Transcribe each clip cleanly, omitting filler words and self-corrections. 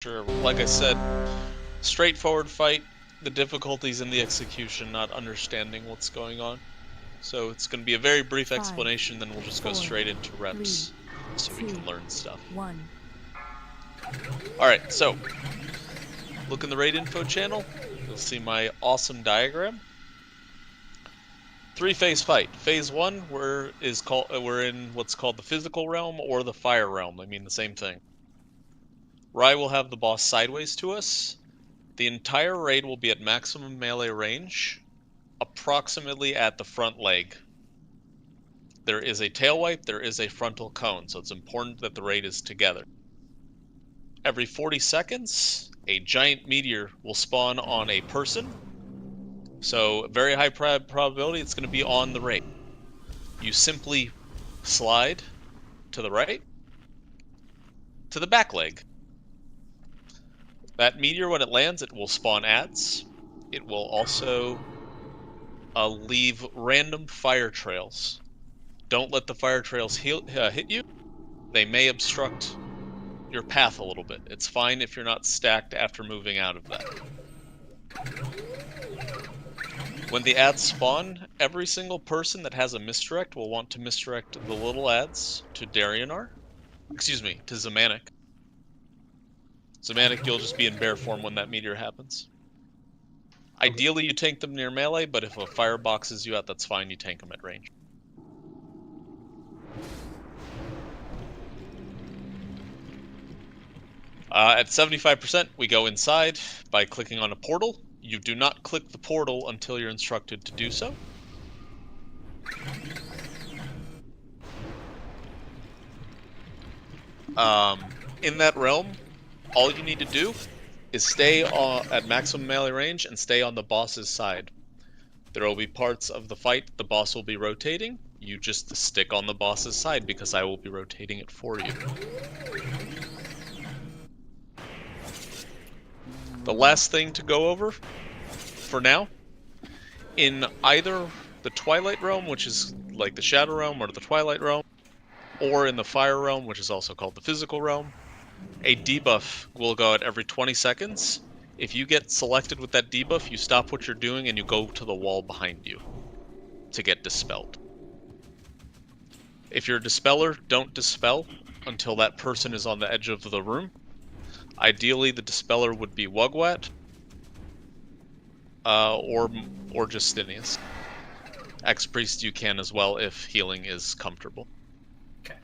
Sure, like I said, straightforward fight. The difficulty's in the execution, not understanding what's going on. So it's going to be a very brief explanation, then we'll just go straight into reps so we can learn stuff. Alright, so look in the raid info channel. You'll see my awesome diagram. 3-phase fight. Phase 1 we're in what's called the physical realm or the fire realm. They mean the same thing. Rai will have the boss sideways to us. The entire raid will be at maximum melee range, approximately at the front leg. There is a tail wipe, there is a frontal cone, so it's important that the raid is together. Every 40 seconds, a giant meteor will spawn on a person. So very high probability it's going to be on the raid. You simply slide to the right, to the back leg. That meteor, when it lands, it will spawn adds. It will also leave random fire trails. Don't let the fire trails hit you. They may obstruct your path a little bit. It's fine if you're not stacked after moving out of that. When the adds spawn, every single person that has a misdirect will want to misdirect the little adds to Darionar. Excuse me, to Zamanek. Zamanek, you'll just be in bear form when that meteor happens. Ideally, you tank them near melee, but if a fire boxes you out, that's fine. You tank them at range. At 75%, we go inside by clicking on a portal. You do not click the portal until you're instructed to do so. In that realm, all you need to do is stay at maximum melee range and stay on the boss's side. There will be parts of the fight the boss will be rotating. You just stick on the boss's side because I will be rotating it for you. The last thing to go over, for now, in either the Twilight Realm, which is like the Shadow Realm or the Twilight Realm, or in the Fire Realm, which is also called the Physical Realm, a debuff will go out every 20 seconds. If you get selected with that debuff, you stop what you're doing and you go to the wall behind you to get dispelled. If you're a dispeller, don't dispel until that person is on the edge of the room. Ideally, the dispeller would be Wugwat, or Justinius. Ex-Priest you can as well if healing is comfortable. Okay.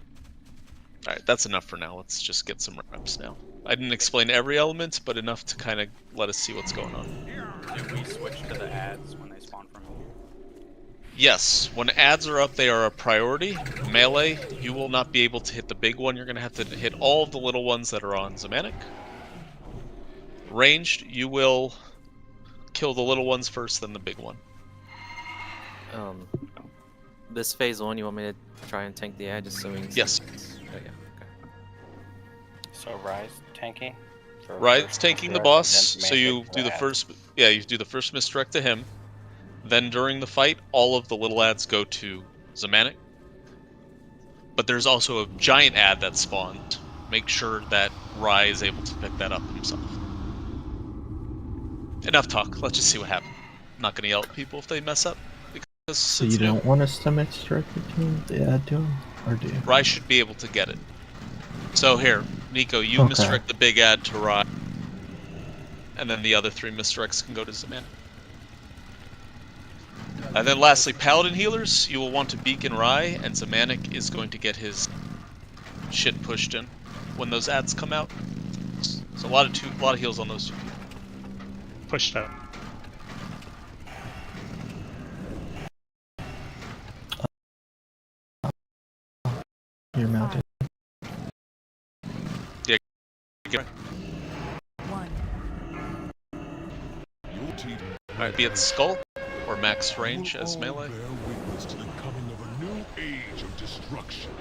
Alright, that's enough for now. Let's just get some reps now. I didn't explain every element, but enough to kind of let us see what's going on. Do we switch to the ads when they spawn from here? Yes, when ads are up, they are a priority. Melee, you will not be able to hit the big one. You're going to have to hit all of the little ones that are on Zamanek. Ranged, you will kill the little ones first, then the big one. This phase 1, you want me to try and tank the ad just so we can see? Yes. Oh, yeah. Okay. So Rise tanking? Rise tanking the boss, so you do the first, you do the first misdirect to him. Then during the fight, all of the little ads go to Zamanek. But there's also a giant ad that spawned. Make sure that Rai is able to pick that up himself. Enough talk, let's just see what happens. I'm not gonna yell at people if they mess up. Because so you don't want us to misdirect the ad to him? Or do you? Rai should be able to get it. So here, Nico, you misdirect the big ad to Rai. And then the other 3 misdirects can go to Zamanek. And then lastly, Paladin healers, you will want to beacon Rai, and Zamanek is going to get his shit pushed in when those ads come out. So a lot of heals on those 2 people. Pushed out. You're mounted. Yeah, get Alright, be it skull or max range as melee. Bear witness to the coming of a new age of destruction.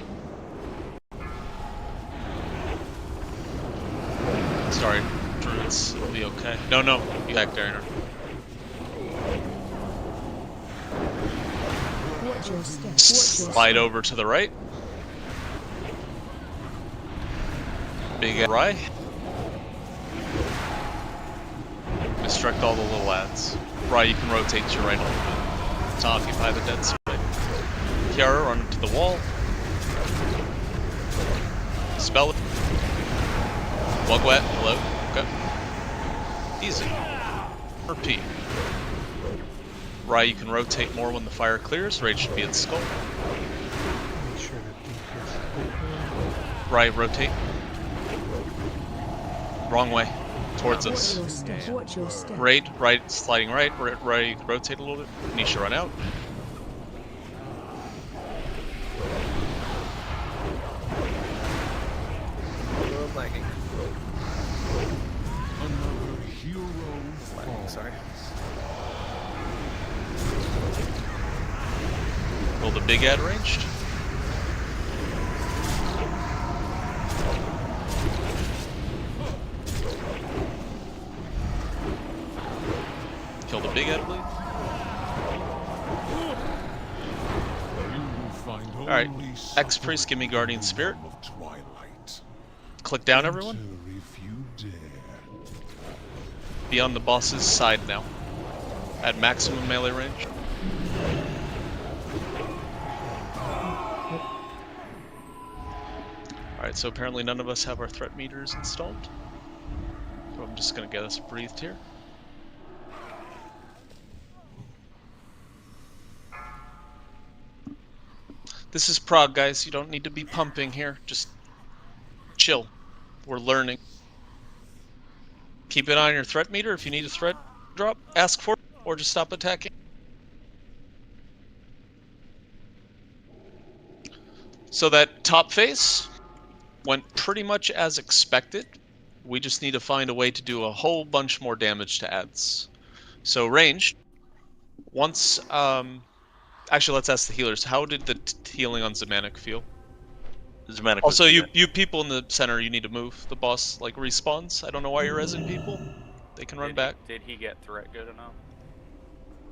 Sorry, druids, it'll be okay. No, you back there. Slide over to the right. Big Rai. destruct all the little ads. Right, you can rotate to your right a little bit to occupy the dead space. Kiara, run to the wall. Spell it. Bug wet, hello. Okay. Easy. Repeat. Right, you can rotate more when the fire clears. Rage should be at skull. Make sure that Right, rotate. Wrong way. Towards us. Watch your step. Raid, right, sliding right, right, rotate a little bit. Nisha, run out. Lagging. Another hero falls. Sorry. Will the big ad ranged? Kill the big ad, bleed. Alright, X-Priest, give me Guardian Spirit. Click down, everyone. Be on the boss's side now. At maximum melee range. Alright, so apparently none of us have our threat meters installed. So I'm just gonna get us breathed here. This is prog, guys. You don't need to be pumping here. Just chill. We're learning. Keep it on your threat meter. If you need a threat drop, ask for it, or just stop attacking. So that top phase went pretty much as expected. We just need to find a way to do a whole bunch more damage to ads. So ranged, once, actually let's ask the healers, how did the healing on Zemanic feel? Zemanic also, you people in the center, you need to move. The boss, like, respawns. I don't know why you're resin people. They can run back. Did he get threat good enough?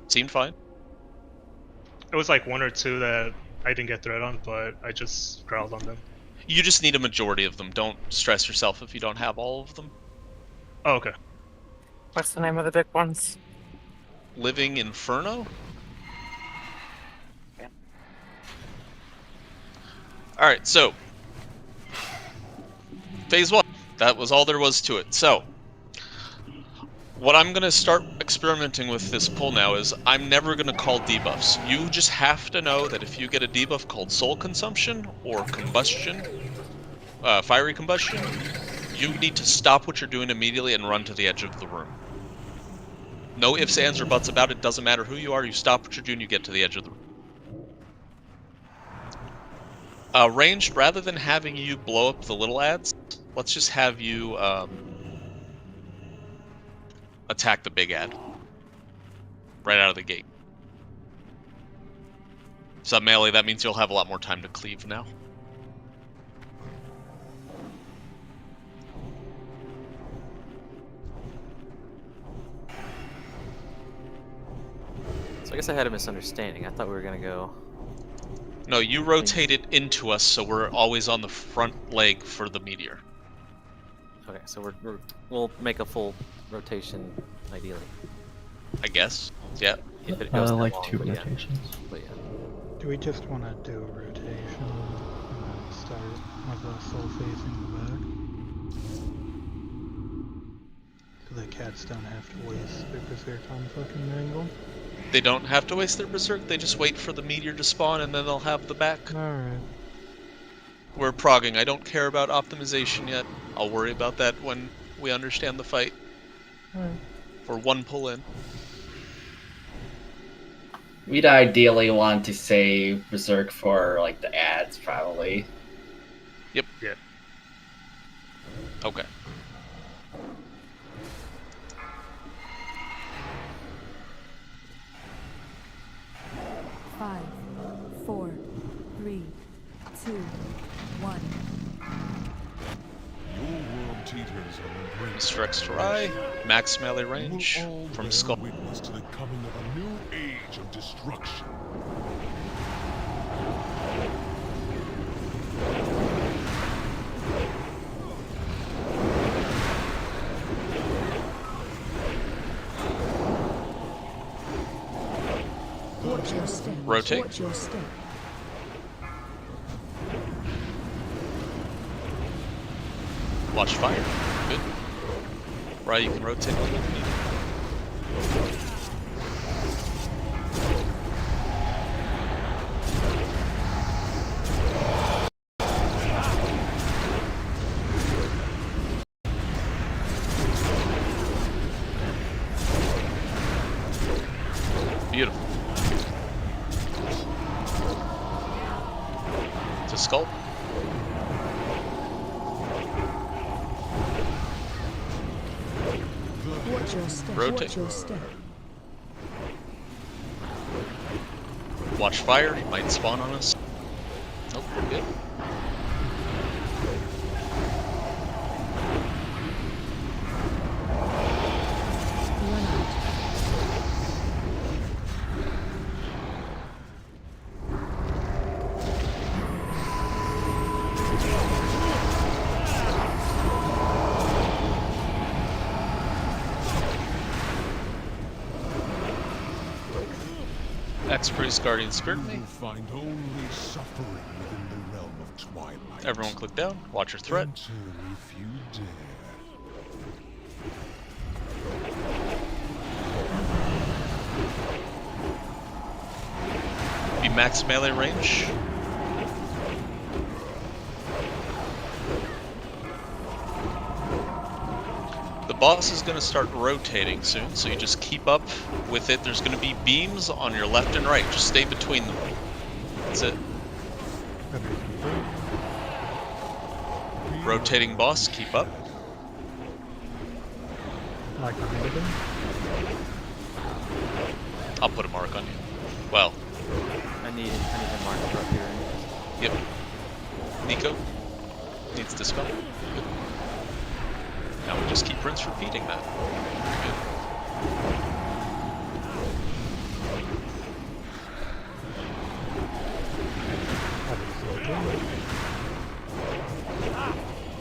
Seemed fine. It was like 1 or 2 that I didn't get threat on, but I just growled on them. You just need a majority of them. Don't stress yourself if you don't have all of them. Oh, okay. What's the name of the big ones? Living Inferno? Yeah. Alright, so Phase 1. That was all there was to it. So what I'm going to start experimenting with this pull now is I'm never going to call debuffs. You just have to know that if you get a debuff called Soul Consumption or Combustion, Fiery Combustion, you need to stop what you're doing immediately and run to the edge of the room. No ifs, ands, or buts about it. Doesn't matter who you are. You stop what you're doing, you get to the edge of the room. Ranged, rather than having you blow up the little ads, let's just have you attack the big ad right out of the gate. Sub melee, that means you'll have a lot more time to cleave now. So I guess I had a misunderstanding. I thought we were gonna go. No, you rotated into us, so we're always on the front leg for the meteor. Okay, so we'll make a full rotation, ideally. I guess. Yeah. If it goes that like long, 2 but yeah. rotations. But yeah. Do we just want to do a rotation and then start with a soul facing the back? So the cats don't have to waste their berserk on fucking Mangle? They don't have to waste their berserk, they just wait for the meteor to spawn and then they'll have the back. Alright. We're progging. I don't care about optimization yet. I'll worry about that when we understand the fight. Alright. For one pull in. We'd ideally want to save Berserk for, like, the ads, probably. Yep. Yeah. Okay. Five, 4, 3, 2, 1. Your world teeters on the brink. Mr. X-Ray, max melee range You will all from bear Skull. witness to the coming of a new age of destruction. Rotate. Watch your step. Watch fire. Good. Right, you can rotate when you need. Beautiful. To sculpt. Watch your step. Rotate. Watch your step. Watch fire, he might spawn on us. Nope, we're good. Run out. Ex-Priest Guardian Spirit You me. will find only suffering within the realm of Twilight. Everyone click down, watch your threat. Enter if you dare. Be max melee range. The boss is going to start rotating soon, so you just keep up with it. There's going to be beams on your left and right. Just stay between them. That's it. Rotating boss, keep up. Like Halion. I'll put a mark on you. Well, I need a marker up here. yep. Nico needs dispel. Good. Now we just keep rinse repeating that. Good.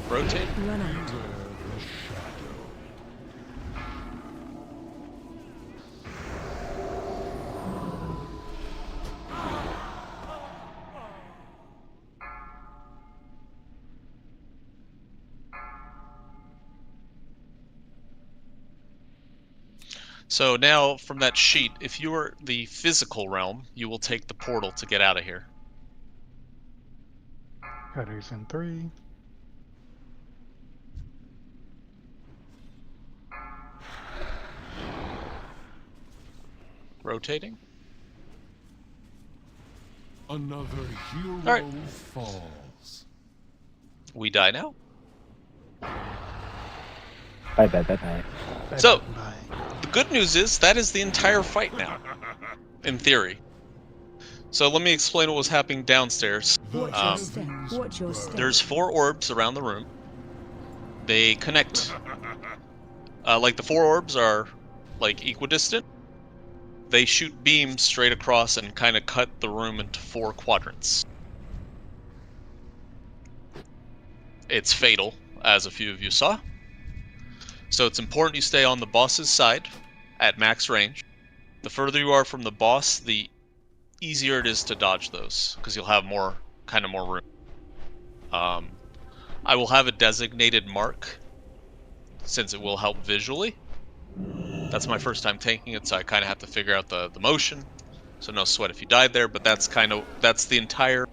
Rotate. Run out. Beware the shadow. So now, from that sheet, if you are the physical realm, you will take the portal to get out of here. Headers in 3. Rotating. Another hero Alright. falls. We die now. Bye bye bye bye. So, Bye. the good news is that is the entire fight now, in theory. So let me explain what was happening downstairs. Watch your step. Watch your step. There's 4 orbs around the room. They connect. Like the 4 orbs are like equidistant. They shoot beams straight across and kind of cut the room into 4 quadrants. It's fatal, as a few of you saw. So it's important you stay on the boss's side at max range. The further you are from the boss, the easier it is to dodge those, because you'll have more room. I will have a designated mark, since it will help visually. That's my first time tanking it, so I kind of have to figure out the motion. So no sweat if you died there, but that's the entire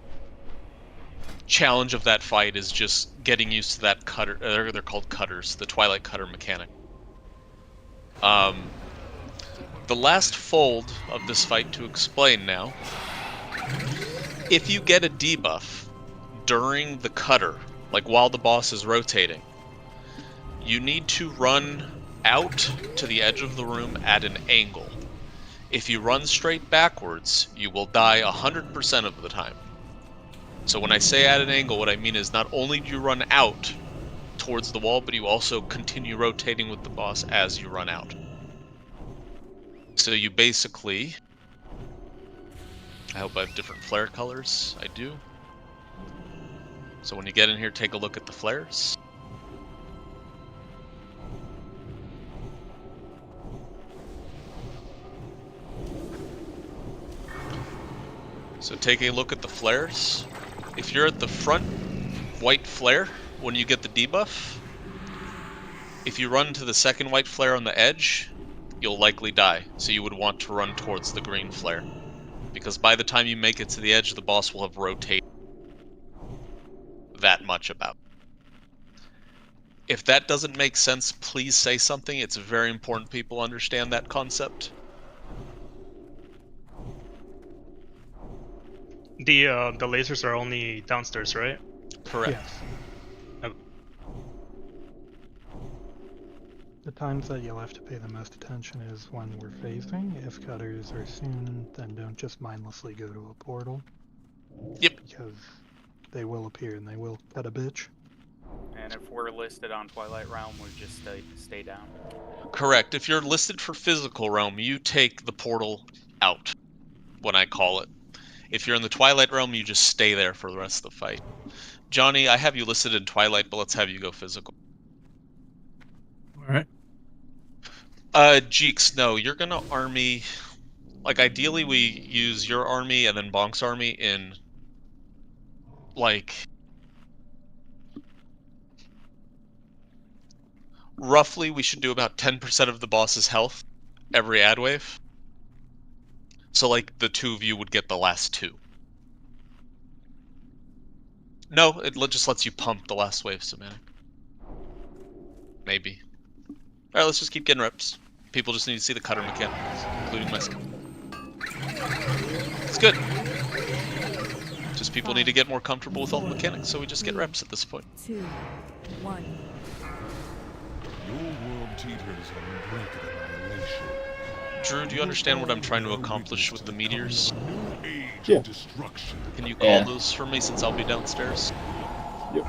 challenge of that fight, is just getting used to that cutter. They're called cutters, the Twilight Cutter mechanic. The last fold of this fight to explain now. If you get a debuff during the cutter, like while the boss is rotating, you need to run out to the edge of the room at an angle. If you run straight backwards, you will die 100% of the time. So when I say at an angle, what I mean is not only do you run out towards the wall, but you also continue rotating with the boss as you run out. So you basically... I hope I have different flare colors. I do. So when you get in here, take a look at the flares. So take a look at the flares. If you're at the front white flare, when you get the debuff, if you run to the second white flare on the edge, you'll likely die. So you would want to run towards the green flare. Because by the time you make it to the edge, the boss will have rotated that much about. If that doesn't make sense, please say something. It's very important people understand that concept. The lasers are only downstairs, right? Correct. Yes. The times that you'll have to pay the most attention is when we're phasing. If cutters are soon, then don't just mindlessly go to a portal. Yep. Because they will appear and they will cut a bitch. And if we're listed on Twilight Realm, we just stay down. Correct. If you're listed for physical realm, you take the portal out when I call it. If you're in the Twilight Realm, you just stay there for the rest of the fight. Johnny, I have you listed in Twilight, but let's have you go physical. Alright. Jeeks, no, you're gonna army... Like, ideally we use your army and then Bonk's army in... Like... Roughly, we should do about 10% of the boss's health every ad wave. So, like, the two of you would get the last two. No, it just lets you pump the last wave, Semantic. Maybe. Alright, let's just keep getting reps. People just need to see the cutter mechanics, including myself. It's good. Just people need to get more comfortable with all the mechanics, so we just get reps at this point. 2, 1. Your world teeters on the brink of annihilation. Drew, do you understand what I'm trying to accomplish with the meteors? Yeah. Destruction. Can you call those for me since I'll be downstairs? Yep.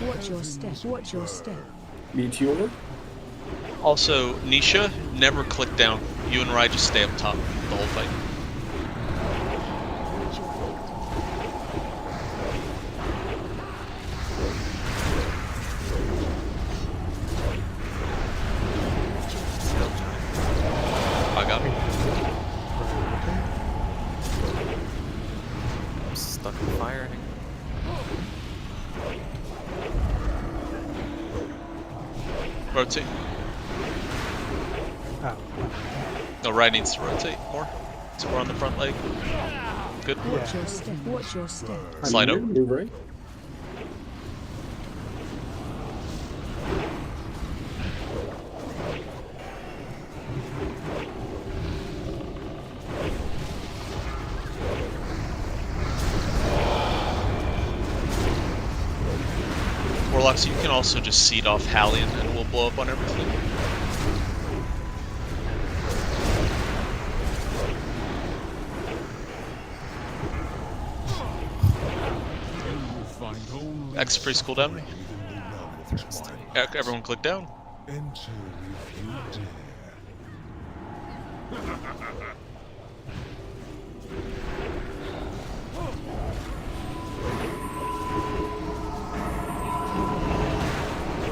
Watch your step. Watch your step. Meteor? Also, Nisha, never click down. You and Rai just stay up top the whole fight. I got it. I'm stuck in fire. Rotate. Oh. No, Rai needs to rotate more. So we're on the front leg. Good. Watch your step. Watch your step. Slide over. Move right. Warlocks, you can also just seed off Halion and we'll blow up on everything. X-Priest cooldown. Everyone click down. Enter if you dare.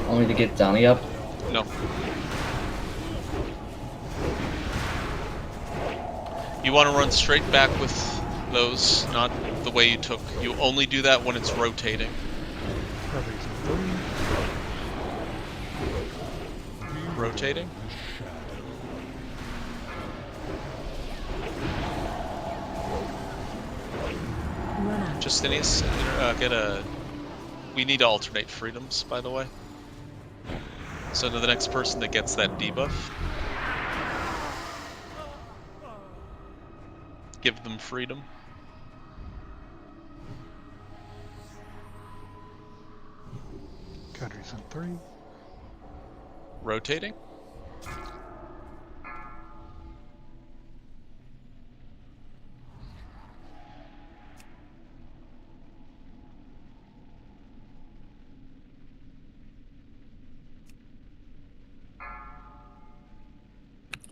Only to get Donnie up? No. You want to run straight back with those, not the way you took. You only do that when it's rotating. Rotating? Justinius, get a... We need to alternate freedoms, by the way. So to the next person that gets that debuff, give them freedom. Cutters in 3. Rotating.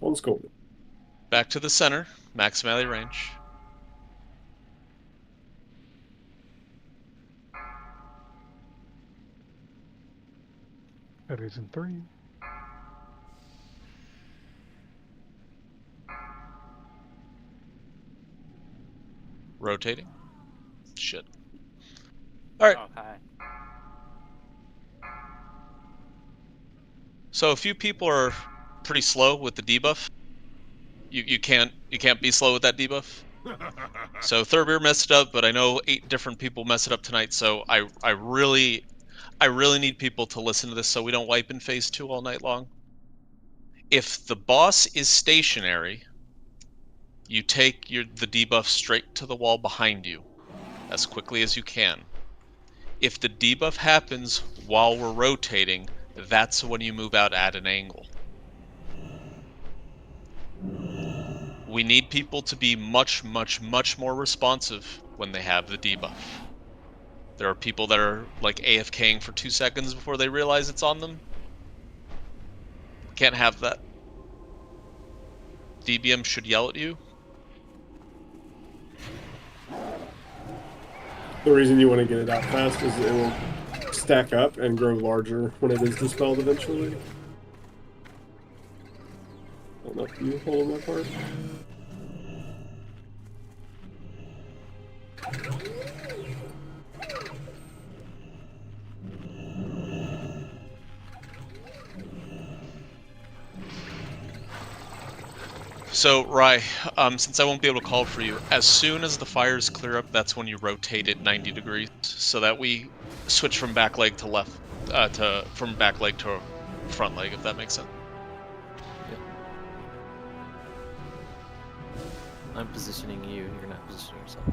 Let's go. Back to the center, max melee range. Cutters in 3. Rotating. Shit. Alright. Okay. So a few people are pretty slow with the debuff. You can't be slow with that debuff. So Thurbeer messed it up, but I know 8 different people mess it up tonight, so I really need people to listen to this so we don't wipe in phase 2 all night long. If the boss is stationary, you take the debuff straight to the wall behind you as quickly as you can. If the debuff happens while we're rotating, that's when you move out at an angle. We need people to be much more responsive when they have the debuff. There are people that are like AFKing for 2 seconds before they realize it's on them. Can't have that. DBM should yell at you. The reason you want to get it out fast is it will stack up and grow larger when it is dispelled eventually. I don't know if you hold my part. So, Rai, since I won't be able to call for you, as soon as the fires clear up, that's when you rotate it 90 degrees, so that we switch from back leg to left, from back leg to front leg, if that makes sense. Yep. I'm positioning you, you're not positioning yourself.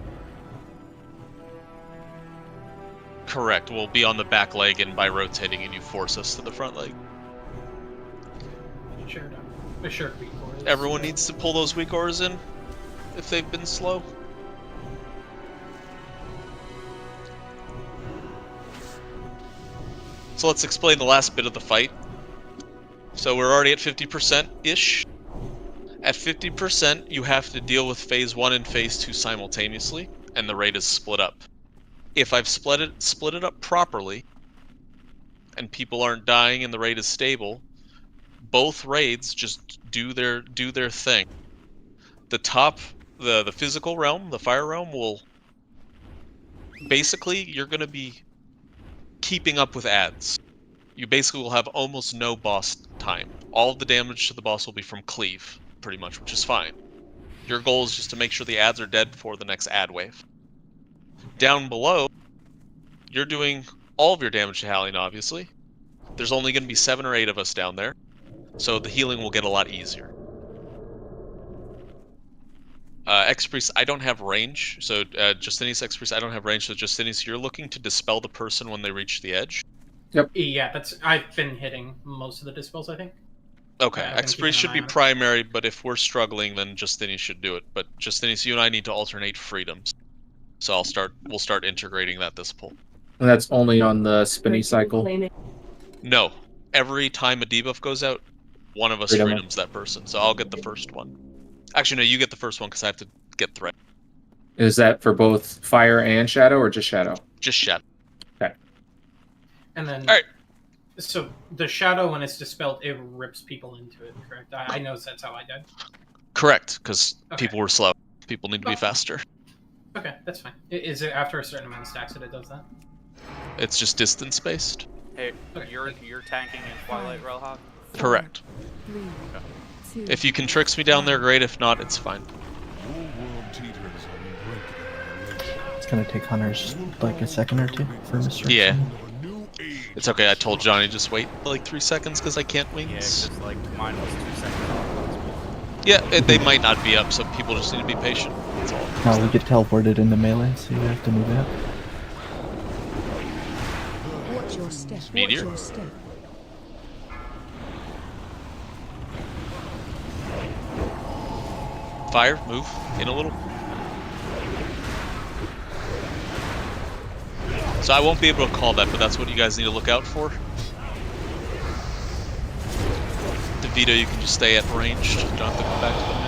Correct, we'll be on the back leg, and by rotating, and you force us to the front leg. Sure, weak auras. Everyone needs to pull those weak auras in, if they've been slow. So let's explain the last bit of the fight. So we're already at 50%-ish. At 50%, you have to deal with phase 1 and phase 2 simultaneously, and the raid is split up. If I've split it up properly, and people aren't dying and the raid is stable, both raids just do their thing. The physical realm, the fire realm, will basically, you're going to be keeping up with adds. You basically will have almost no boss time. All of the damage to the boss will be from cleave, pretty much, which is fine. Your goal is just to make sure the adds are dead before the next add wave. Down below, you're doing all of your damage to Halion, obviously. There's only going to be 7 or 8 of us down there, so the healing will get a lot easier. X-Priest, I don't have range, so Justinius X-Priest, I don't have range, so Justinius, you're looking to dispel the person when they reach the edge? Yep. Yeah, I've been hitting most of the dispels, I think. Okay, X-Priest should be primary, but if we're struggling, then Justinius should do it. But Justinius, you and I need to alternate freedoms. So we'll start integrating that this pull. And that's only on the spinny cycle? No. Every time a debuff goes out, one of us freedoms that person. So I'll get the first one. Actually, no, you get the first one because I have to get threat. Is that for both fire and shadow, or just shadow? Just shadow. Okay. And then, all right. So the shadow, when it's dispelled, it rips people into it, correct? I know that's how I died. Correct, because people were slow. People need to be faster. Okay, that's fine. Is it after a certain amount of stacks that it does that? It's just distance based. Hey, you're tanking in Twilight Railhawk? Correct. 3, 2. If you can tricks me down there, great. If not, it's fine. It's gonna take hunters like a second or two for Mr. Yeah. It's okay, I told Johnny just wait like 3 seconds because I can't wings. Yeah, because like mine was 2 seconds off. Yeah, they might not be up, so people just need to be patient. That's all. No, we get teleported into melee, so you have to move out. Watch your step. Meteor. Watch your step. Fire, move in a little. So I won't be able to call that, but that's what you guys need to look out for. DeVito, you can just stay at range. You don't have to come back to the melee.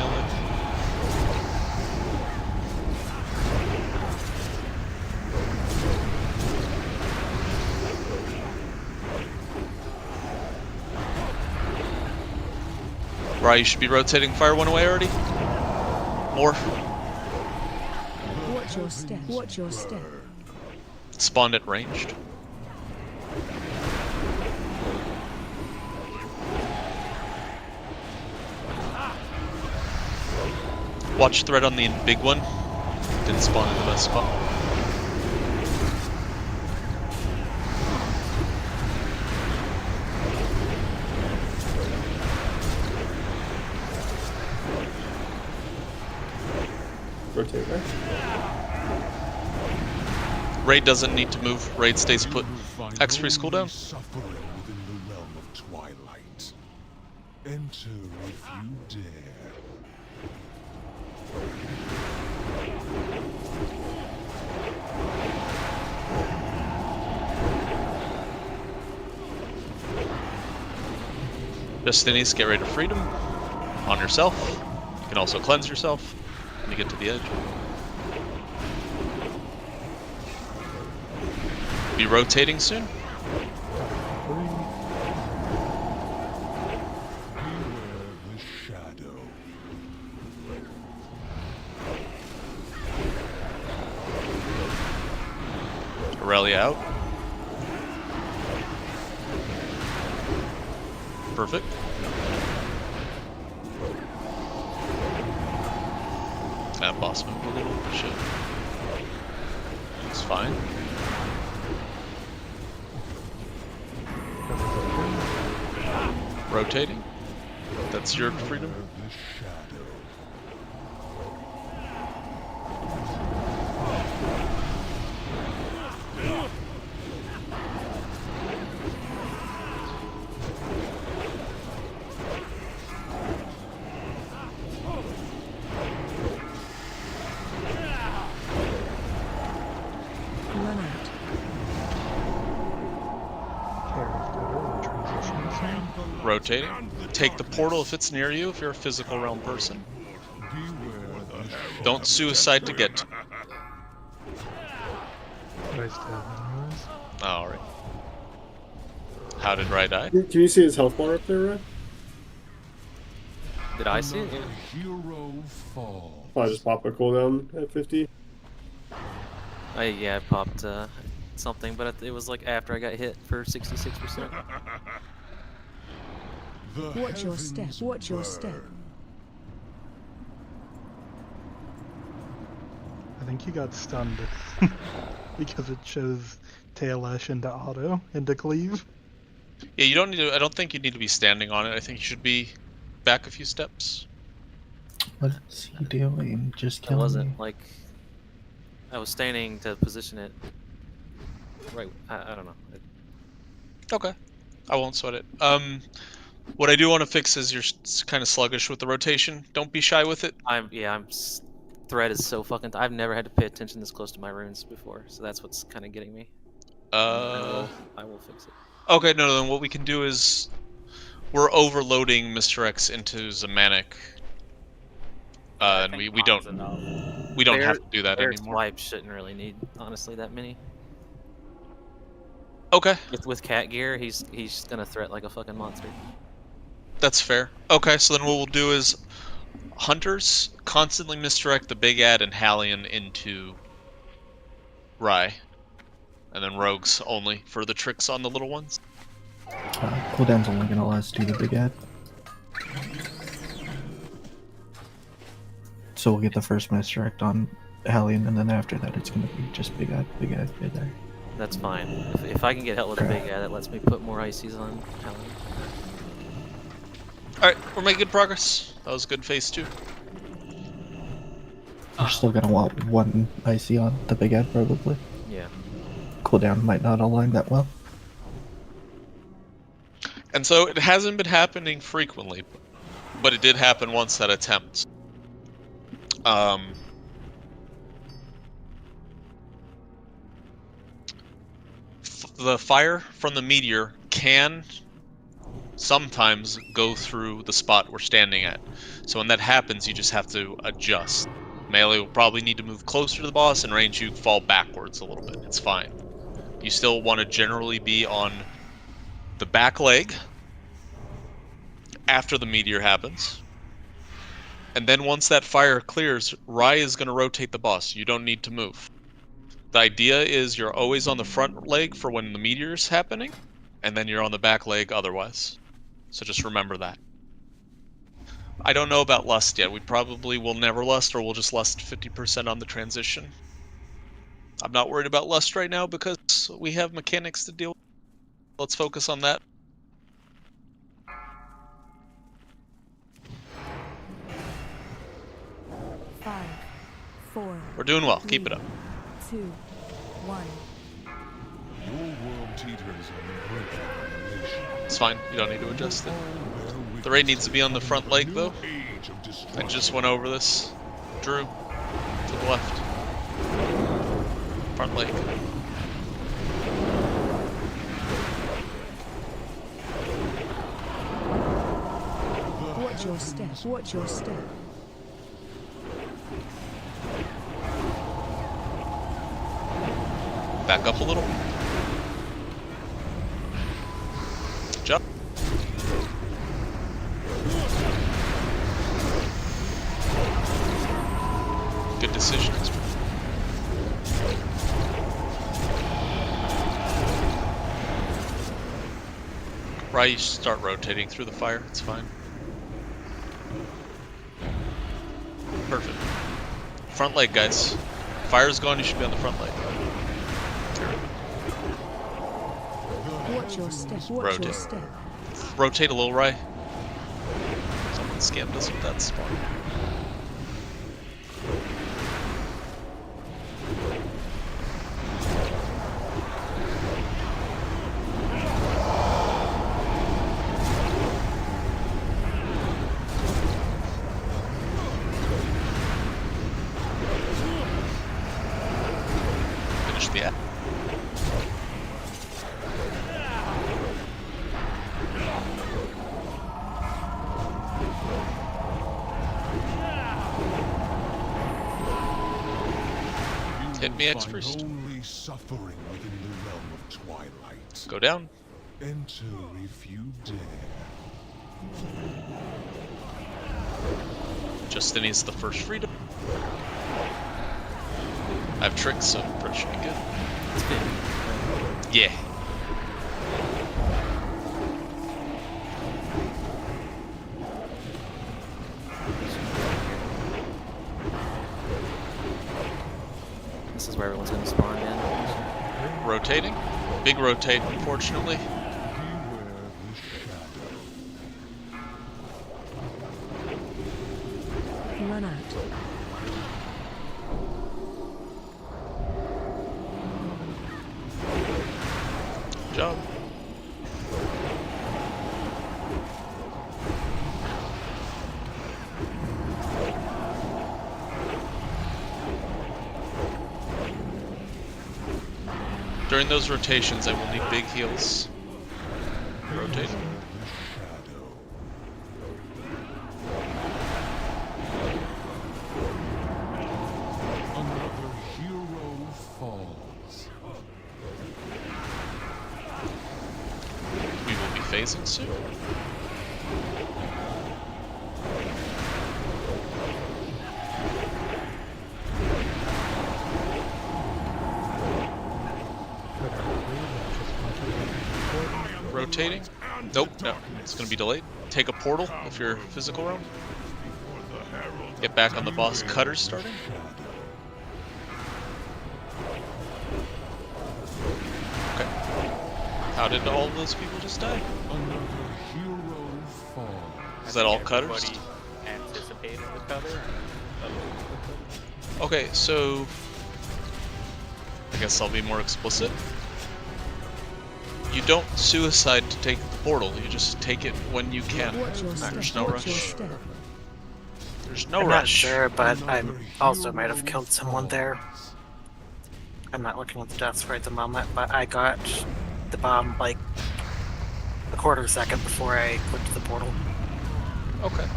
Right, you should be rotating fire one away already. More. Watch your step. Watch your step. Spawned at ranged. Watch thread on the big one. Didn't spawn in the best spot. Rotate right. Raid doesn't need to move. Raid stays put. X freeze cooldown. Suffering within the realm of twilight. Enter if you dare. Destinies, get ready to freedom. On yourself. You can also cleanse yourself when you get to the edge. Be rotating soon. Beware the shadow. Aurelia out. Perfect. That boss moved a little. Shit. It's fine. Rotating. That's your freedom. The shadow. Run out. Rotating. Take the portal if it's near you, if you're a physical realm person. Beware the shadow. Don't suicide to get. Guys dead anyways. Alright. How did Rai die? Can you see his health bar up there, Ray? Did I see it? Another hero fall. Oh, I just pop a cooldown at 50. Yeah, I popped something, but it was like after I got hit for 66%. Watch your step. Watch your step. I think you got stunned because it chose tail lash into auto into cleave. Yeah, you don't need to. I don't think you need to be standing on it. I think you should be back a few steps. What is he doing? Just I killing wasn't me. like I was standing to position it. Right, I don't know. Okay, I won't sweat it. What I do want to fix is you're kind of sluggish with the rotation. Don't be shy with it. Thread is so fucking. I've never had to pay attention this close to my runes before, so that's what's kind of getting me. I will fix it. Okay, no, then what we can do is we're overloading Mr. X into Zamanic. And we don't have to do that anymore. Wipes shouldn't really need honestly that many. Okay. With cat gear, he's gonna threat like a fucking monster. That's fair. Okay, so then what we'll do is hunters constantly misdirect the big ad and Halion into Rai. And then rogues only for the tricks on the little ones. Cooldown's only gonna last do the big ad. So we'll get the first misdirect on Halion, and then after that it's gonna be just big ad, big ad, big ad. That's fine. If I can get help with a big ad, that lets me put more ices on Halion. Alright, we're making good progress. That was a good phase 2. We're still gonna want one icy on the big ad probably. Yeah. Cooldown might not align that well. And so it hasn't been happening frequently, but it did happen once that attempt. The fire from the meteor can sometimes go through the spot we're standing at. So when that happens, you just have to adjust. Melee will probably need to move closer to the boss, and range you fall backwards a little bit. It's fine. You still want to generally be on the back leg after the meteor happens. And then once that fire clears, Rye is going to rotate the boss. You don't need to move. The idea is you're always on the front leg for when the meteor's happening, and then you're on the back leg otherwise. So just remember that. I don't know about lust yet. We probably will never lust, or we'll just lust 50% on the transition. I'm not worried about lust right now because we have mechanics to deal with. Let's focus on that. Five, 4. We're doing well. Keep it up. 2, 1. Your world teeters on the brink of annihilation. It's fine. You don't need to adjust it. The raid needs to be on the front leg, though. I just went over this. Drew, to the left. Front leg. Watch your step. Watch your step. Back up a little. Jump. Good decisions. Right, you start rotating through the fire. It's fine. Perfect. Front leg, guys. Fire's gone, you should be on the front leg. Watch your step. Watch Rotate. your step. Rotate a little, right? Someone scammed us with that spawn. Finish the app. Hit me X first. Only suffering within the realm of twilight. Go down. Enter if you dare. Justin needs the first freedom. I have tricks, so it should be good. Yeah. This is where everyone's gonna spawn in. Rotating. Big rotate, unfortunately. Run out. Good job. During those rotations, I will need big heals. Rotate. Another hero falls. We will be phasing soon. Rotating. Nope, no. It's going to be delayed. Take a portal if you're physical realm. Get back on the boss. Cutter's starting. Okay. How did all of those people just die? Is that all cutters? Everybody anticipated the cutter. Okay, so I guess I'll be more explicit. You don't suicide to take the portal, you just take it when you can. There's no rush. There's no I'm rush. not sure, but I also might have killed someone there. I'm not looking at the deaths right at the moment, but I got the bomb like a quarter second before I clicked the portal. Okay.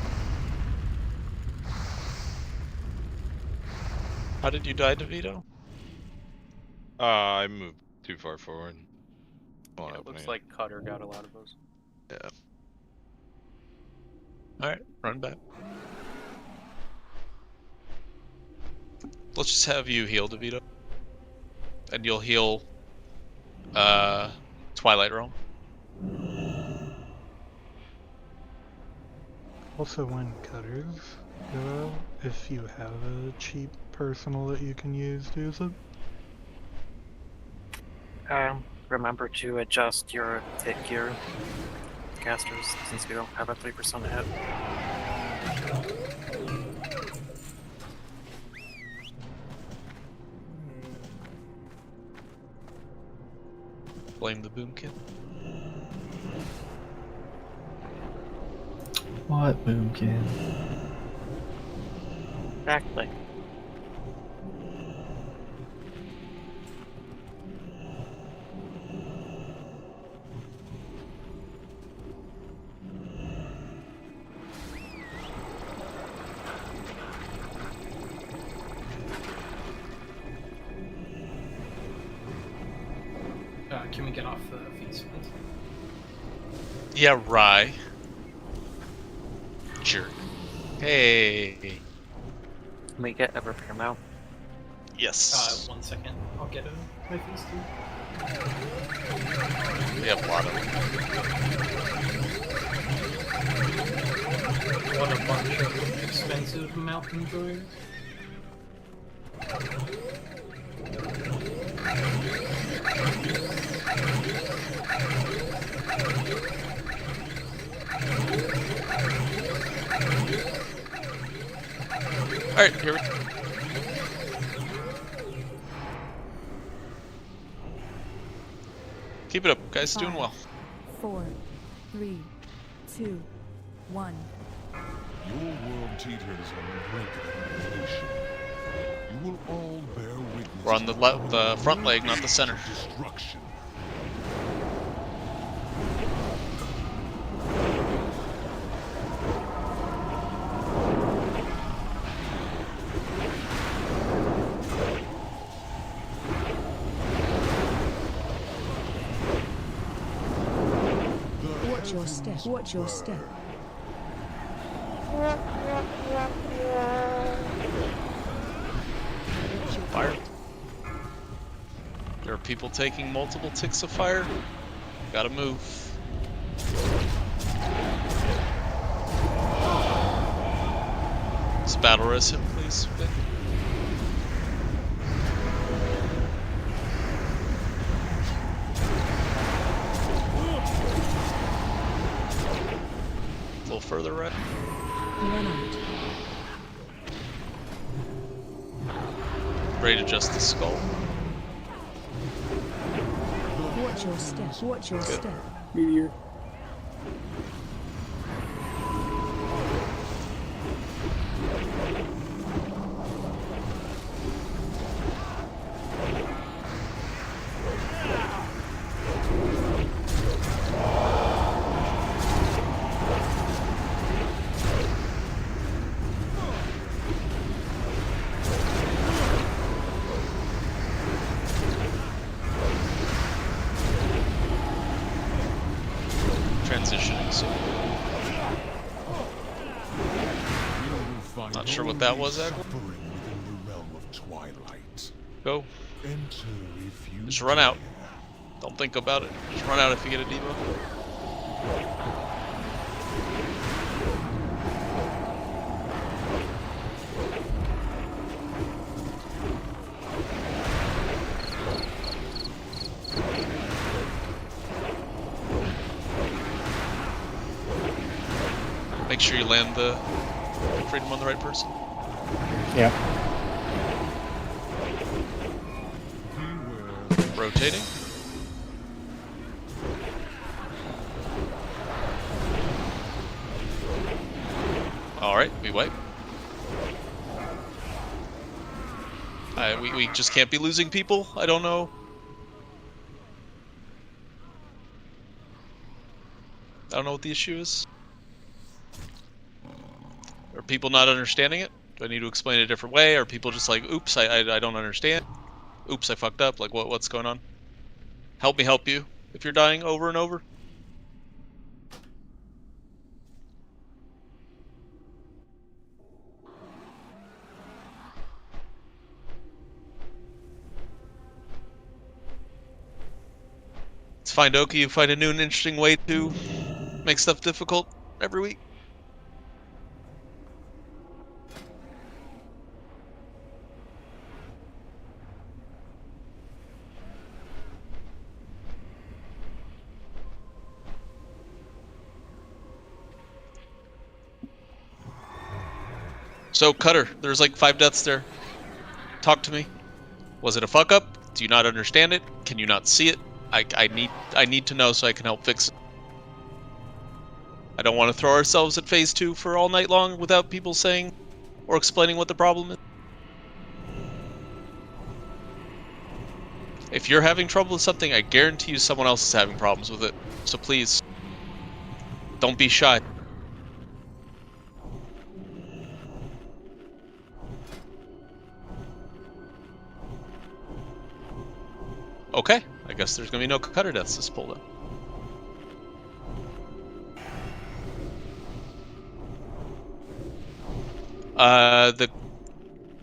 How did you die, DeVito? I moved too far forward. Yeah, it looks like Cutter got a lot of those. Yeah. Alright, run back. Let's just have you heal, DeVito. And you'll heal Twilight Realm. Also, when cutters go out, if you have a cheap personal that you can use it. Remember to adjust your hit gear casters since we don't have a 3% hit. Blame the boomkin. What boomkin? Exactly. Can we get off the feast, please? Yeah, Rye. Jerk. Hey. Can we get a repair now? Yes. 1 second. I'll get my feast too. We have a lot of them. What a bunch of expensive mouth enjoyers. Alright, here we go. Keep it up, guys. Doing well. 4, 3, 2, 1. Your world teeters on the brink of annihilation. You will all bear witness. We're on the front leg, not the center. Destruction. Watch your step. Watch your step. Fire. There are people taking multiple ticks of fire. Gotta move. Let's battle res him, please. A little further right. Run out. Ready to adjust the skull. Watch your step. Watch your Good. step. Meteor. Transitioning soon. Not sure what that was, Agro. Suffering within the realm of twilight. Go. Enter if you Just run out. Don't think about it. Just run out if you get a debuff. Make sure you land the freedom on the right person. Yeah. Rotating. Alright, we wipe. We just can't be losing people? I don't know. I don't know what the issue is. Are people not understanding it? Do I need to explain it a different way? Are people just like, oops, I don't understand? Oops, I fucked up. Like, what's going on? Help me help you if you're dying over and over. fine, Doki. You find a new and interesting way to make stuff difficult every week. So, Cutter, there's like 5 deaths there. Talk to me. Was it a fuck up? Do you not understand it? Can you not see it? I need to know so I can help fix it. I don't want to throw ourselves at phase 2 for all night long without people saying or explaining what the problem is. If you're having trouble with something, I guarantee you someone else is having problems with it. So please, don't be shy. Okay, I guess there's gonna be no Cutter deaths this pull then.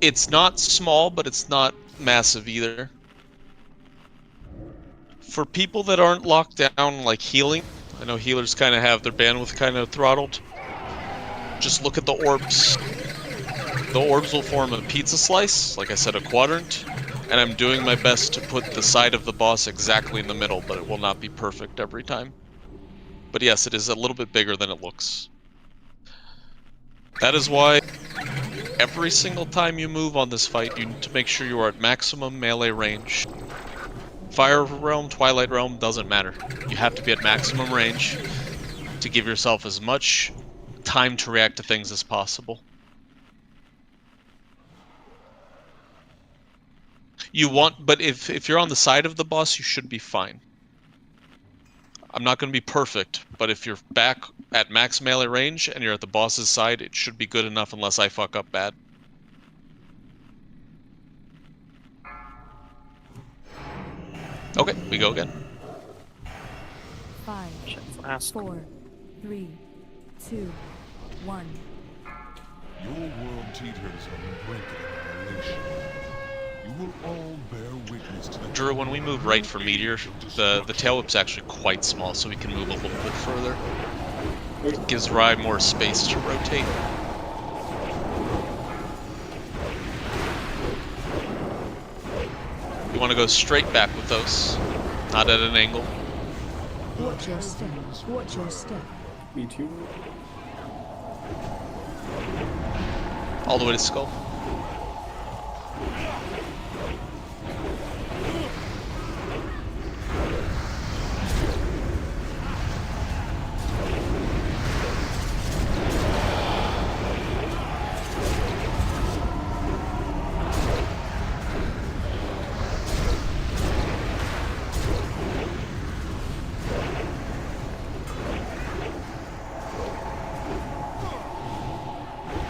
It's not small, but it's not massive either. For people that aren't locked down, like healing, I know healers kind of have their bandwidth kind of throttled. Just look at the orbs. The orbs will form a pizza slice, like I said, a quadrant, and I'm doing my best to put the side of the boss exactly in the middle, but it will not be perfect every time. But yes, it is a little bit bigger than it looks. That is why every single time you move on this fight, you need to make sure you are at maximum melee range. Fire Realm, Twilight Realm, doesn't matter. You have to be at maximum range to give yourself as much time to react to things as possible. But if you're on the side of the boss, you should be fine. I'm not going to be perfect, but if you're back at max melee range and you're at the boss's side, it should be good enough unless I fuck up bad. Okay, we go again. 5, 4, 3, 2, 1. Your world teeters on the brink of annihilation. You will all bear witness to the... Drew, when we move right for Meteor, the tail whip's actually quite small, so we can move a little bit further. It gives Rai more space to rotate. You want to go straight back with those, not at an angle. Watch your step. Watch your step. Me too. All the way to Skull.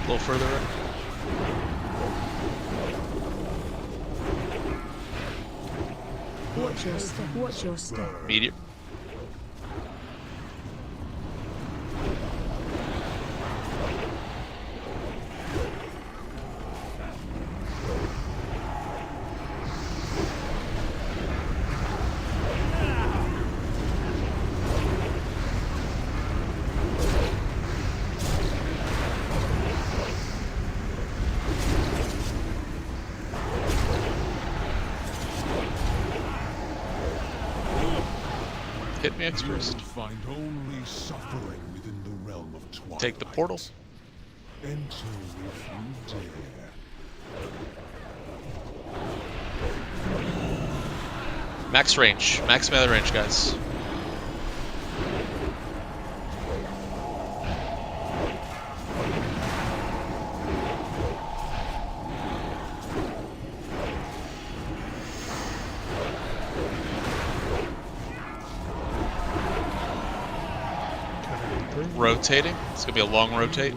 A little further in. Watch your step. Watch your step. Meteor. Hit me X first. Find only suffering within the realm of Twilight. Take the portal. Enter if you dare. Max range. Max melee range, guys. Rotating. It's gonna be a long rotate.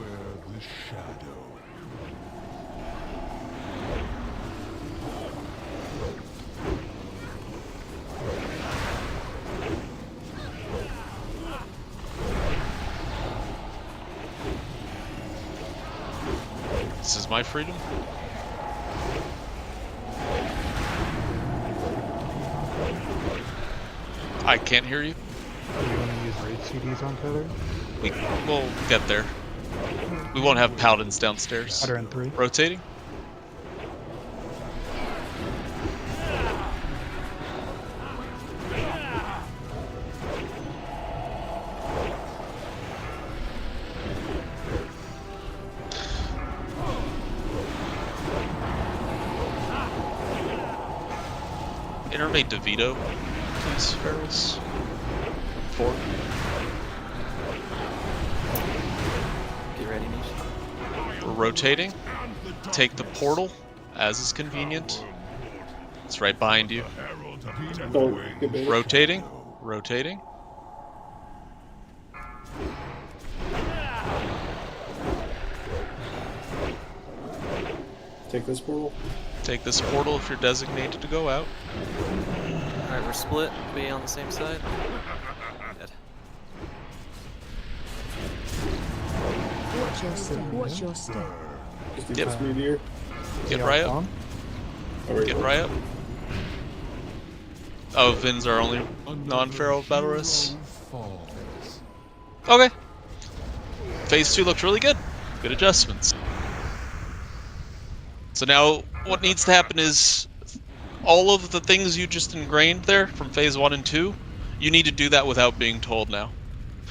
This is my freedom. I can't hear you. Do you want to use raid CDs on Cutter? We'll get there. We won't have paladins downstairs. Cutter in 3. Rotating. Intermate DeVito, please, Ferals. 4. Get ready, Nish. We're rotating. Take the portal, as is convenient. It's right behind you. Rotating. Rotating. Take this portal. Take this portal if you're designated to go out. Alright, we're split. Be on the same side. Dead. Watch your step. Watch your step. Just do Yep. this meteor. Get right up. Get right up. Oh, Vin's our only non-feral battle race. Okay. Phase 2 looked really good. Good adjustments. So now what needs to happen is all of the things you just ingrained there from phase 1 and 2, you need to do that without being told now.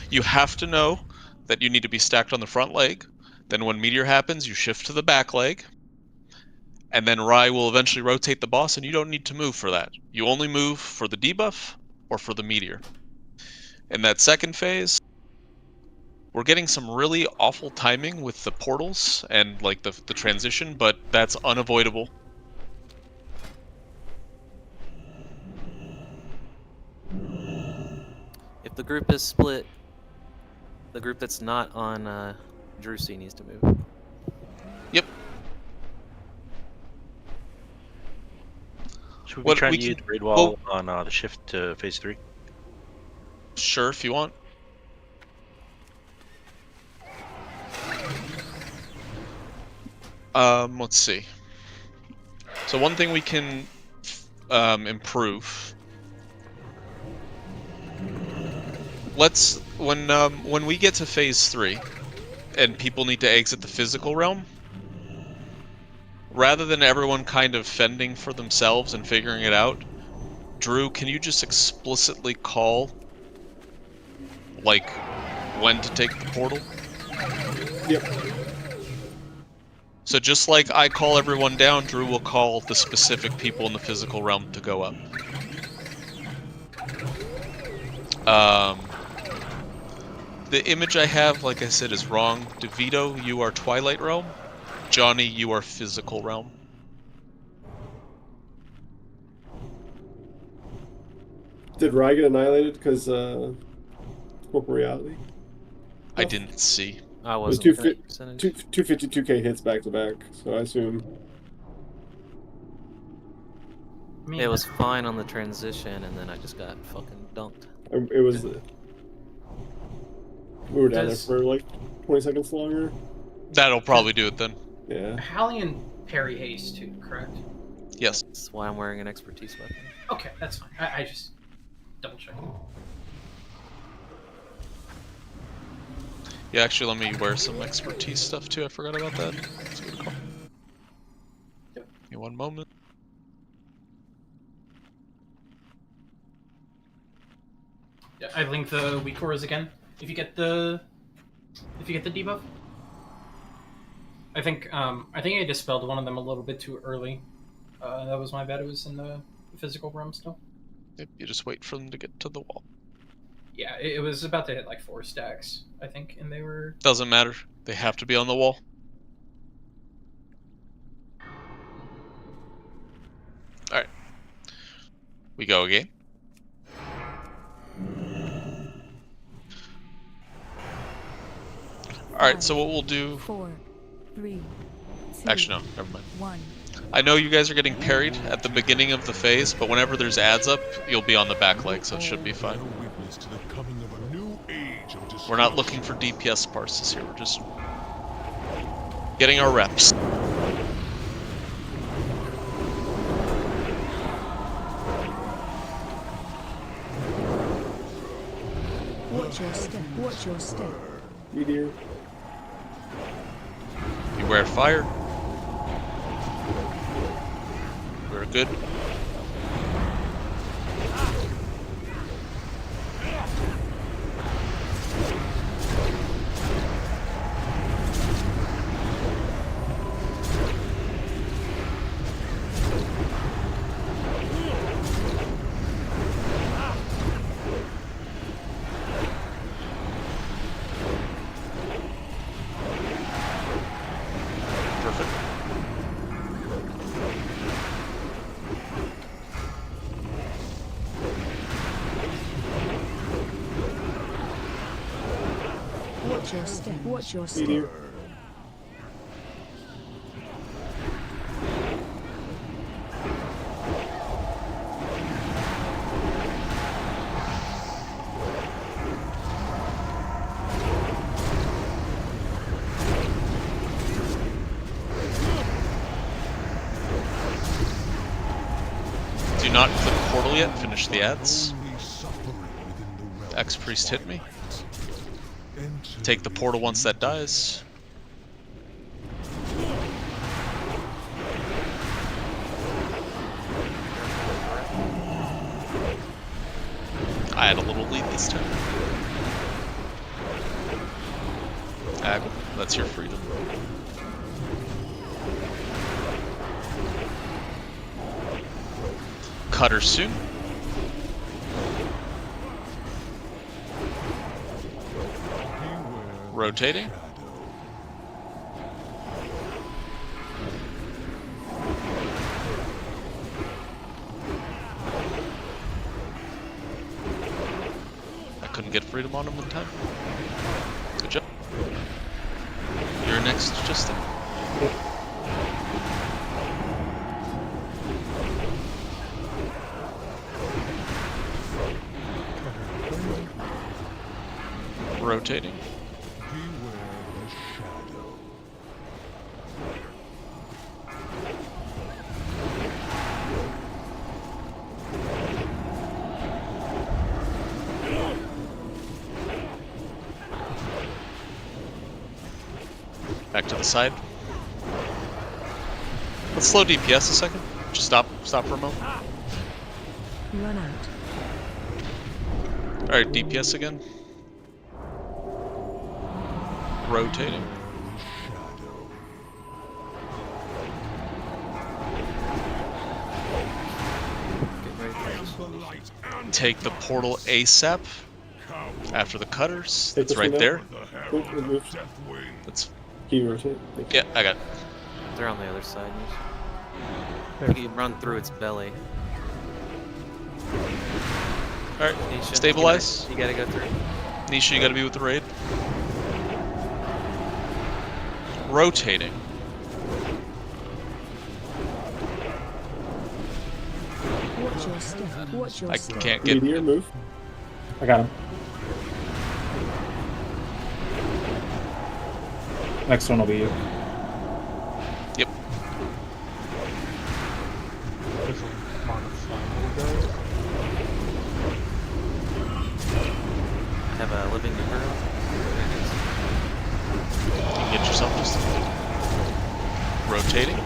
You have to know that you need to be stacked on the front leg. Then when meteor happens, you shift to the back leg. And then Rai will eventually rotate the boss, and you don't need to move for that. You only move for the debuff or for the meteor. In that second phase, we're getting some really awful timing with the portals and like the transition, but that's unavoidable. If the group is split, the group that's not on Drusy needs to move. Yep. Should we be trying to use raid wall on the shift to phase 3? Sure, if you want. Let's see. So one thing we can improve. When we get to phase 3, and people need to exit the physical realm, rather than everyone kind of fending for themselves and figuring it out, Drew, can you just explicitly call, like, when to take the portal? Yep. So just like I call everyone down, Drew will call the specific people in the physical realm to go up. The image I have, like I said, is wrong. DeVito, you are Twilight Realm. Johnny, you are Physical Realm. Did Rai get annihilated because corporeality? I didn't see. I wasn't. 252k hits back to back, so I assume. It was fine on the transition, and then I just got fucking dunked. It was. We were down there for like 20 seconds longer. That'll probably do it then. Yeah. Halion parry haste too, correct? Yes. That's why I'm wearing an expertise weapon. Okay, that's fine. I just double checking. Yeah, actually, let me wear some expertise stuff too. I forgot about that. That's a good call. Give me one moment. Yeah, I linked the weak cores again. If you get the debuff, I think I dispelled one of them a little bit too early. That was my bad. It was in the physical realm still. Yep, you just wait for them to get to the wall. Yeah, it was about to hit like 4 stacks, I think, and they were. Doesn't matter. They have to be on the wall. Alright. We go again. Alright, so what we'll do... 4, 3, 2, actually, no, never mind. 1. I know you guys are getting parried at the beginning of the phase, but whenever there's ads up, you'll be on the back leg, so it should be fine. We're not looking for DPS parses here, we're just getting our reps. Watch your step. Watch your step. Meteor. Beware fire. We're good. Watch your step. Watch your step. Meteor. Do not click portal yet. Finish the ads. X-Priest hit me. Take the portal once that dies. I had a little lead this time. Ag, that's your freedom. Cutter soon. Rotating. I couldn't get freedom on him in time. Good job. You're next, Justin. Rotating. Back to the side. Let's slow DPS a second. Just stop for a moment. Run out. Alright, DPS again. Rotating. Take the portal ASAP after the cutters. That's right there. That's. Can you rotate? Yeah, I got it. They're on the other side. I think you run through its belly. Alright, Nisha, stabilize. You gotta go through. Nisha, you gotta be with the raid. Rotating. Watch your step. Watch your I step. can't get. Meteor move. I got him. Next one will be you. Yep. Have a living hero. You can get yourself just rotating.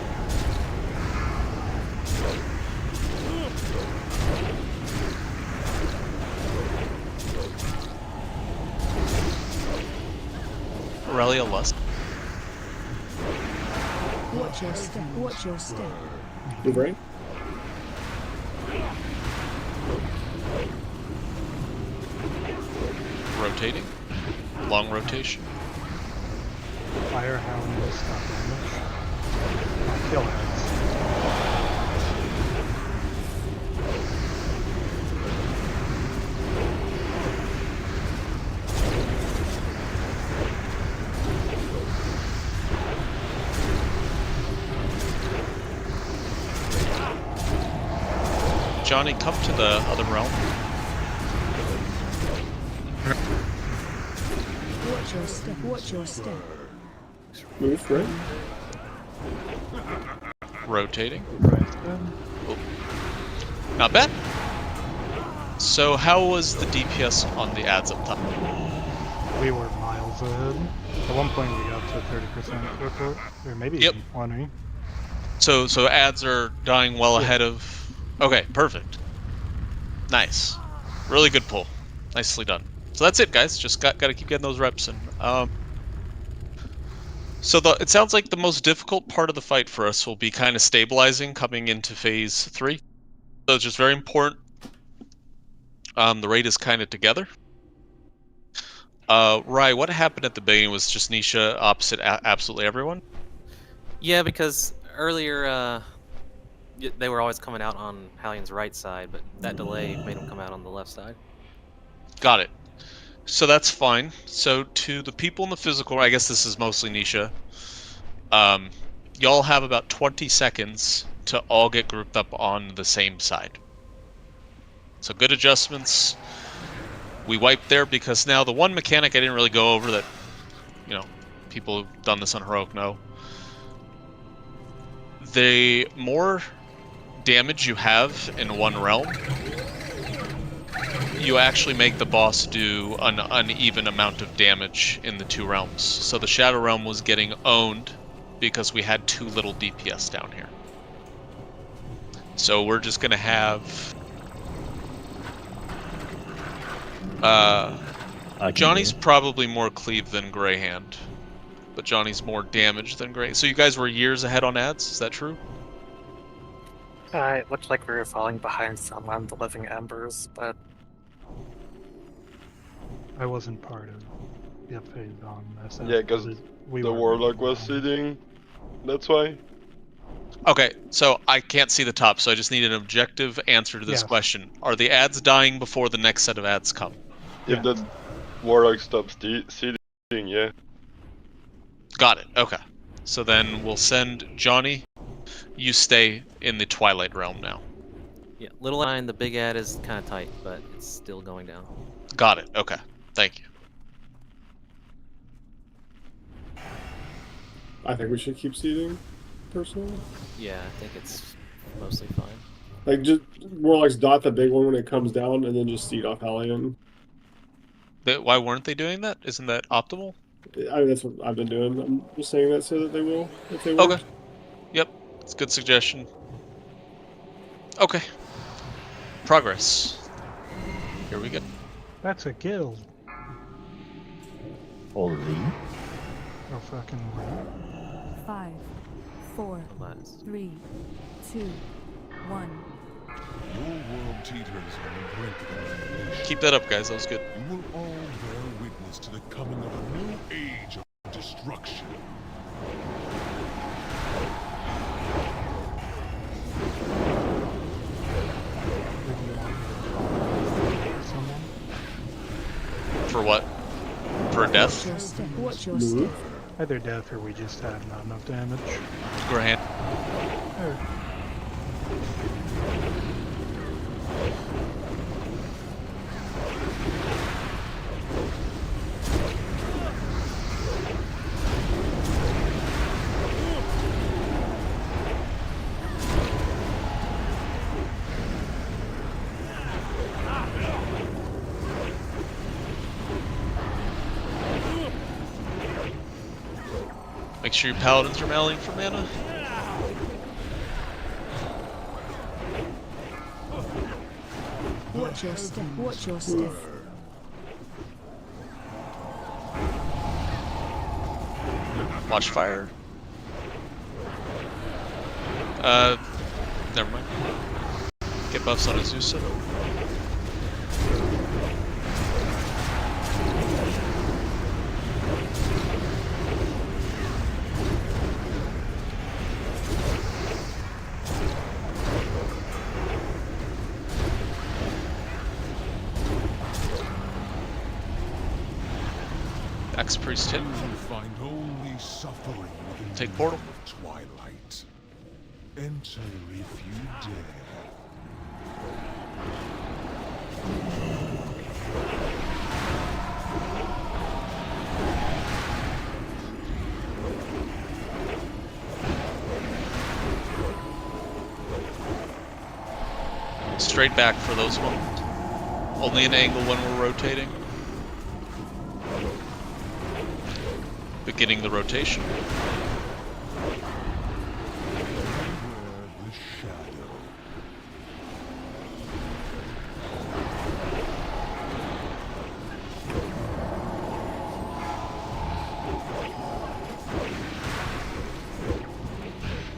Aurelia Lust. Watch your step. Watch your step. Move right. Rotating. Long rotation. Fire Halion will stop damage. Kill heads. Johnny, come to the other realm. Watch your step. Watch your step. Move right. Rotating. Oh. Not bad. So how was the DPS on the ads up top? We were miles ahead. At one point we got to 30% report, or maybe even 20. So ads are dying well ahead of. Okay, perfect. Nice, really good pull. Nicely done. So that's it, guys. Just got to keep getting those reps in. So it sounds like the most difficult part of the fight for us will be kind of stabilizing coming into phase 3. So it's just very important. The raid is kind of together. Rai, what happened at the beginning was just Nisha opposite absolutely everyone? Yeah, because earlier they were always coming out on Halion's right side, but that delay made them come out on the left side. Got it. So that's fine. So to the people in the physical, I guess this is mostly Nisha. Y'all have about 20 seconds to all get grouped up on the same side. So good adjustments. We wiped there because now the one mechanic I didn't really go over that, you know, people who've done this on Heroic know. The more damage you have in one realm, you actually make the boss do an uneven amount of damage in the two realms. So the Shadow Realm was getting owned because we had too little DPS down here. So we're just gonna have Johnny's probably more cleave than Greyhand, but Johnny's more damage than Grey. So you guys were years ahead on ads, is that true? It looked like we were falling behind some on the Living Embers, but I wasn't part of the update on this. Yeah, because the Warlock was sitting. That's why. Okay, so I can't see the top, so I just need an objective answer to this question. Are the ads dying before the next set of ads come? If the Warlock stops sitting, yeah. Got it, okay. So then we'll send Johnny. You stay in the Twilight Realm now. Yeah, Little Line, the big ad is kind of tight, but it's still going down. Got it, okay. Thank you. I think we should keep seeding, personally. Yeah, I think it's mostly fine. Like, just Warlock's dot the big one when it comes down, and then just seed off Halion. Why weren't they doing that? Isn't that optimal? I mean, that's what I've been doing. I'm just saying that so that they will, if they will. Okay. Yep, it's a good suggestion. Okay. Progress. Here we go. That's a kill. Holy. No fucking way. 5, 4, 3, 2, 1. Your world teeters on the brink of annihilation. Keep that up, guys. That was good. You will all bear witness to the coming of a new age of destruction. For what? For a death? Watch your step. Either death or we just had not enough damage. Grant. Make sure your paladins are rallying for mana. Watch your step. Watch your step. Watch fire. Never mind. Get buffs on Azusa. Priest hit. Find only suffering within Take portal. Twilight. Enter if you dare. Straight back for those ones. Only an angle when we're rotating. beginning the rotation.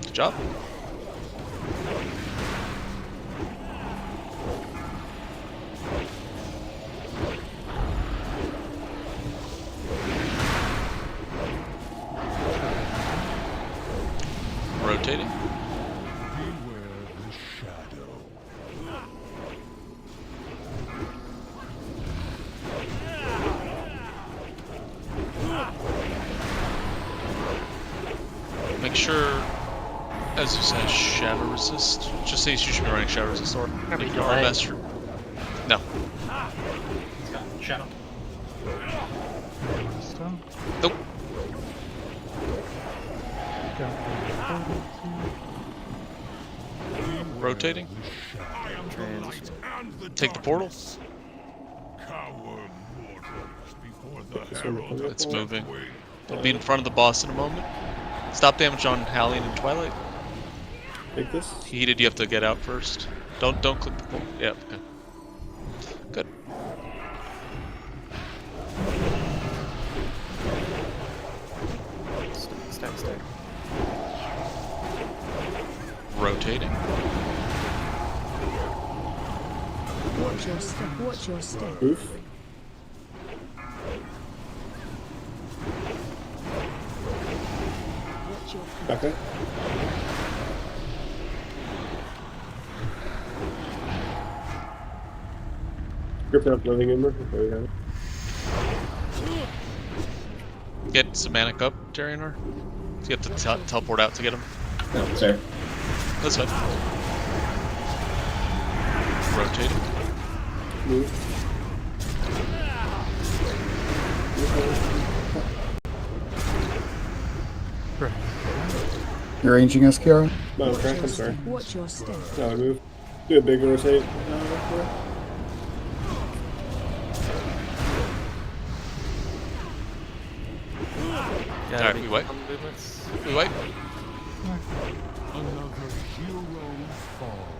Good job. Rotating. Beware the shadow. Make sure, as you said, shadow resist. Just say you should be running shadow resist or make your arm master. No. Shadow. Nope. Rotating. Take the portal. It's moving. It'll be in front of the boss in a moment. Stop damage on Halion and Twilight. Take this. Heated, you have to get out first. Don't click the portal. Yeah, okay. Good. Stay. Rotating. Watch your step. Watch your step. Oof. Watch your feet. Back up. Grip up living ember. There we go. Get Samanic up, Darionar. You have to teleport out to get him. No, sir. That's fine. Rotating. Move. You're ranging us, Kiara? No, I'm sorry. Watch your step. No, I move. Do a big rotate. Alright, we wipe. We wipe.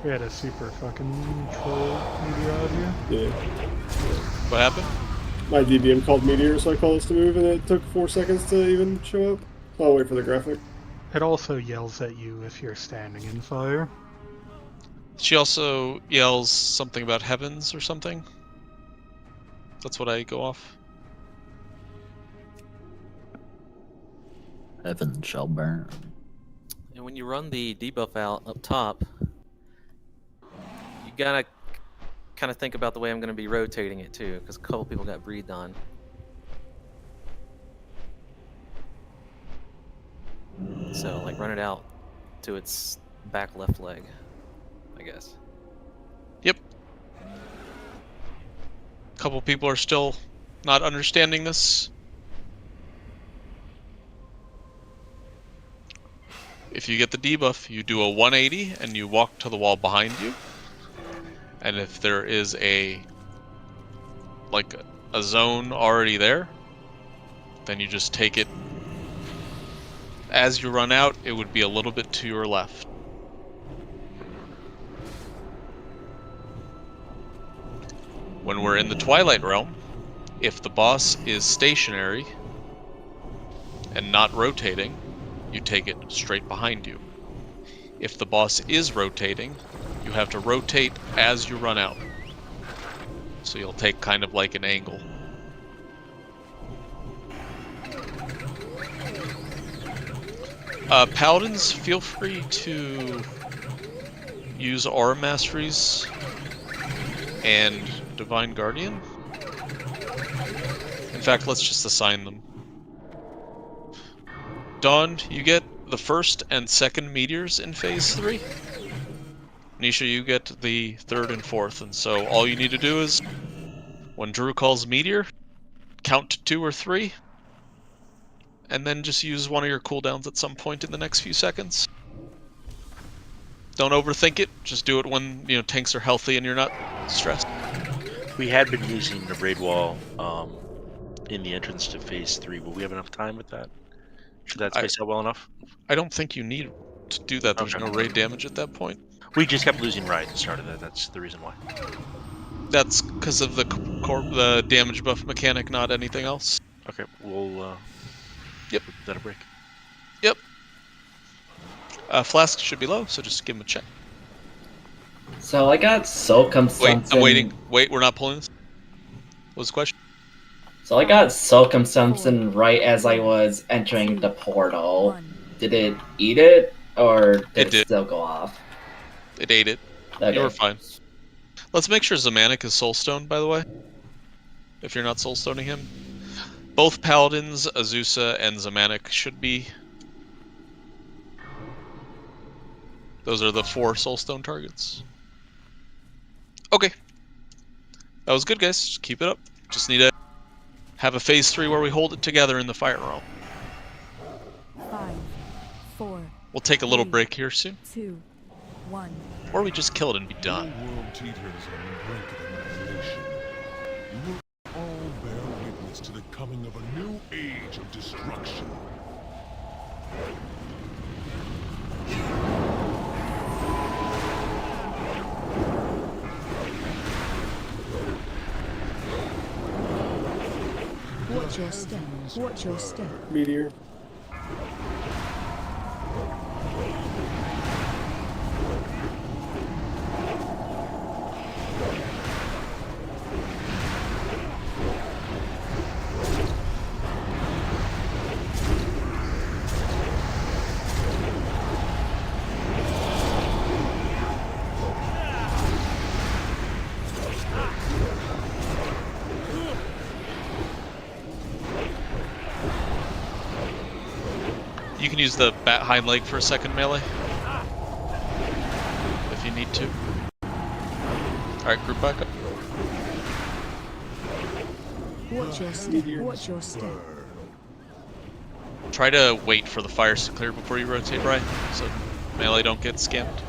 We had a super fucking troll meteor out here. Yeah. What happened? My DBM called Meteor, so I called us to move, and it took 4 seconds to even show up. I'll wait for the graphic. It also yells at you if you're standing in fire. She also yells something about heavens or something. That's what I go off. Heaven shall burn. And when you run the debuff out up top, you gotta kind of think about the way I'm going to be rotating it too, because a couple people got breathed on. So, like, run it out to its back left leg, I guess. Yep. A couple people are still not understanding this. If you get the debuff, you do a 180 and you walk to the wall behind you. And if there is a zone already there, then you just take it. As you run out, it would be a little bit to your left. When we're in the Twilight Realm, if the boss is stationary and not rotating, you take it straight behind you. If the boss is rotating, you have to rotate as you run out. So you'll take kind of like an angle. Paladins, feel free to use Aura Masteries and Divine Guardian. In fact, let's just assign them. Dawn, you get the first and second meteors in Phase 3. Nisha, you get the third and fourth, and so all you need to do is, when Drew calls meteor, count to 2 or 3, and then just use one of your cooldowns at some point in the next few seconds. Don't overthink it, just do it when tanks are healthy and you're not stressed. We had been using the raid wall in the entrance to Phase 3. Will we have enough time with that? Should that space out well enough? I don't think you need to do that. There's Okay. no raid damage at that point. We just kept losing Rye at the start of that. That's the reason why. That's because of the damage buff mechanic, not anything else. Okay, we'll Yep. give that a break. Yep. Flask should be low, so just give him a check. So I got soul consumption. Wait, I'm waiting. Wait, we're not pulling this. What was the question? So I got soul consumption right as I was entering the portal. Did it eat it, or did it still go off? It ate it. Okay. You were fine. Let's make sure Zamanek is soulstoned, by the way. If you're not soulstoning him. Both Paladins, Azusa, and Zamanek should be. Those are the 4 soulstone targets. Okay. That was good, guys. Just keep it up. Just need to have a phase 3 where we hold it together in the fire realm. 5, 4. We'll take a little break here soon. 2, 1. Or we just kill it and be done. Your world teeters on the brink of annihilation. You will all bear witness to the coming of a new age of destruction. Watch your step. Watch your step. Meteor. You can use the bat hind leg for a second melee. If you need to. Alright, group back up. Watch your step. Watch your step. Try to wait for the fires to clear before you rotate, right? So melee don't get scammed.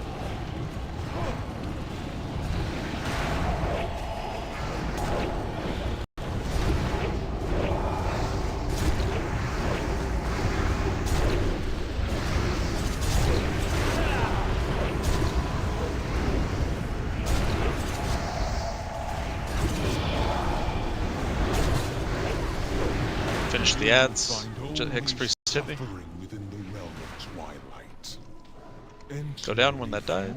Finish the ads. Hex Priest hit me. Within the realm of twilight. Go down when that died.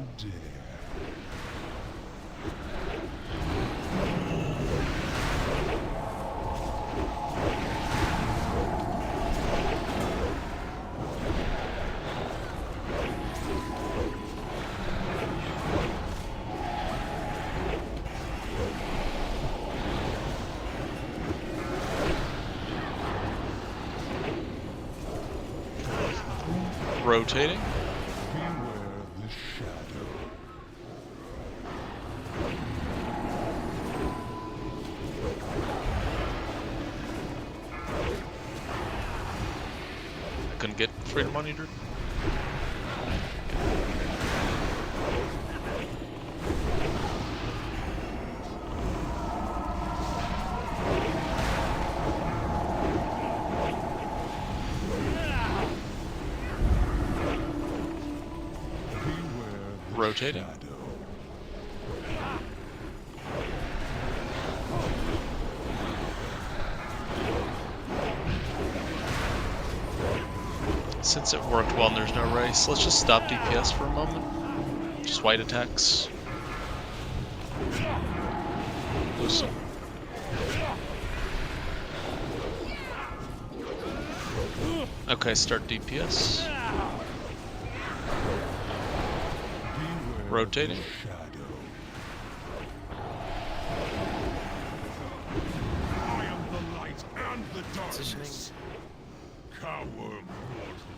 Rotating. Beware the shadow. I couldn't get freedom monitor. Rotating. Since it worked well and there's no race, let's just stop DPS for a moment. Just white attacks. Loosen. Okay, start DPS. Rotating. I am the light and the darkness. Coward.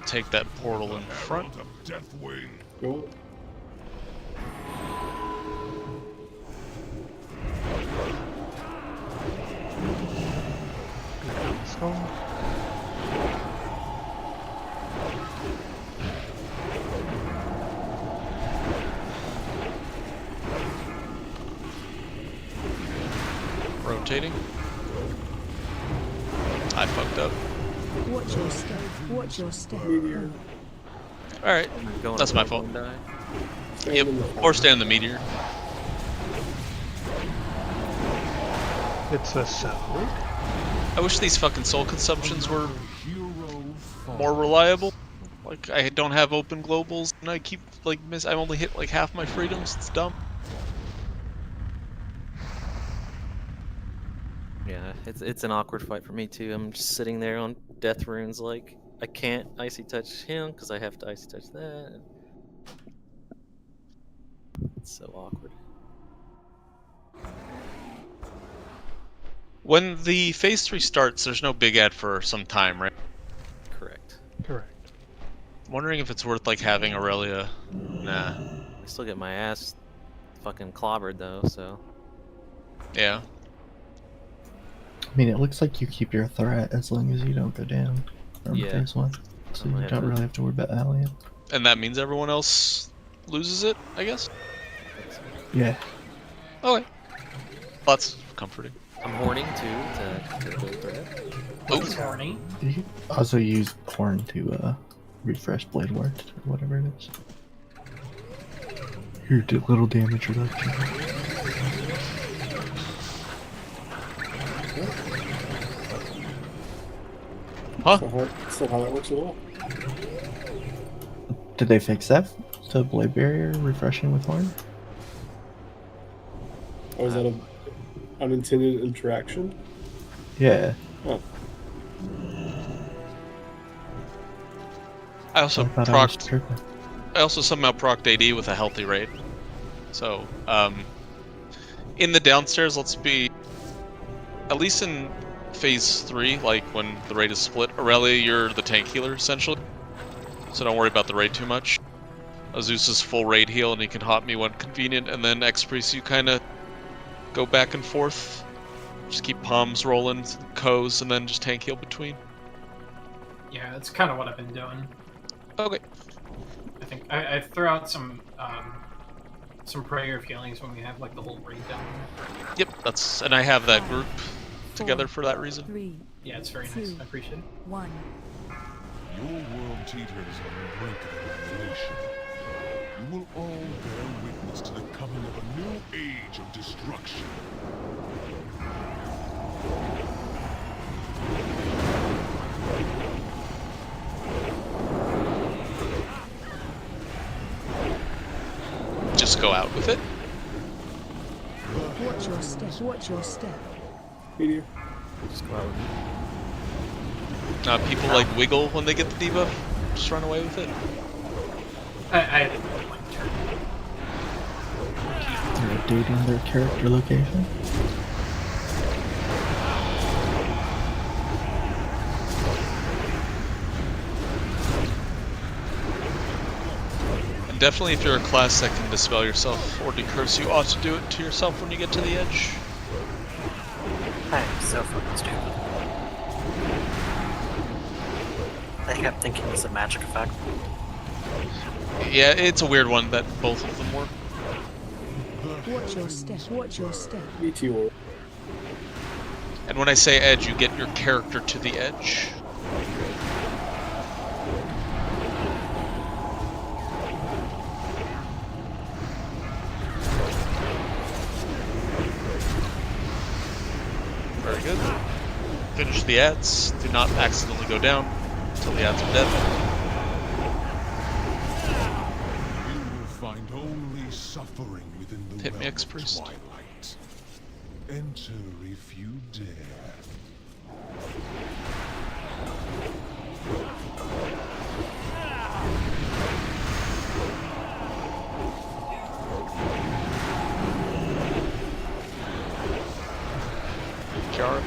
Take that portal in front. Deathwing. Cool. Rotating. I fucked up. Watch your step. Watch your step. Meteor. Alright, that's my fault. Yep, or stay on the meteor. It's a cell. I wish these fucking soul consumptions were more reliable. Like, I don't have open globals, and I keep, like, I only hit, like, half my freedoms. It's dumb. Yeah, it's an awkward fight for me, too. I'm just sitting there on death runes, like, I can't icy touch him, because I have to icy touch that. It's so awkward. When the Phase 3 starts, there's no big ad for some time, right? Correct. Correct. I'm wondering if it's worth, like, having Aurelia. Nah. I still get my ass fucking clobbered, though, so... Yeah. I mean, it looks like you keep your threat as long as you don't go down from Phase 1. So you don't really have to worry about Halion. And that means everyone else loses it, I guess? Yeah. Okay. That's comforting. I'm horning, too, to build threat. Oh. Horny. You can also use Horn to refresh Blade Ward or whatever it is. Here, do little damage reduction. Huh? That's not how that works at all. Did they fix that? So Blade Barrier refreshing with Horn? Oh, is that an unintended interaction? Yeah. Oh. I also thought I was tripping. I also somehow procced AD with a healthy raid. So, in the downstairs, let's be... At least in Phase 3, like when the raid is split, Aurelia, you're the tank healer, essentially. So don't worry about the raid too much. Azus is full raid heal, and he can hop me when convenient, and then X-Priest, you kind of go back and forth. Just keep palms rolling, Ko's, and then just tank heal between. Yeah, that's kind of what I've been doing. Okay. I think I throw out some prayer of healings when we have like the whole raid down. Yep, and I have that group together for that reason. 3, Yeah, it's very nice. I appreciate it. 1. Your world teeters on the brink of annihilation. You will all bear witness to the coming of a new age of destruction. Just go out with it. Watch your step. Watch your step. Meteor. Just go out with People like wiggle when they get the debuff. Just run away with it. I didn't really like turn. They're updating their character location. And definitely if you're a class that can dispel yourself or decurse, you ought to do it to yourself when you get to the edge. I'm so fucking stupid. I kept thinking it was a magic effect. Yeah, it's a weird one that both of them work. Watch your step. Watch your step. Meteor. And when I say edge, you get your character to the edge. Very good. Finish the ads. Do not accidentally go down until the ads are dead. You will find only suffering within the Hit me, realm of X-Priest. Twilight. Enter if you dare. Kiara.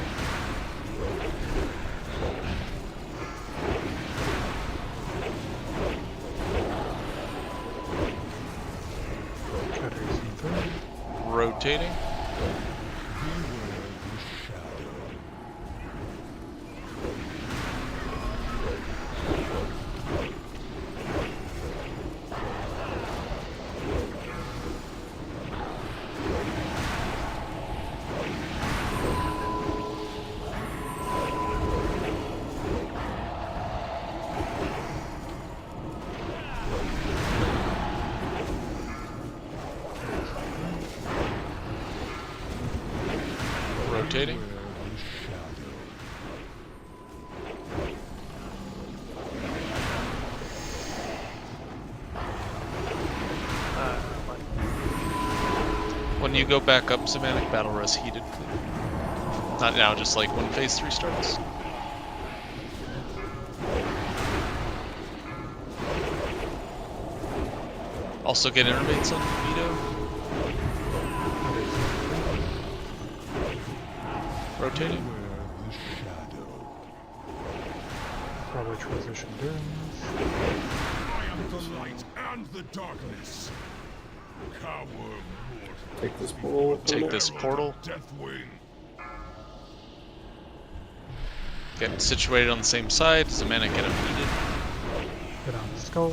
Rotating. Rotating. When you go back up, Semantic Battle Res heated. Not now, just like when phase 3 starts. Also get innervates on Vito. Rotating. Probably transition during this. I am the light and the darkness. Coward mortal. Take this portal. Take this portal. Deathwing. Get situated on the same side. Semantic get him heated. Get on the skull.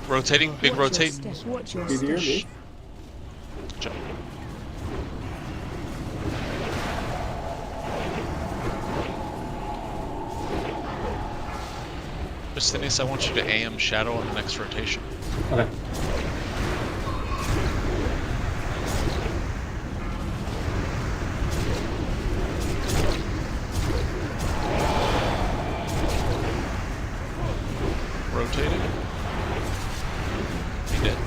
Rotating, big rotate. Watch your Did you hear step. me? Jump. Justinius, I want you to AM Shadow on the next rotation. Okay. Rotating. He did.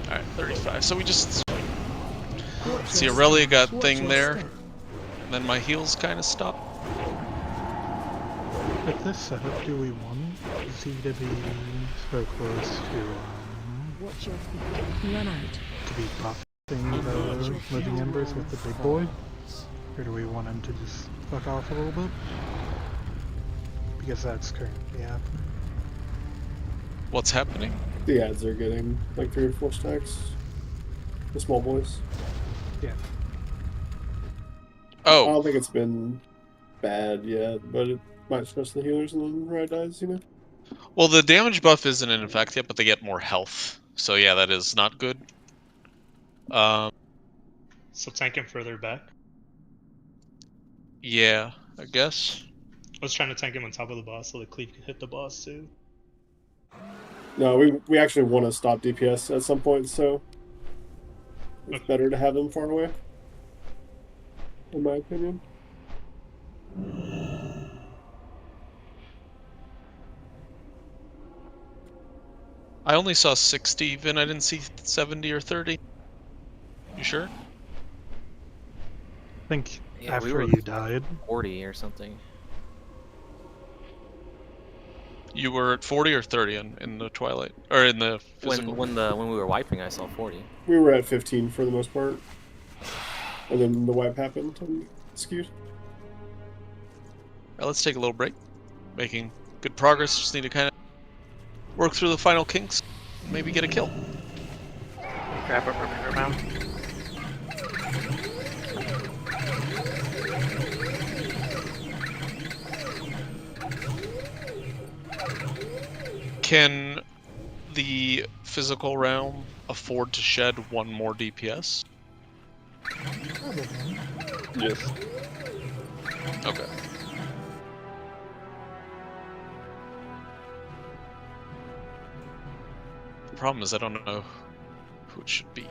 Alright, 35. So we just see Aurelia got thing there. And then my heals kind of stop. With this setup, do we want Z to be so close to Watch your feet. Run out. to be buffing the living embers with the big boy? Or do we want him to just fuck off a little bit? Because that's currently happening. What's happening? The ads are getting like 3 or 4 stacks. The small boys. Yeah. Oh. I don't think it's been bad yet, but it might stress the healers and then Ride dies, you know? Well, the damage buff isn't in effect yet, but they get more health. So yeah, that is not good. So tank him further back. Yeah, I guess. I was trying to tank him on top of the boss so the cleave could hit the boss too. No, we actually want to stop DPS at some point, so it's better to have them far away, in my opinion. I only saw 60 even, I didn't see 70 or 30. You sure? I think Yeah, after we were you died. 40 or something. You were at 40 or 30 in the Twilight, or in the physical? When we were wiping, I saw 40. We were at 15 for the most part. And then the wipe happened and skewed. Now let's take a little break. Making good progress, just need to kind of work through the final kinks, maybe get a kill. Grab up remainder bound. Can the physical realm afford to shed 1 more DPS? Yes. Okay. The problem is I don't know who it should be.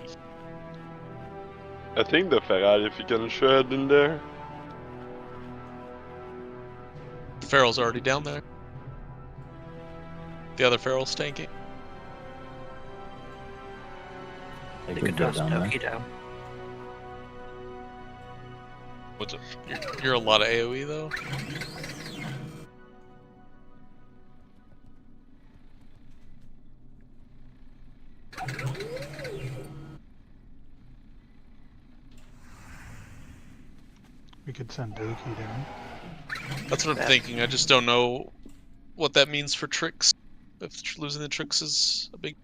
I think the Feral, if you can shred in there. The Feral's already down there. The other Feral's tanking. You could toss Toki down. What's it? You're a lot of AoE though. We could send Doki down. That's what I'm thinking. I just don't know what that means for tricks. If losing the tricks is a big.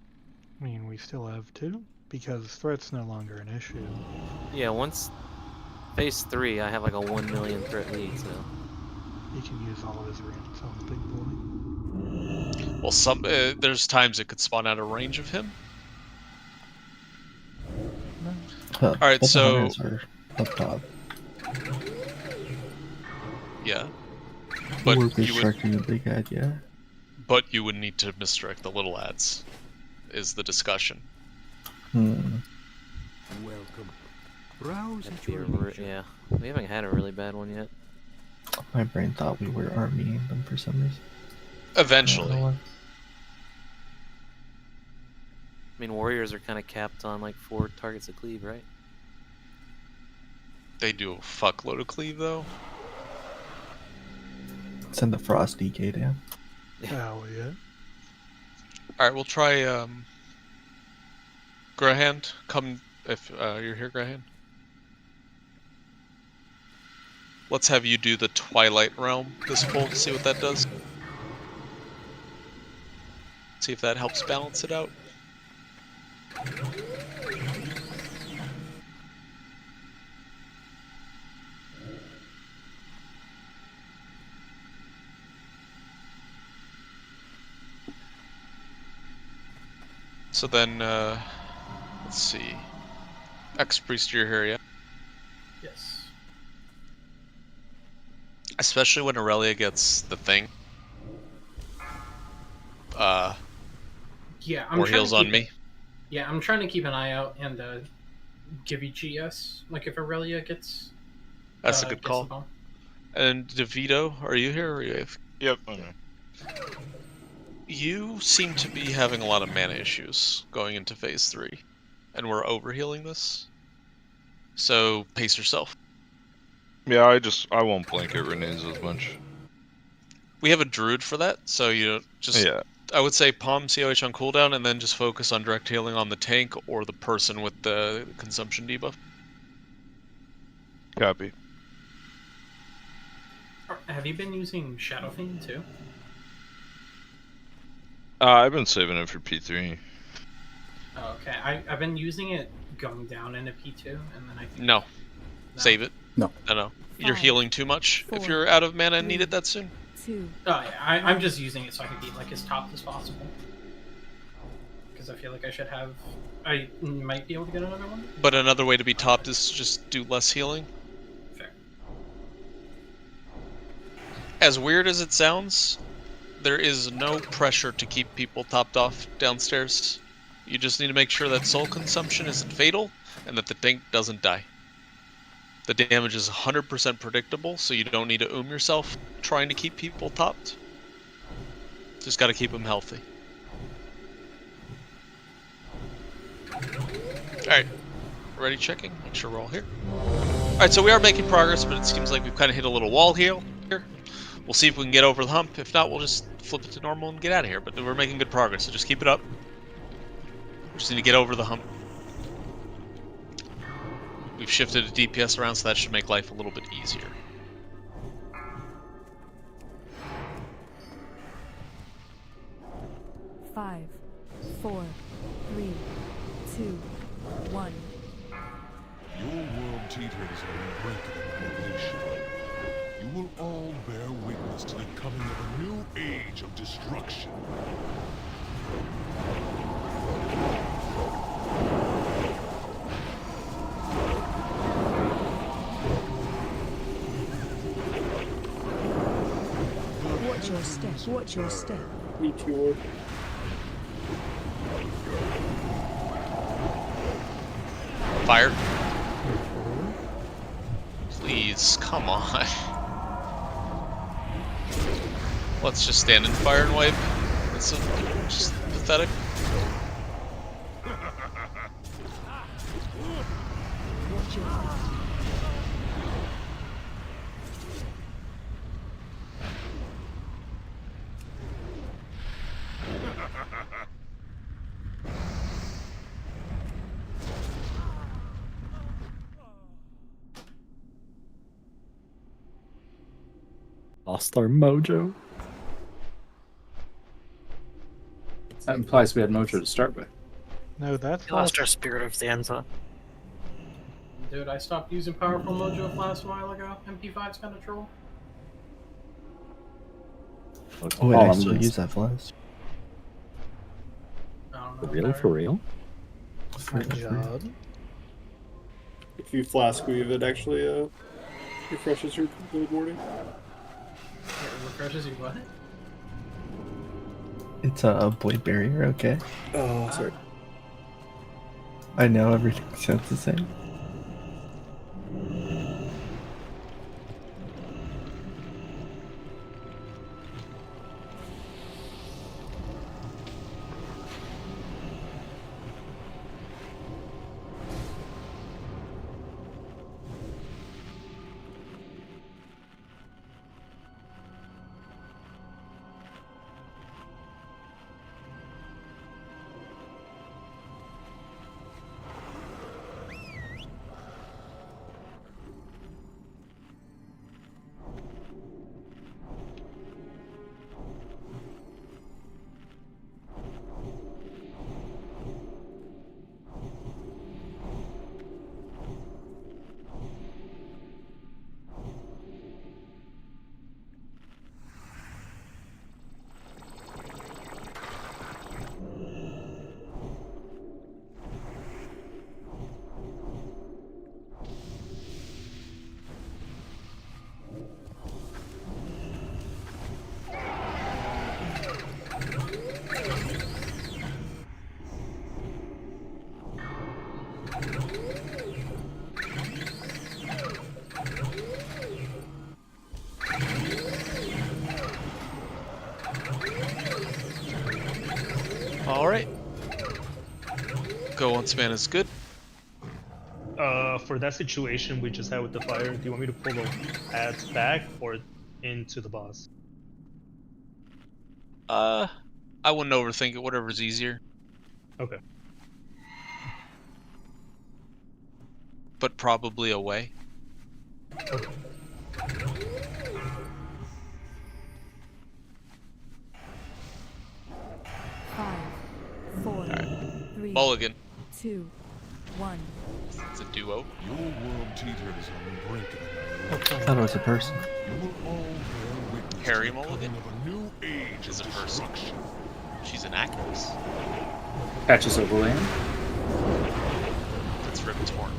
I mean, we still have 2, because threat's no longer an issue. Yeah, once phase 3, I have like a 1 million threat lead, so. He can use all of his ramps on the big boy. Well, there's times it could spawn out of range of him. Alright, so... Hunters are up top. Yeah. But We're you would... misdirecting the big ad, yeah. But you would need to misdirect the little ads, is the discussion. Hmm. Welcome. Browse at Be your leisure. yeah, we haven't had a really bad one yet. My brain thought we were armying them for some reason. Eventually. I mean, warriors are kind of capped on like 4 targets of cleave, right? They do a fuckload of cleave, though. Send the frost DK down. Hell yeah. Alright, we'll try, Grahand, come if you're here, Grahand. Let's have you do the Twilight Realm this pull, see what that does. See if that helps balance it out. So then, let's see. Ex-Priest, you're here, yeah? Yes. Especially when Aurelia gets the thing. Yeah, I'm more trying heals to on keep, me. Yeah, I'm trying to keep an eye out and give you GS, like if Aurelia gets. That's a good call. And DeVito, are you here? Or are you... Yep, I know. You seem to be having a lot of mana issues going into phase 3, and we're overhealing this. So pace yourself. Yeah, I won't blanket Renee's as much. We have a druid for that, so you just I would say palm COH on cooldown, and then just focus on direct healing on the tank or the person with the consumption debuff. Copy. Have you been using Shadow Fiend too? I've been saving it for P3. Oh, okay, I've been using it going down into P2, and then I think... No. Save it. No. No. You're healing too much if you're out of mana and need it that soon. Oh, yeah, I'm just using it so I can be like as topped as possible. Because I feel like I might be able to get another one. But another way to be topped is to just do less healing. Fair. As weird as it sounds, there is no pressure to keep people topped off downstairs. You just need to make sure that soul consumption isn't fatal, and that the tank doesn't die. The damage is 100% predictable, so you don't need to yourself trying to keep people topped. Just gotta keep them healthy. Alright, ready checking, make sure we're all here. Alright, so we are making progress, but it seems like we've kind of hit a little wall here. We'll see if we can get over the hump. If not, we'll just flip it to normal and get out of here. But we're making good progress, so just keep it up. We just need to get over the hump. We've shifted a DPS around, so that should make life a little bit easier. Five, 4, 3, 2, 1. Your world teeters on the brink of annihilation. You will all bear witness to the coming of a new age of destruction. Watch your step, watch your step. Me too. Fire. Please, come on. Let's just stand in fire and wipe. It's just pathetic. Watch your step. Lost our mojo. That implies we had mojo to start with. No, that's We lost our Spirit of Zanza. Dude, I stopped using powerful mojo flask a while ago. MP5's kind of troll. Oh, wait, I still use that flask. I don't know. For real? For real? Good job. If you flask weave, it actually refreshes your load morning. It refreshes you what? It's a blade barrier, okay? Oh, sorry. I know everything sounds the same. Alright. Go once man is good. For that situation we just had with the fire, do you want me to pull the ads back or into the boss? I wouldn't overthink it, whatever's easier. Okay. But probably away. Okay. Mulligan. 2, 1. It's a duo. Your world teeters on the brink of annihilation. I thought it was a person. You will all bear witness Harry to the Mulligan coming of a new age is a of person. destruction. She's an actress. Patches of land. That's Ribbit's horn.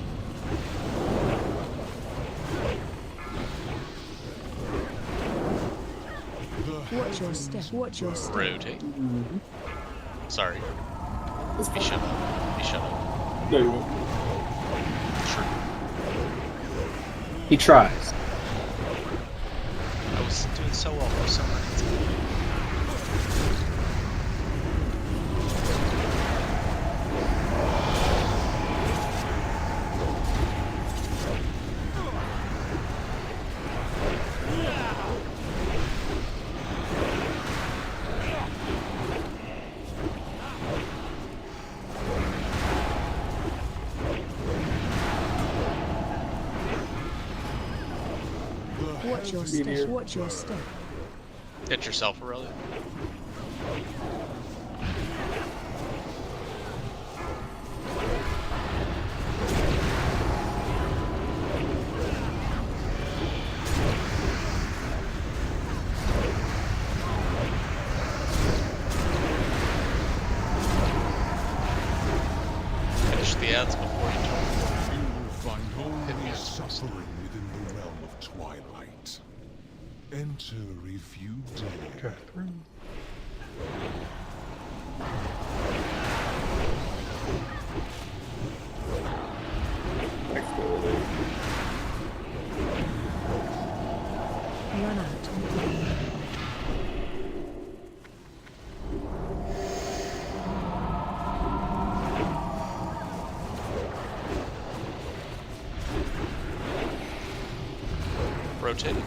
Watch your step. Watch your step. Rotate. Sorry. He shut up. He shut up. No, you won't. Sure. He tries. I was doing so well for some reason. Watch your step. Watch your step. Hit yourself, Aurelia. Finish the ads before you turn. You will find only suffering within the realm of twilight. Enter if you dare. Run out. Rotating.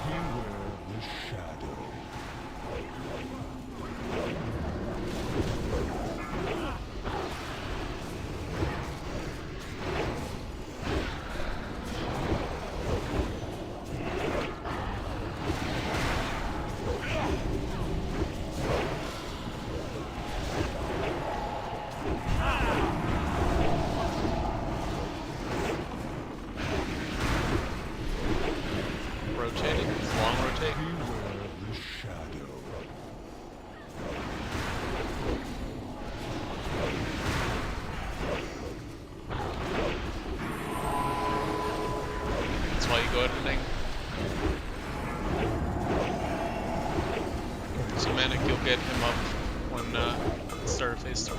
Beware the shadow. Rotate. editing. So Manic, you'll get him up when start of phase 3.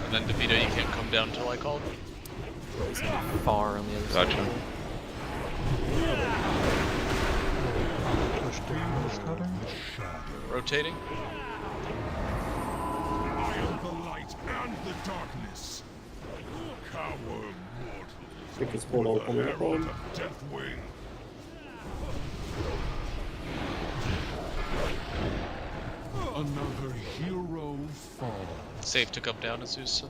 And then DeVito, you can't come down till I called. He's far on the other side. Gotcha. Push down this cutter. Rotating. I am the light and the darkness. Cower mortals. I think it's pulled all coming up on. Deathwing. Another hero falls. Safe to come down, Azusa.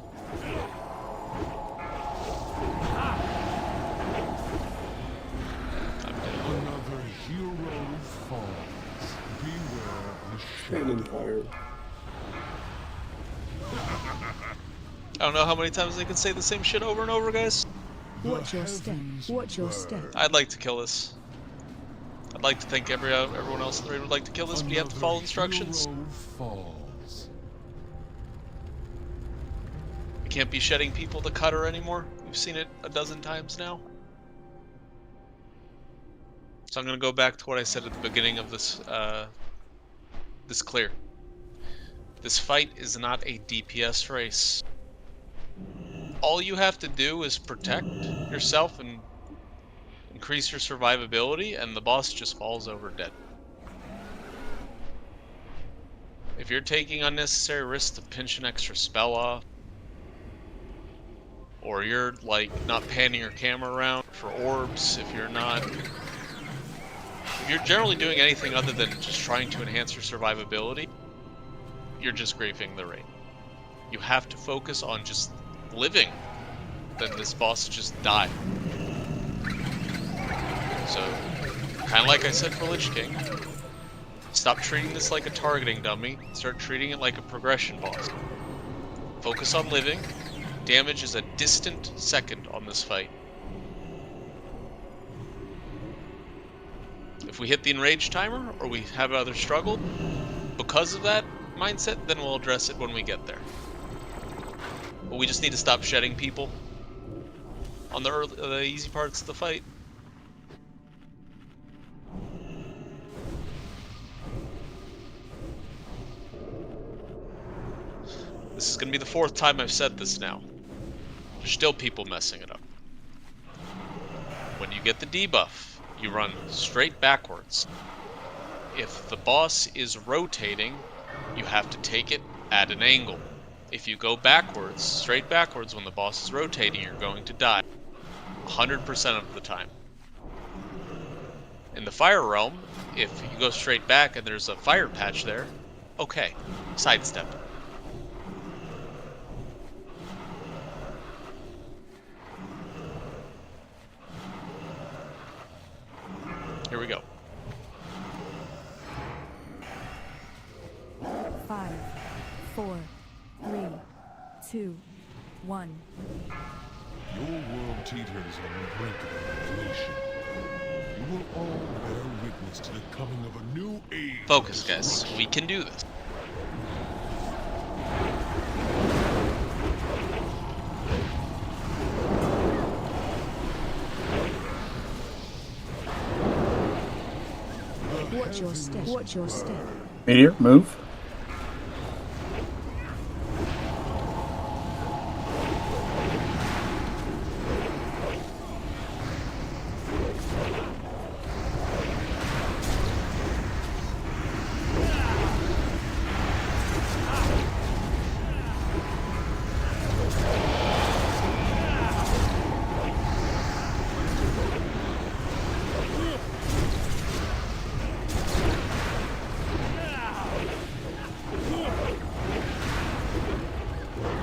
Another hero falls. Beware the Training shadow. fire. I don't know how many times they can say the same shit over and over, guys. Watch your step. Watch your step. I'd like to kill this. I'd like to think everyone else in the raid would like to kill this, but you have to follow instructions. Falls. We can't be shedding people to cutter anymore. We've seen it a dozen times now. So I'm going to go back to what I said at the beginning of this this clear. This fight is not a DPS race. All you have to do is protect yourself and increase your survivability, and the boss just falls over dead. If you're taking unnecessary risks to pinch an extra spell off, or you're like not panning your camera around for orbs, if you're generally doing anything other than just trying to enhance your survivability, you're just griefing the raid. You have to focus on just living, then this boss just died. So, kind of like I said for Lich King, stop treating this like a targeting dummy, start treating it like a progression boss. Focus on living. Damage is a distant second on this fight. If we hit the enrage timer, or we have another struggle, because of that mindset, then we'll address it when we get there. But we just need to stop shedding people on the easy parts of the fight. This is going to be the 4th time I've said this now. There's still people messing it up. When you get the debuff, you run straight backwards. If the boss is rotating, you have to take it at an angle. If you go backwards, straight backwards when the boss is rotating, you're going to die. 100% of the time. In the Fire Realm, if you go straight back and there's a fire patch there, okay, sidestep. Here we go. 5, 4, 3, 2, 1. Your world teeters on the brink of annihilation. You will all bear witness to the coming of a new age. Focus, guys. We can do this. Watch your step. Watch your step. Meteor, move.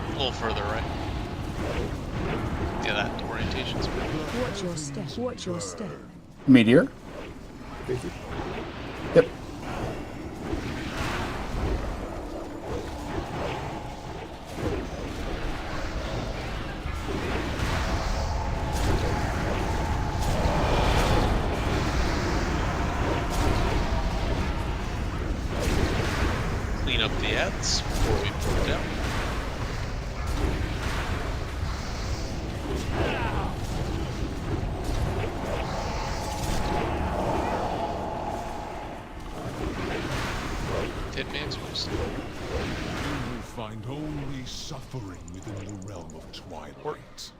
A little further right. Yeah, that orientation's good. Watch your step. Watch your step. Meteor. Yep. Clean up the ads before we put it down. suffering within the realm of Twilight.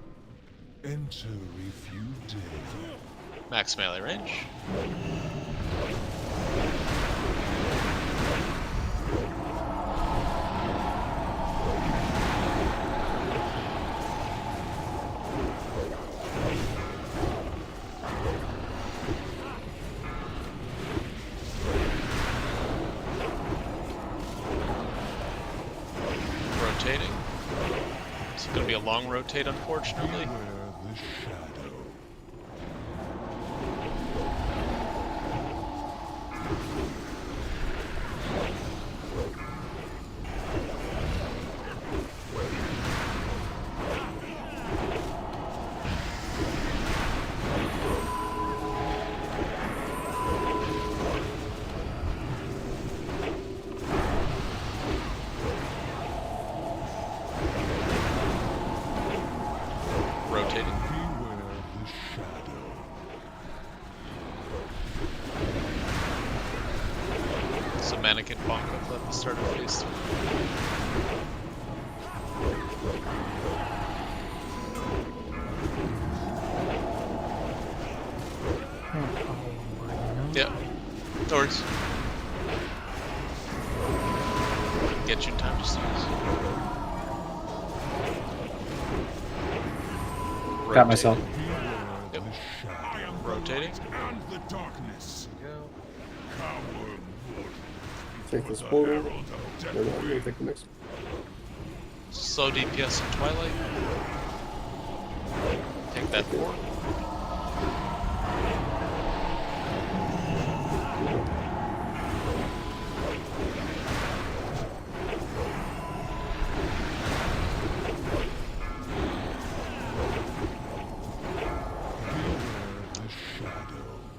Enter if you dare. Max melee range. Rotating. It's going to be a long rotate, unfortunately. Rotating. So mannequin bonk up at the start of phase 3. Yep. Towards. Get you in time to snooze. Got myself. Yep. Rotating. The darkness. Take this portal. No, I'm gonna take the next one. Slow DPS in Twilight. Take that 4.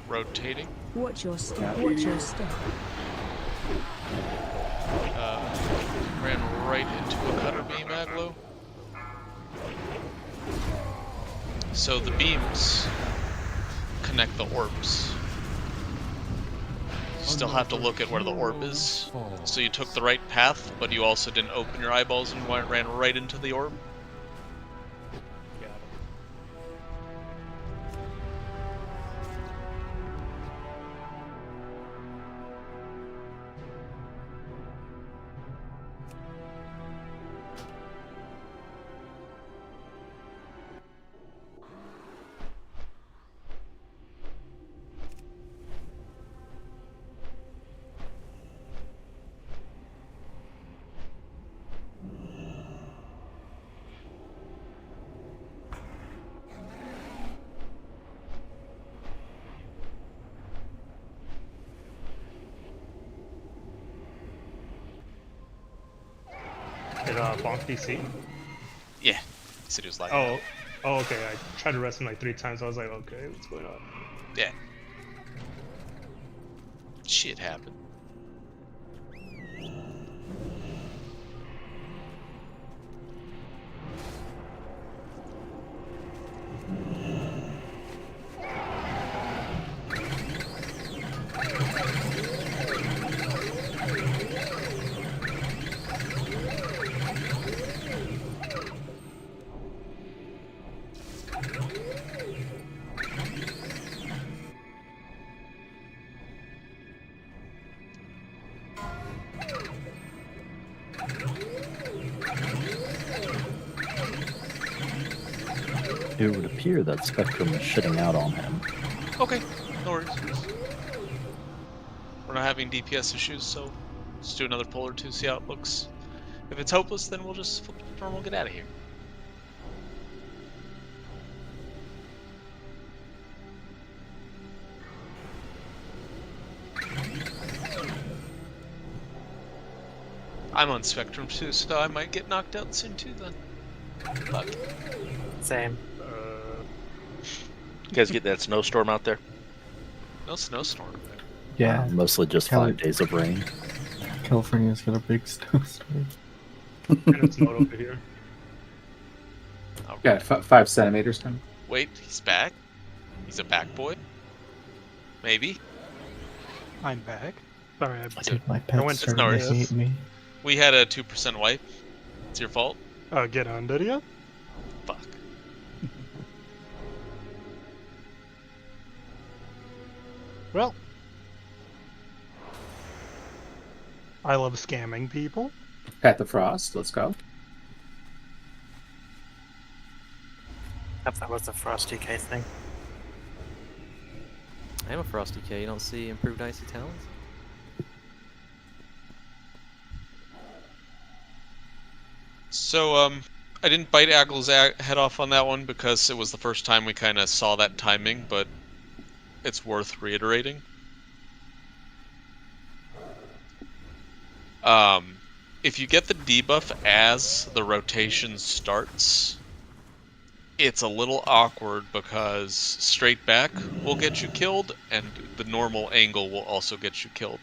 Rotating. Watch your step. Watch your step. Ran right into a cutter beam, Aglo. So the beams connect the orbs. You still have to look at where the orb is. So you took the right path, but you also didn't open your eyeballs and ran right into the orb. Did bonk DC? Yeah. He said he was like. Oh, okay. I tried to rest him like 3 times. I was like, okay, what's going on? Yeah. Shit happened. It would appear that Spectrum is shitting out on him. Okay, no worries. We're not having DPS issues, so let's do another pull or 2, see how it looks. If it's hopeless, then we'll just flip the turn and we'll get out of here. I'm on Spectrum too, so I might get knocked out soon too then. Fuck. Same. You guys get that snowstorm out there? No snowstorm. Yeah. Mostly just 5 days of rain. California's got a big snowstorm. And it's not over here. Yeah, 5 centimeters. Wait, he's back? He's a back boy? Maybe? I'm back. Sorry, Dude, my pet went to started to Norris. hate me. We had a 2% wipe. It's your fault. Get under yet? Fuck. Well, I love scamming people. Pat the Frost, let's go. Yep, that was the Frosty K thing. I am a Frosty K. You don't see improved Icy Talons? So, I didn't bite Aggle's head off on that one because it was the first time we kind of saw that timing, but it's worth reiterating. If you get the debuff as the rotation starts, it's a little awkward because straight back will get you killed, and the normal angle will also get you killed.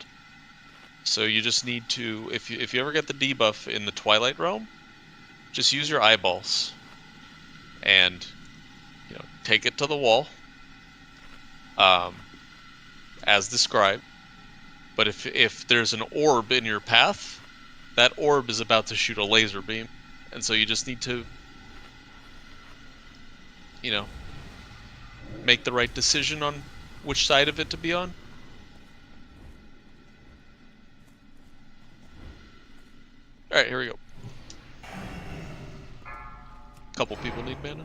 So you just need to, if you ever get the debuff in the Twilight Realm, just use your eyeballs and take it to the wall, as described. But if there's an orb in your path, that orb is about to shoot a laser beam, and so you just need to make the right decision on which side of it to be on. Alright, here we go. Couple people need mana.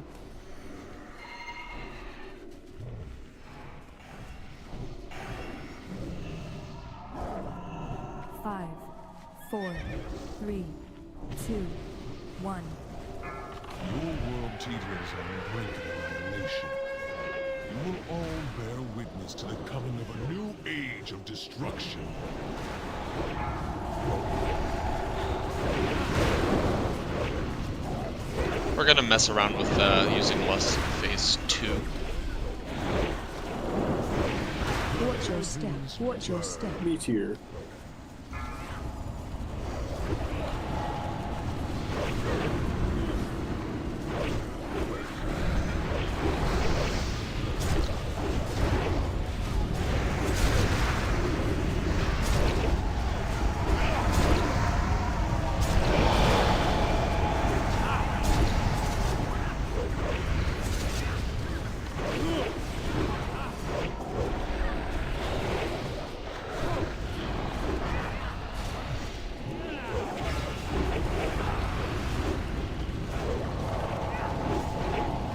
Five, 4, 3, 2, 1. Your world teeters on the brink of annihilation. You will all bear witness to the coming of a new age of destruction. We're gonna mess around with using Lust in phase 2. Watch your step. Watch your step. Meteor.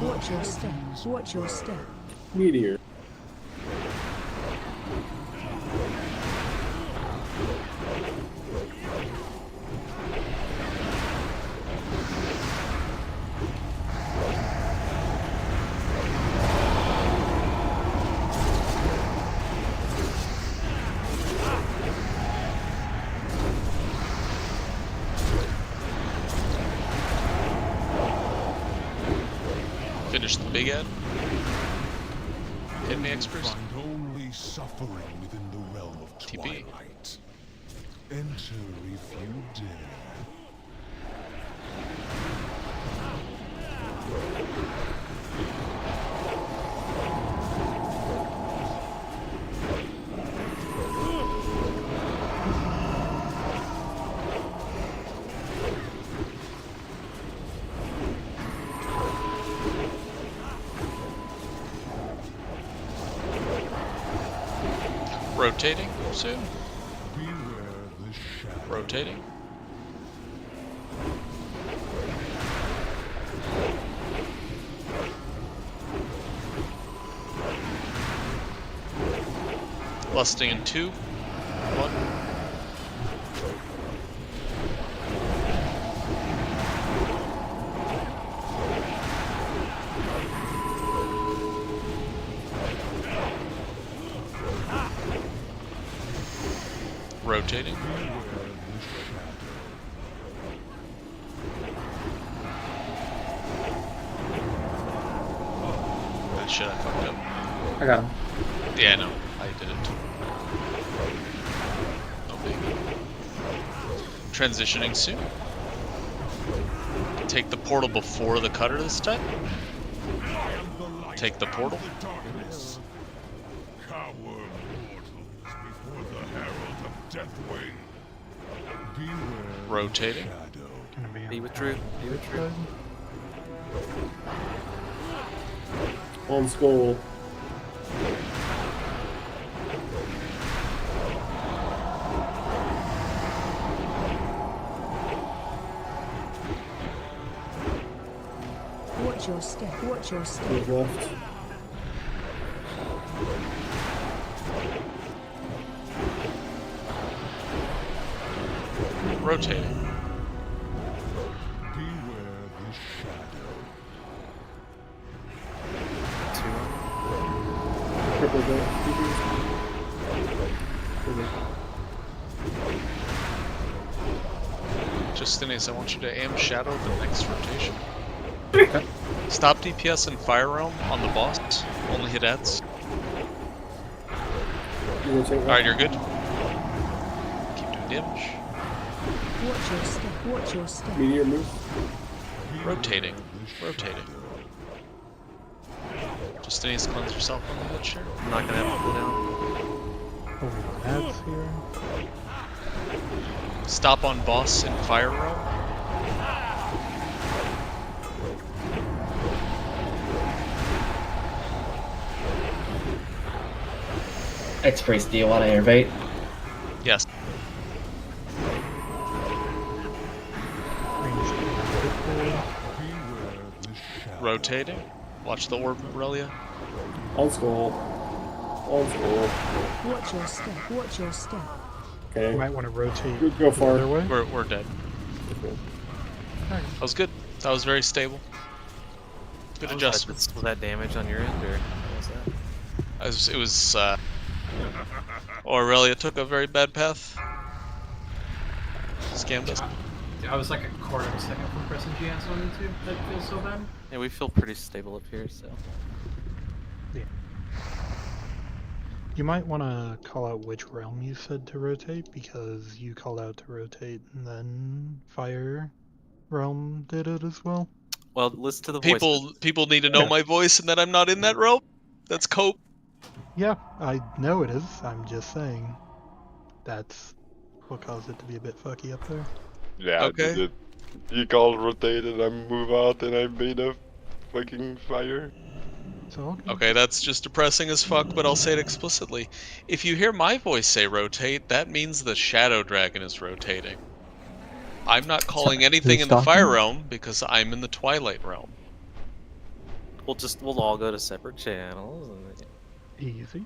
Watch your step. Watch your step. Meteor. Finish the big end. Hit me, X-Bruce. Find only suffering within the realm of Twilight. Enter if you dare. Rotating soon. Beware the shadow. Rotating. Lusting in 2, 1. Rotating. That shit I fucked up. I got him. Yeah, no, I didn't. Oh, baby. Transitioning soon. Take the portal before the cutter this time. Take the portal. Cower mortals before the herald of Deathwing. Beware Rotating. He withdrew. He withdrew. On skull. Watch your step. Watch your step. Move left. Rotating. Beware the shadow. Triple bit. Justinius, I want you to aim shadow the next rotation. Okay. Stop DPS in Fire Realm on the boss. Only hit ads. Alright, you're good. Keep doing damage. Watch your step. Watch your step. Meteor move. Rotating. Rotating. Justinius, cleanse yourself on the hit share. I'm not gonna have to go down. Ads here. Stop on boss in Fire Realm. X-Priest, do you want to innervate? Yes. Rotating. Watch the orb, Aurelia. On skull. On skull. Watch your step. Watch your step. Okay. You might want to rotate. Go far. The other way. We're dead. That was good. That was very stable. Good adjustment. Was that damage on your end, or what was that? It was, Aurelia took a very bad path. Scammed us. I was like a quarter of a second from pressing GS on into. That feels so bad. Yeah, we feel pretty stable up here, so. Yeah. You might want to call out which realm you said to rotate, because you called out to rotate, and then Fire Realm did it as well. Well, listen to the voice. People need to know my voice and that I'm not in that realm. That's cope. Yeah, I know it is. I'm just saying. That's what caused it to be a bit fucky up there. Yeah, okay. I did it. You called rotate and I move out and I made a fucking fire. Okay, that's just depressing as fuck, but I'll say it explicitly. If you hear my voice say rotate, that means the Shadow Dragon is rotating. I'm not calling anything in the Fire Realm because I'm in the Twilight Realm. We'll all go to separate channels. Easy.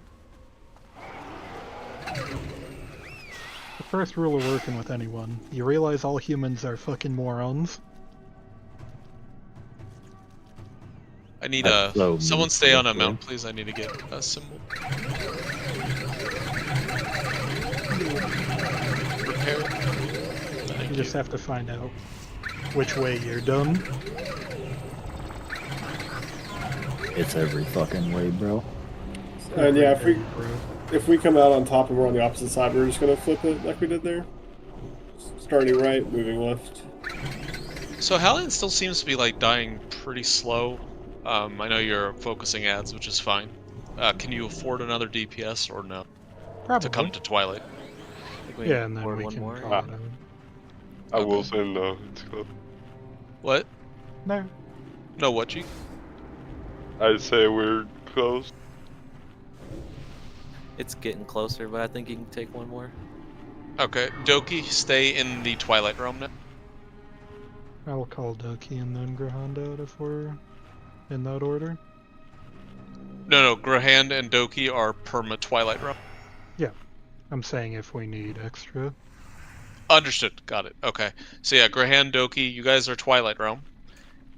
The first rule of working with anyone, you realize all humans are fucking morons. I need someone stay on a mount, please. I need to get a symbol. Repair. You just have to find out which way you're done. It's every fucking way, bro. And yeah, if we come out on top and we're on the opposite side, we're just gonna flip it like we did there. Starting right, moving left. So Halion still seems to be like dying pretty slow. I know you're focusing ads, which is fine. Can you afford another DPS or no? Probably. To come to Twilight. Yeah, and then we can call it out. I will say no. It's close. What? No. No, what, G? I say we're close. It's getting closer, but I think you can take one more. Okay, Doki, stay in the Twilight Realm now. I'll call Doki and then Grahand out if we're in that order. No, Grahand and Doki are perma Twilight Realm. Yeah, I'm saying if we need extra. Understood. Got it. Okay. So yeah, Grahand, Doki, you guys are Twilight Realm,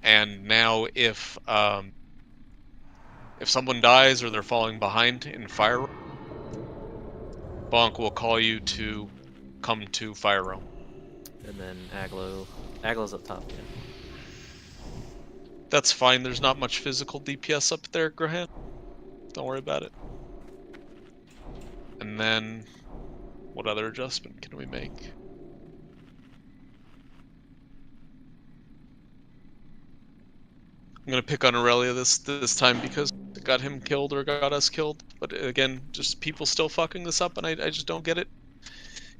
and now if someone dies or they're falling behind in Fire Realm, Bonk will call you to come to Fire Realm. And then Aglo's up top. Yeah. That's fine. There's not much physical DPS up there, Grahand. Don't worry about it. And then, what other adjustment can we make? I'm gonna pick on Aurelia this time because it got him killed or got us killed. But again, just people still fucking this up, and I just don't get it.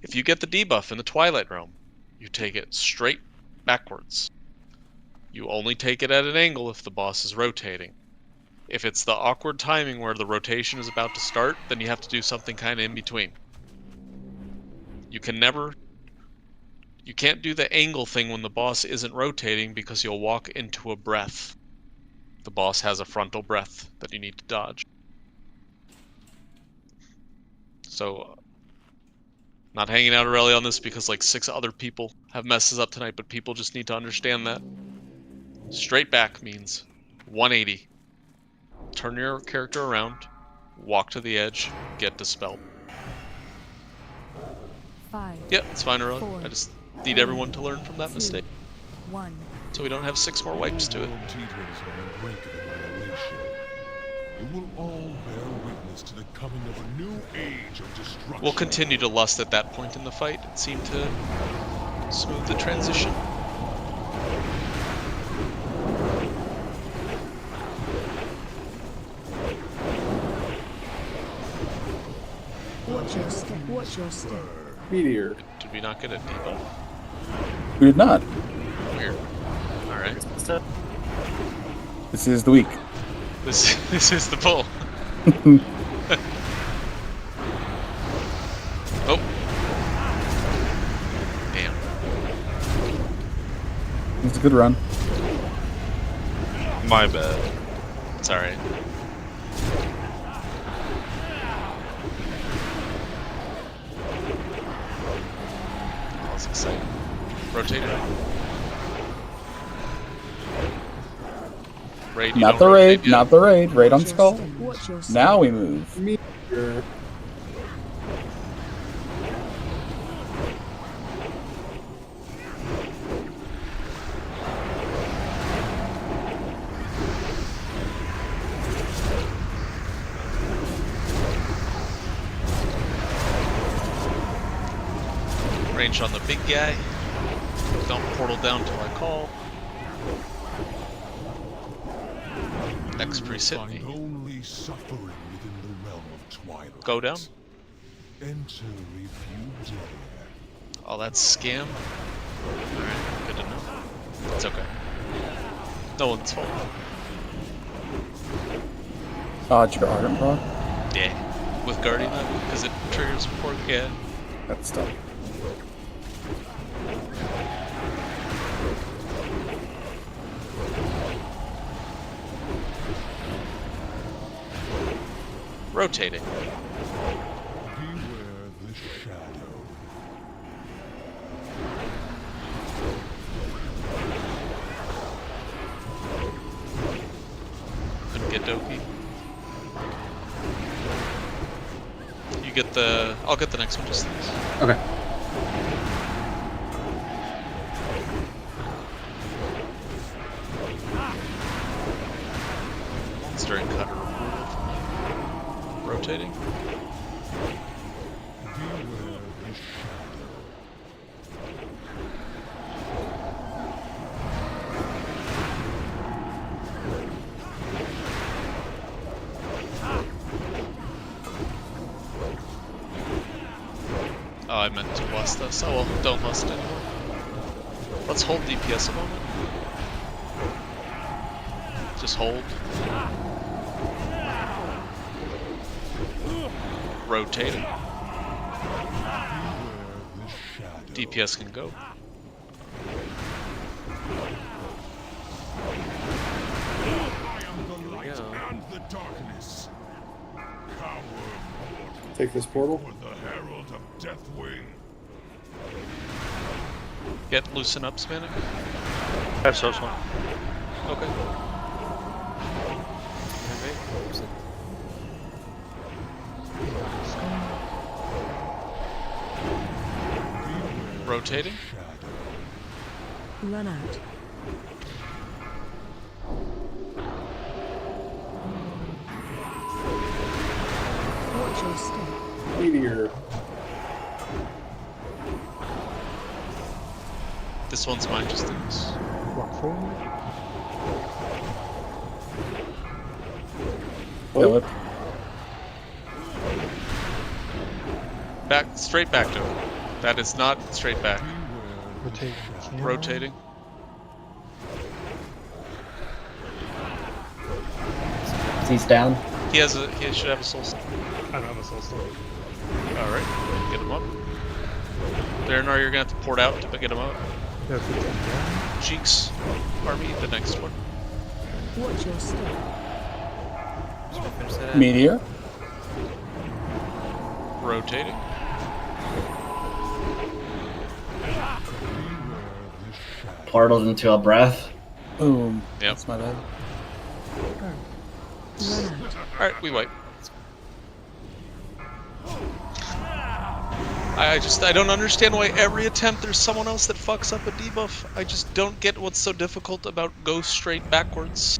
If you get the debuff in the Twilight Realm, you take it straight backwards. You only take it at an angle if the boss is rotating. If it's the awkward timing where the rotation is about to start, then you have to do something kind of in between. You can't do the angle thing when the boss isn't rotating because you'll walk into a breath. The boss has a frontal breath that you need to dodge. So, not hanging out early on this because like 6 other people have messes up tonight, but people just need to understand that. Straight back means 180. Turn your character around, walk to the edge, get dispelled. 5. Yeah, it's fine, Earl. 4, I just need everyone to learn from that 2, mistake. 1. So we don't have 6 more wipes to it. You will all bear witness to the coming of a new age of destruction. We'll continue to lust at that point in the fight. It seemed to smooth the transition. Watch your step. Watch your step. Meteor. Did we not get a debuff? We did not. Weird. Alright. This is the week. This is the pull. Oh. Damn. It's a good run. My bad. It's alright. That's exciting. Rotate it. Raid, you Not don't the raid, rotate yet. not the raid. Raid on Skull. Watch your step. Now we move. Meteor. Range on the big guy. Don't portal down till I call. Next priest hit me. Only suffering within the realm of Twilight. Go down. Enter if you dare. Oh, that's scam. Alright, good to know. It's okay. No one's fault. Did you go Argon proc? Yeah. With Guardian up, because it triggers before. Yeah. That's tough. Rotating. Beware the shadow. Couldn't get Doki. You get the... I'll get the next one, just this. Okay. Monster and cutter. Rotating. Beware the shadow. Oh, I meant to lust this. Oh well, don't lust anymore. Let's hold DPS a moment. Just hold. Rotating. DPS can go. And the darkness. Coward Take this portal. with the herald of Deathwing. Get loosen up, Spanik. I saw one. Okay. Rotating. Run out. Watch your step. Meteor. This one's mine, just in this. Walk forward. Kill it. Back, straight back to it. That is not straight back. Rotate. Camera. Rotating. he's down. He should have a soul stone. I don't have a soul stone. Alright, get him up. Darrenar, you're gonna have to port out to get him up. Cheeks, Army, the next one. Watch your step. Meteor. Rotating. Portals into a breath. Boom. Yep. That's my bad. Alright, we wipe. I don't understand why every attempt there's someone else that fucks up a debuff. I just don't get what's so difficult about go straight backwards.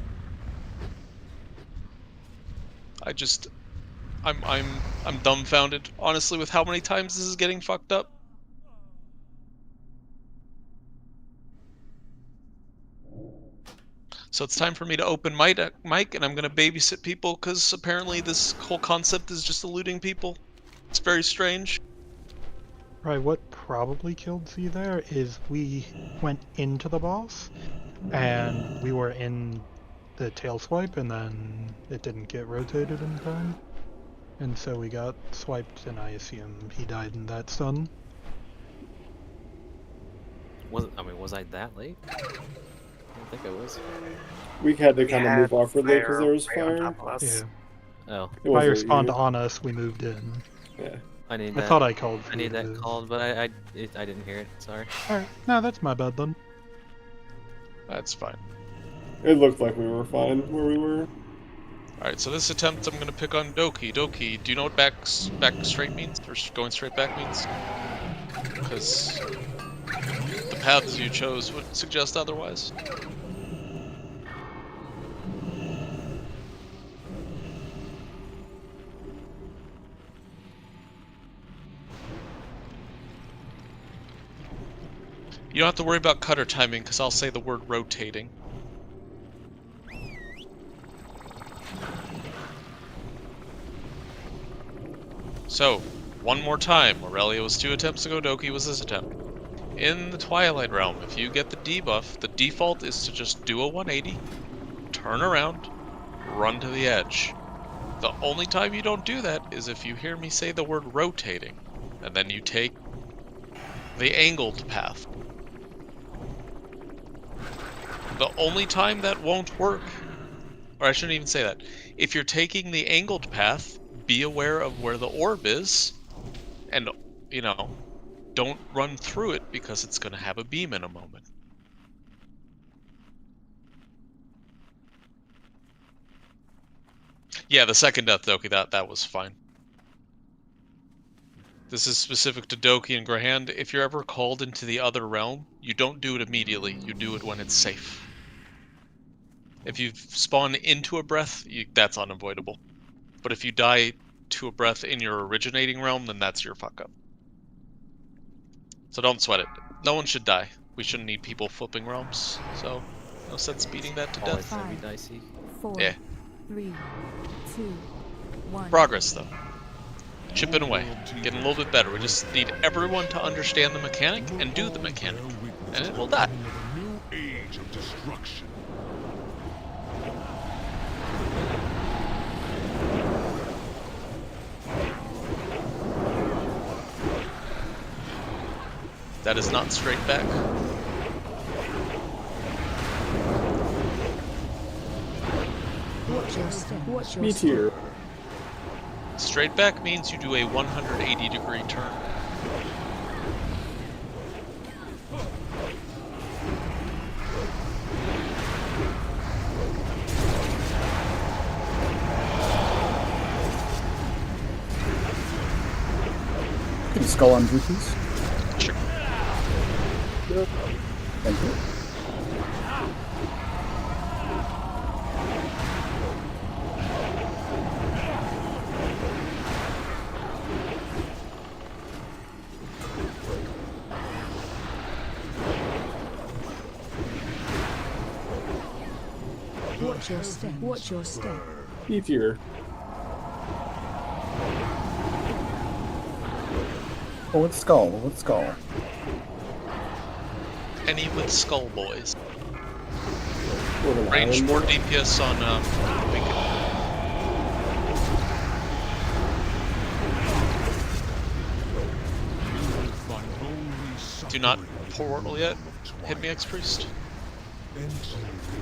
I'm dumbfounded, honestly, with how many times this is getting fucked up. So it's time for me to open mic, and I'm gonna babysit people, because apparently this whole concept is just eluding people. It's very strange. Right, what probably killed Z there is we went into the boss, and we were in the tail swipe, and then it didn't get rotated in time. And so we got swiped, and I assume he died in that stun. Was I that late? I don't think I was. We had to kind of move awkwardly because there was fire. Yeah. Oh. Fire spawned on us, we moved in. Yeah. I need I that. thought I called for I need that this. called, but I didn't hear it. Sorry. Alright, no, that's my bad then. That's fine. It looked like we were fine where we were. Alright, so this attempt I'm gonna pick on Doki. Doki, do you know what back straight means? Or going straight back means? Because the paths you chose would suggest otherwise. You don't have to worry about cutter timing, because I'll say the word rotating. So, one more time. Aurelia was 2 attempts ago, Doki was this attempt. In the Twilight Realm, if you get the debuff, the default is to just do a 180, turn around, run to the edge. The only time you don't do that is if you hear me say the word rotating, and then you take the angled path. The only time that won't work, or I shouldn't even say that, if you're taking the angled path, be aware of where the orb is, and, you know, don't run through it because it's going to have a beam in a moment. Yeah, the second death, Doki, that was fine. This is specific to Doki and Grahand. If you're ever called into the other realm, you don't do it immediately. You do it when it's safe. If you spawn into a breath, that's unavoidable. But if you die to a breath in your originating realm, then that's your fuck up. So don't sweat it. No one should die. We shouldn't need people flipping realms. So no sense beating that to death. 5, 4, Yeah. 3, 2, 1. Progress though. Chipping away. Getting a little bit better. We just need everyone to understand the mechanic and do the mechanic. And it will die. New age of destruction. That is not straight back. Watch your step. Watch your Meteor. Straight back means you do a 180-degree turn. Can you skull on Drew, please? Sure. Yep. Thank you. Watch your step. Watch your step. Meteor. Oh, it's skull. Oh, it's skull. Any with skull boys. What an Range island. more DPS on Beacon. Do not portal yet. Hit me, X-Priest.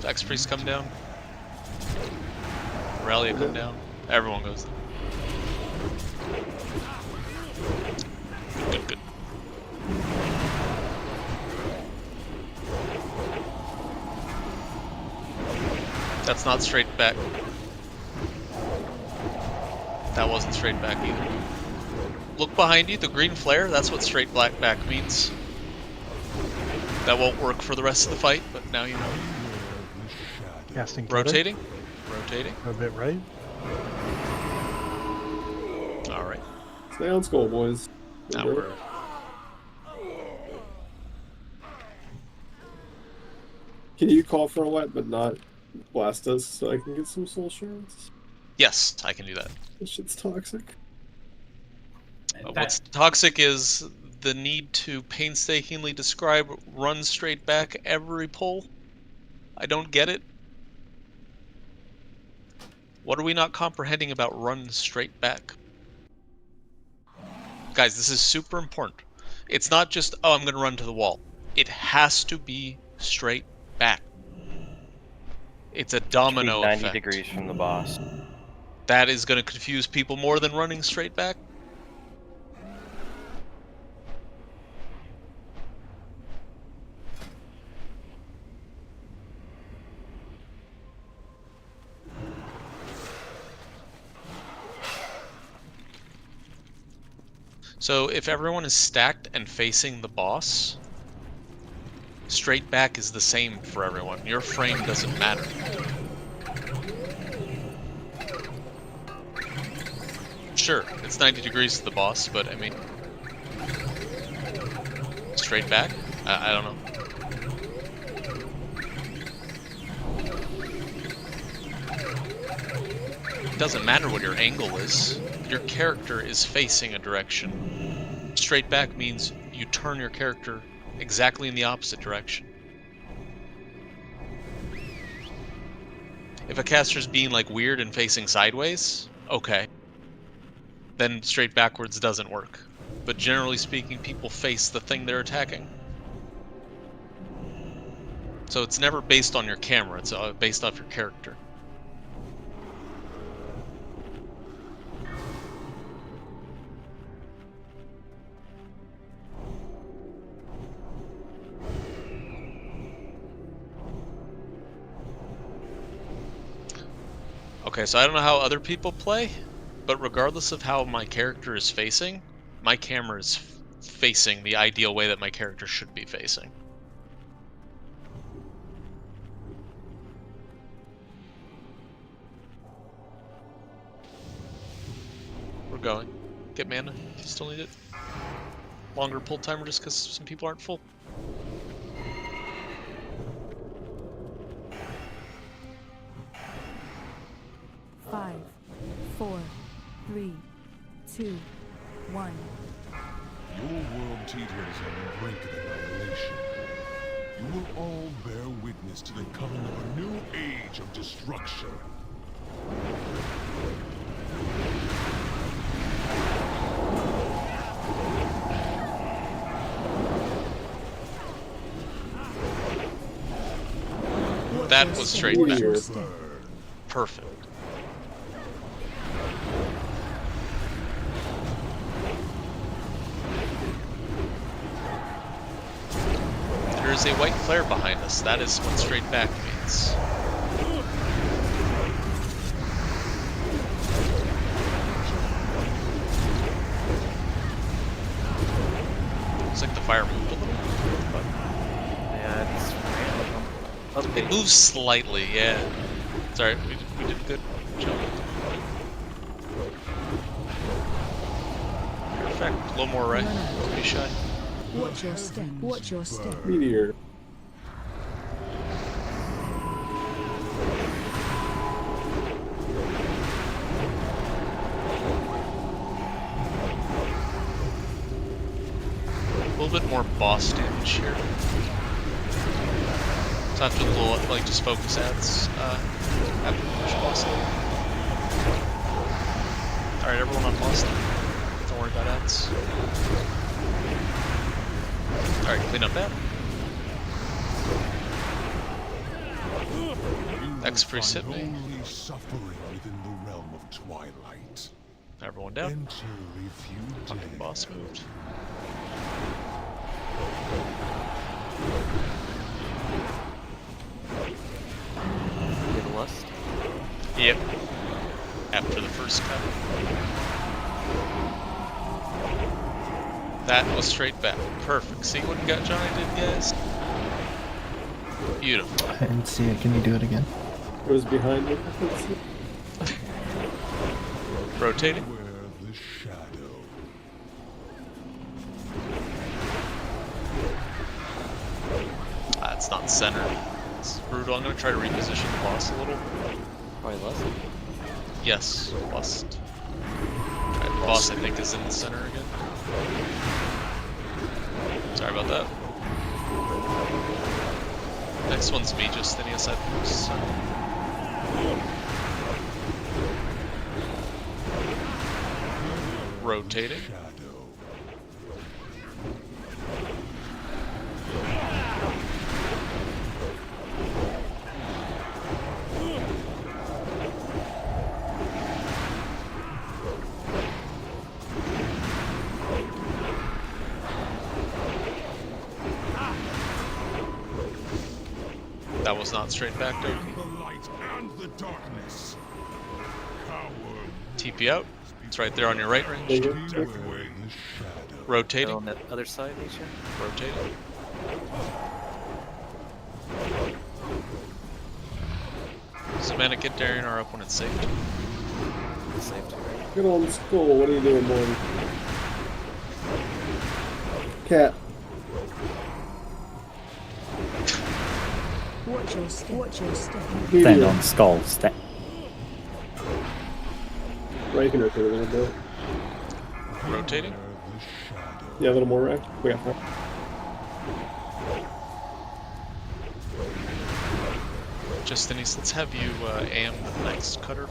X-Priest come down. Rally come down. Everyone goes down. Good, good. That's not straight back. That wasn't straight back either. Look behind you, the green flare, that's what straight black back means. That won't work for the rest of the fight, but now you know. Casting rotating. Rotating. A bit right. Alright. Stay on skull, boys. Now we're... Can you call for a wet but not blast us so I can get some soul shards? Yes, I can do that. This shit's toxic. What's toxic is the need to painstakingly describe run straight back every pull. I don't get it. What are we not comprehending about run straight back? Guys, this is super important. It's not just, oh, I'm going to run to the wall. It has to be straight back. It's a domino 90 effect. degrees from the boss. That is going to confuse people more than running straight back. So if everyone is stacked and facing the boss, straight back is the same for everyone. Your frame doesn't matter. Sure, it's 90 degrees to the boss, but I mean... Straight back? I don't know. It doesn't matter what your angle is. Your character is facing a direction. Straight back means you turn your character exactly in the opposite direction. If a caster's being like weird and facing sideways, okay. Then straight backwards doesn't work. But generally speaking, people face the thing they're attacking. So it's never based on your camera, it's based off your character. Okay, so I don't know how other people play, but regardless of how my character is facing, my camera is facing the ideal way that my character should be facing. We're going. Get mana, if you still need it. Longer pull timer just because some people aren't full. Five, 4, 3, 2, 1. Your world teeters on the brink of annihilation. You will all bear witness to the coming of a new age of destruction. That was straight back. Perfect. There's a white flare behind us. That is what straight back means. Looks like the fire moved a little. But... yeah, it's it moves slightly, yeah. It's alright, we did good. Chill. Perfect. A little more right. Don't be shy. Watch your step. Watch your step. Meteor. A little bit more boss damage here. So after the little, like, just focus ads, after the push boss level. Alright, everyone on boss now. Don't worry about ads. Alright, clean up that. X-Priest hit me. Only suffering within the realm of Twilight. Everyone down. Enter if you Fucking dare. boss moved. Get lust. Yep. After the first cut. That was straight back. Perfect. See what Gut Johnny did, guys? Beautiful. I didn't see it. Can you do it again? It was behind me. Rotating. The shadow. It's not centered. It's brutal. I'm gonna try to reposition the boss a little. Probably lust. Yes, lust. Alright, the boss I think is in the center again. Sorry about that. Next one's me, just any aside from this. Rotating. That was not straight back, Doki. The light and the darkness. TP out. It's right there on your right range. Rotating. On that other side, Nisha. Rotating. Semantic and Darien are up when it's safe. Safe. Good old school. What are you doing, boy? Cat. Watch your step. Watch your step. Stand on skull. Step. Right, you can rotate a little bit. Rotating. Yeah, a little more right. We got that. Just Denise, let's have you AM the next cutter.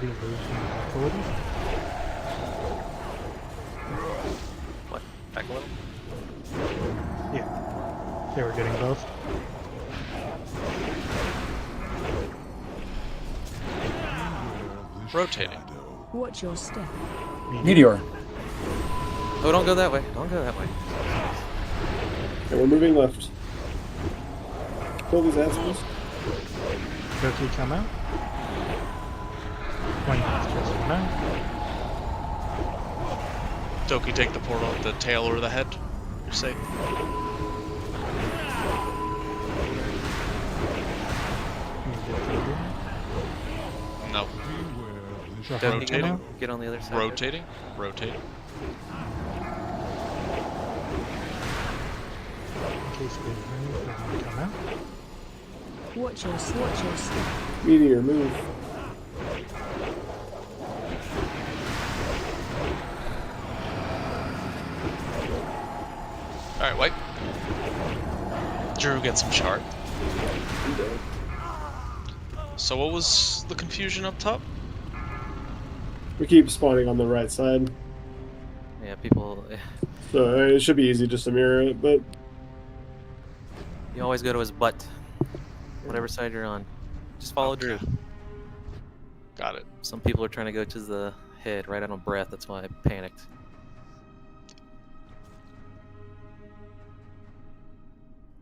Maybe losing back a little. What? Back a little? Yeah. They were getting both. Rotating. Watch your step. Meteor. Oh, don't go that way. Don't go that way. Okay, we're moving left. Kill these assholes. Doki, come out. One just come out. Doki, take the portal at the tail or the head. You're safe. No. Rotating. Get on the other side. Rotating. Rotating. In case they move, they're going to come out. Watch your step. Meteor, move. Alright, wipe. Drew gets some shard. So what was the confusion up top? We keep spawning on the right side. Yeah, people. So it should be easy just to mirror it, but You always go to his butt. Whatever side you're on. Just follow Drew. Got it. Some people are trying to go to the head right out of breath. That's why I panicked.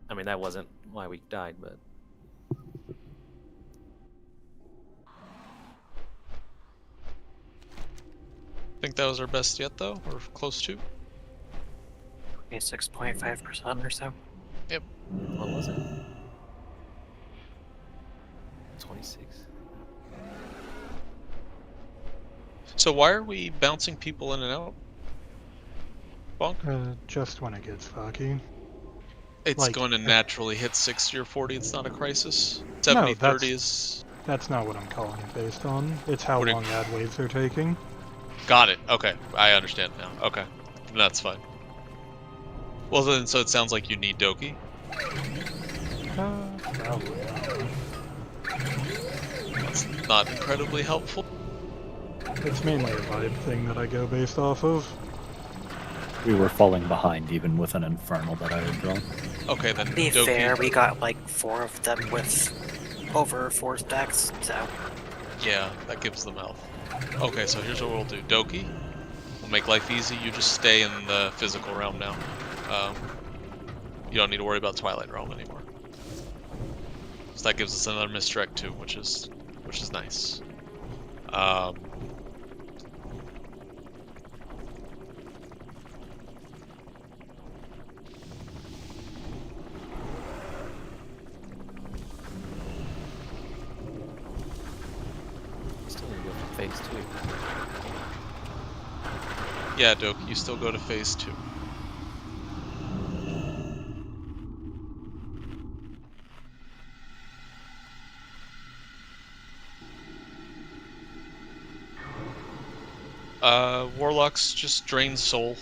I mean, that wasn't why we died, but. Think that was our best yet, though, or close to. 26.5% or so. Yep. What was it? 26. So why are we bouncing people in and out? Bonk? Just when it gets foggy. It's like, going to naturally hit 60 or 40. It's not a crisis. 70, no, 30 is. That's not what I'm calling it based on. It's how What do you- long ad waves are taking. Got it. Okay, I understand now. Okay, that's fine. Well then, so it sounds like you need Doki. Probably. That's not incredibly helpful. It's mainly a vibe thing that I go based off of. We were falling behind even with an Infernal that I had drawn. Okay, then. To be Doki. fair, we got like 4 of them with over 4 stacks, so. Yeah, that gives them health. Okay, so here's what we'll do. Doki, we'll make life easy. You just stay in the physical realm now. You don't need to worry about Twilight Realm anymore. So that gives us another misdirect too, which is nice. Still need to go to phase 2. Yeah, Doki, you still go to phase 2. Warlocks just drain soul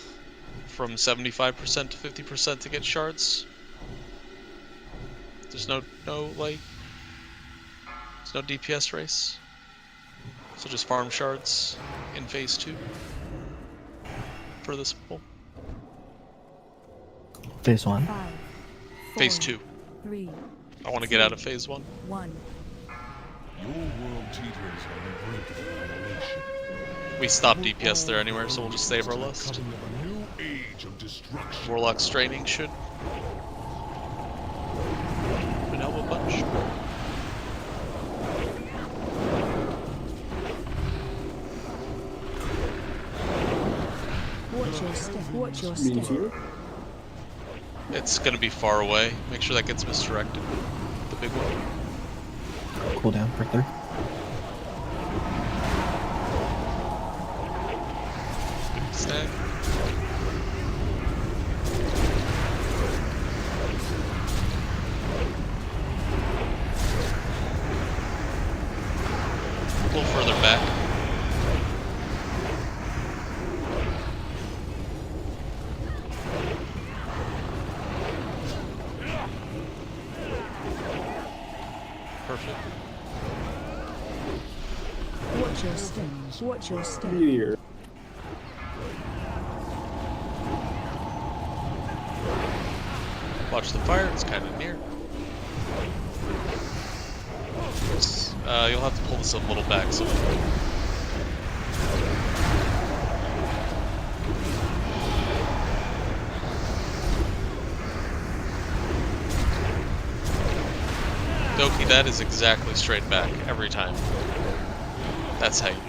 from 75% to 50% to get shards. There's no DPS race. So just farm shards in phase 2 for this pull. Phase 1. 5, 4, Phase 2. 3. I want to get out of phase 1. 1. Your world teeters on the brink of annihilation. We stop DPS there anywhere, so we'll just save our list. A new age of destruction. Warlock straining should help a bunch. Watch your step. Watch your step. It's gonna be far away. Make sure that gets misdirected. The big one. Cooldown for 3. Snag. A little further back. Perfect. Watch your step. Watch your step. Meteor. Watch the fire, it's kind of near. You'll have to pull this a little back so. Doki, that is exactly straight back every time. That's how you do it.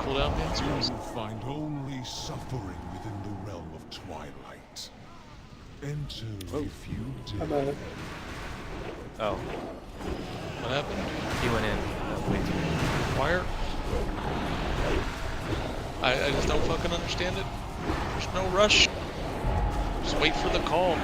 Cooldown means You will find only suffering within the realm of Twilight. Enter if you dare. Oh. What happened? He went in. Wire? I just don't fucking understand it. There's no rush. Just wait for the call.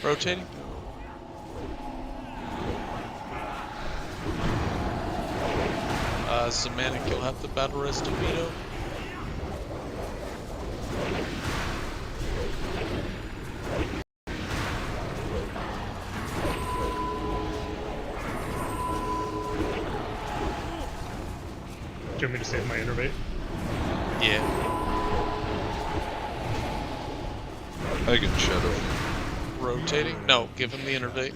Rotating. Zamanic, you'll have to battle rest Vito. Do you want me to save my innervate? Yeah. I get shadow. Rotating? No, give him the innervate.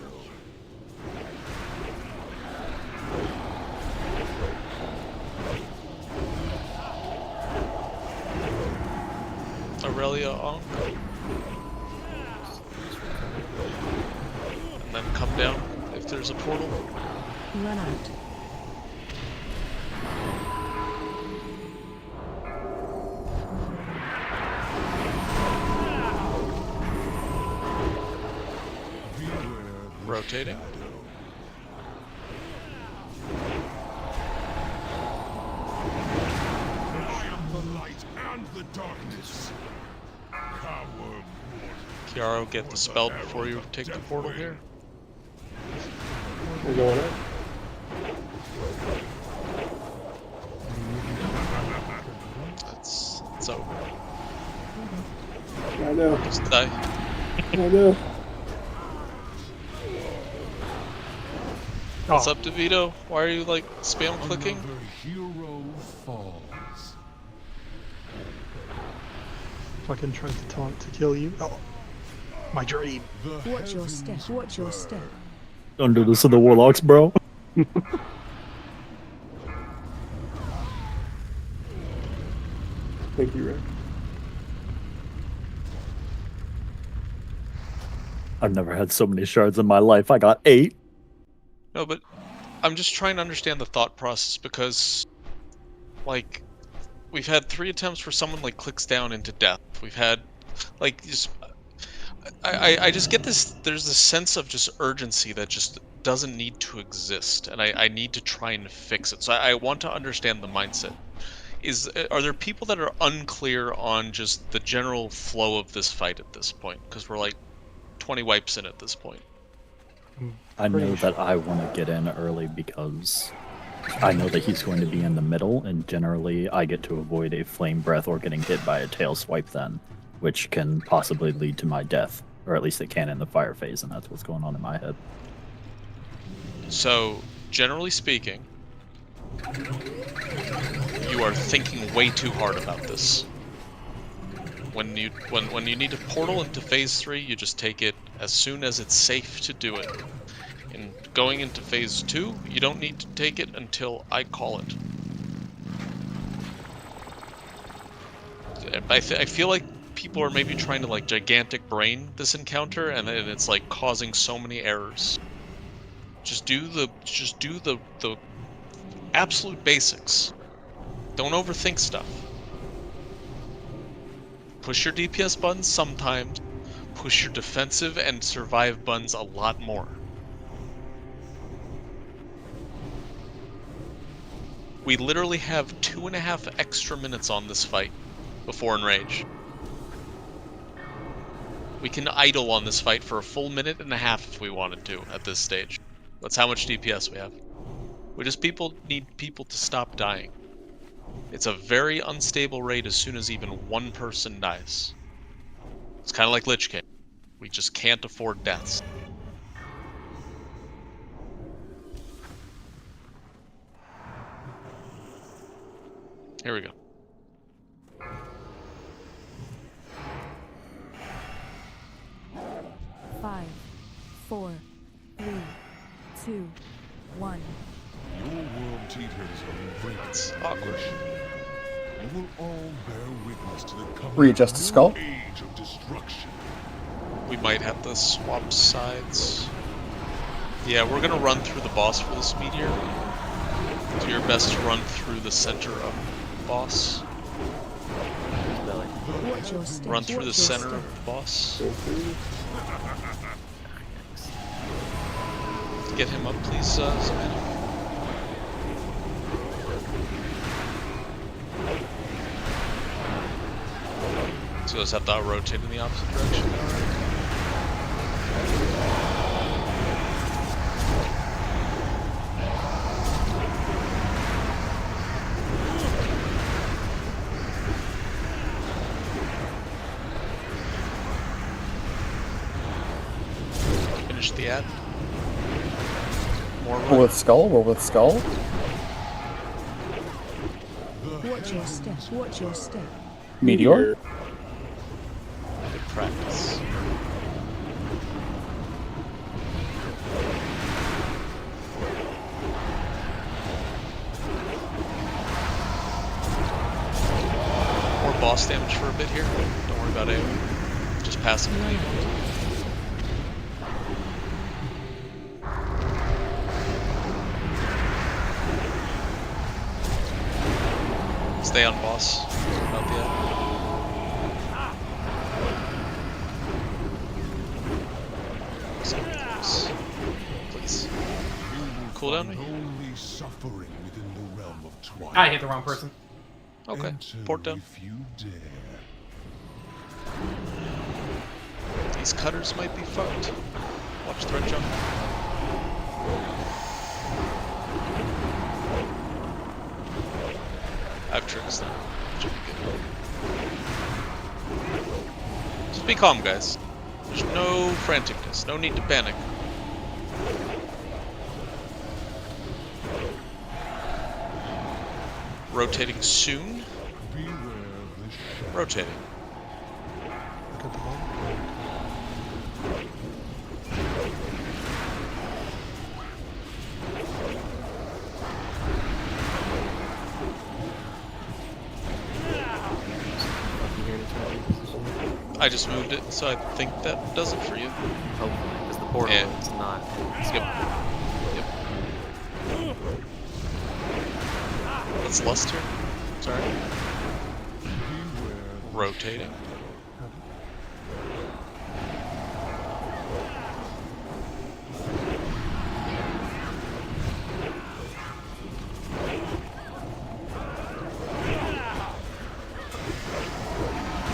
Aurelia Onk. And then come down if there's a portal. Run out. Rotating. The darkness. Kiaro, get the spell before you take the portal here. We're going up. I know. Just die. I know. What's up, DeVito? Why are you like spam clicking? Another hero falls. Fucking tried to taunt to kill you. Oh, my dream. Watch your step. Watch your step. Don't do this to the warlocks, bro. Thank you, Rick. I've never had so many shards in my life. I got 8. No, but I'm just trying to understand the thought process because, like, we've had 3 attempts where someone like clicks down into death. We've had, like, just I just get this. There's this sense of just urgency that just doesn't need to exist, and I need to try and fix it. So I want to understand the mindset. Are there people that are unclear on just the general flow of this fight at this point? Because we're like 20 wipes in at this point. I know that I want to get in early because I know that he's going to be in the middle, and generally I get to avoid a flame breath or getting hit by a tail swipe then, which can possibly lead to my death, or at least it can in the fire phase, and that's what's going on in my head. So, generally speaking, you are thinking way too hard about this. When you need to portal into phase 3, you just take it as soon as it's safe to do it. And going into phase 2, you don't need to take it until I call it. I feel like people are maybe trying to like gigantic brain this encounter, and it's like causing so many errors. Just do the absolute basics. Don't overthink stuff. Push your DPS buttons sometimes. Push your defensive and survive buttons a lot more. We literally have 2.5 extra minutes on this fight before Enrage. We can idle on this fight for a full 1.5 minutes if we wanted to at this stage. That's how much DPS we have. We just need people to stop dying. It's a very unstable rate as soon as even one person dies. It's kind of like Lich King. We just can't afford deaths. Here we go. Five, 4, 3, 2, 1. Your world teeters on the brink of awkward. You will all bear witness to the coming Readjust the skull. age of destruction. We might have to swap sides. Yeah, we're gonna run through the boss for this meteor. Do your best to run through the center of the boss. Run through the center of the boss. Get him up, please, Samantha. So you just have to rotate in the opposite direction now, right? Finish the ad. More Roll with skull, roll with skull. Watch your step. Watch your step. Meteor. Good practice. More boss damage for a bit here. Don't worry about AoE. Just passive and stay on boss. About the end. Please. Cooldown me. Only suffering within the realm of twilight. I hit the wrong person. Okay, port down. If you dare. These cutters might be fucked. Watch threat jump. I have tricks now. Should be good. be calm, guys. There's no franticness, no need to panic. Rotating soon. Rotating. I just moved it, so I think that does it for you. Hopefully, because the portal is not. Yep. Let's lust here. Sorry. Rotating.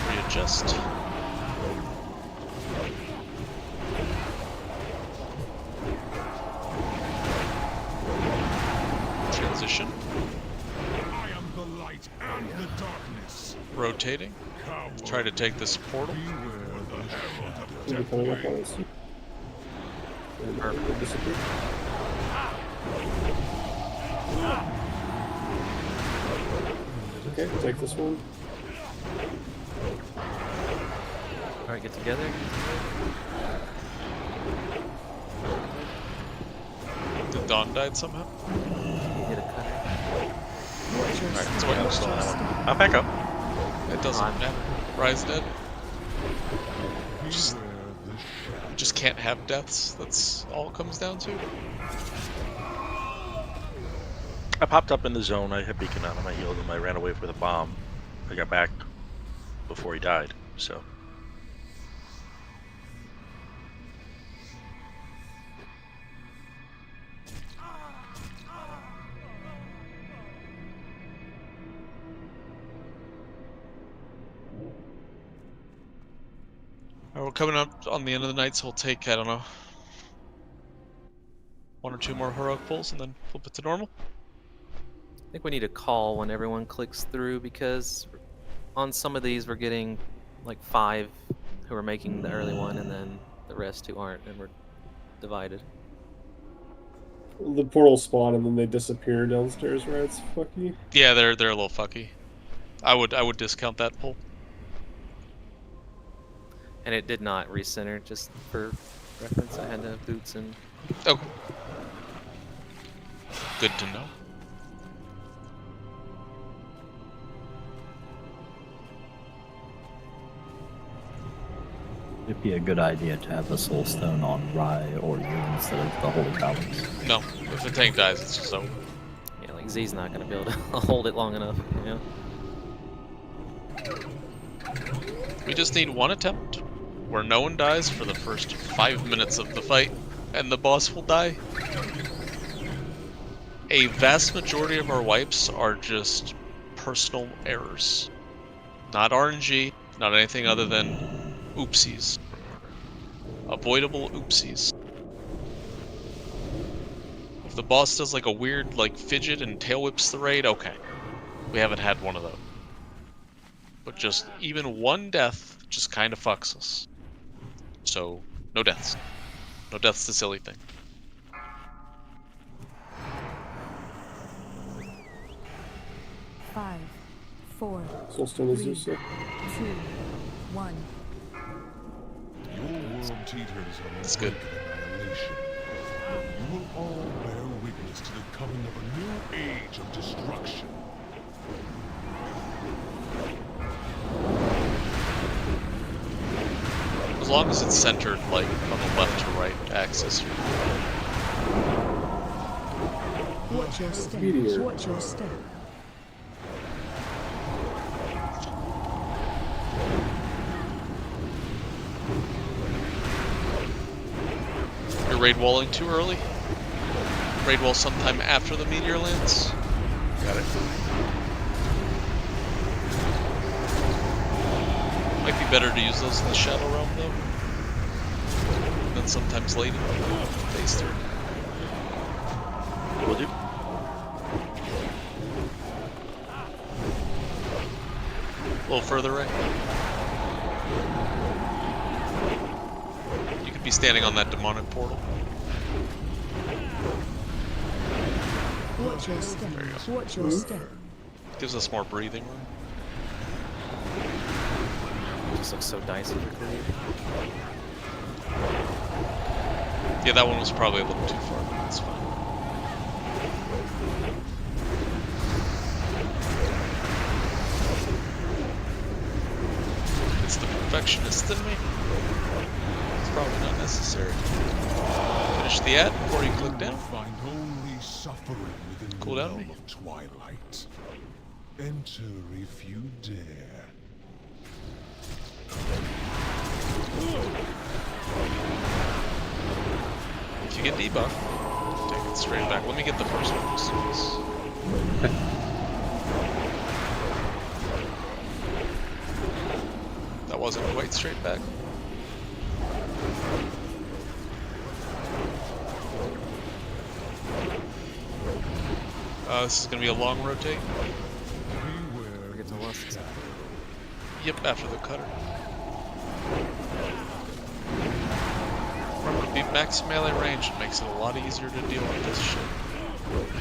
Readjust. Transition. I am the light and the darkness. Rotating. Try to take this portal. Okay, take this one. Alright, get together. The Dawn died somehow? You hit a cutter. Alright, so what So I'll back up. It doesn't matter. Rise dead. Just can't have deaths. That's all it comes down to. I popped up in the zone. I had beacon on him. I healed him. I ran away for the bomb. I got back before he died. So. Alright, we're coming up on the end of the night, so we'll take, I don't know, 1 or 2 more heroic pulls and then flip it to normal. I think we need a call when everyone clicks through, because on some of these we're getting like 5 who are making the early one and then the rest who aren't, and we're divided. The portal spawn and then they disappear downstairs, right? It's fucky. Yeah, they're a little fucky. I would discount that pull. And it did not recenter, just for reference. I had to have boots and. Oh. Good to know. It'd be a good idea to have a soul stone on Rye or you instead of the Holy Palace. No, if the tank dies, it's just over. Yeah, like Z's not gonna be able to hold it long enough, you know? We just need one attempt where no one dies for the first 5 minutes of the fight, and the boss will die. A vast majority of our wipes are just personal errors. Not RNG, not anything other than oopsies. Avoidable oopsies. If the boss does like a weird like fidget and tail whips the raid, okay. We haven't had one of those. But just even one death just kind of fucks us. So, no deaths. No death's the silly thing. Five, 4, Soulstone is 3, Zeus. 2, 1. Your world teeters on That's the good. brink of annihilation. You will all bear witness to the coming of a new age of destruction. As long as it's centered, like, on the left to right axis. Watch your step. Meteor. Watch your step. You're raid walling too early. Raid wall sometime after the meteor lands. Got it. Might be better to use those in the Shadow Realm, though. And then sometimes late in phase 3. Will do. A little further right. Be standing on that demonic portal. Watch your step. There you go. Watch your step. Gives us more breathing room. Just looks so dicey for Cleve. Yeah, that one was probably a little too far, but that's fine. It's the perfectionist in me. It's probably not necessary. Finish the ad before you click down. Find only suffering within Cool the down realm me. of twilight. Enter if you dare. If you get debuff, take it straight back. Let me get the first one. That wasn't quite straight back. This is going to be a long rotate. Forget to lust. Yep, after the cutter. Remember, be max melee range. It makes it a lot easier to deal with this shit.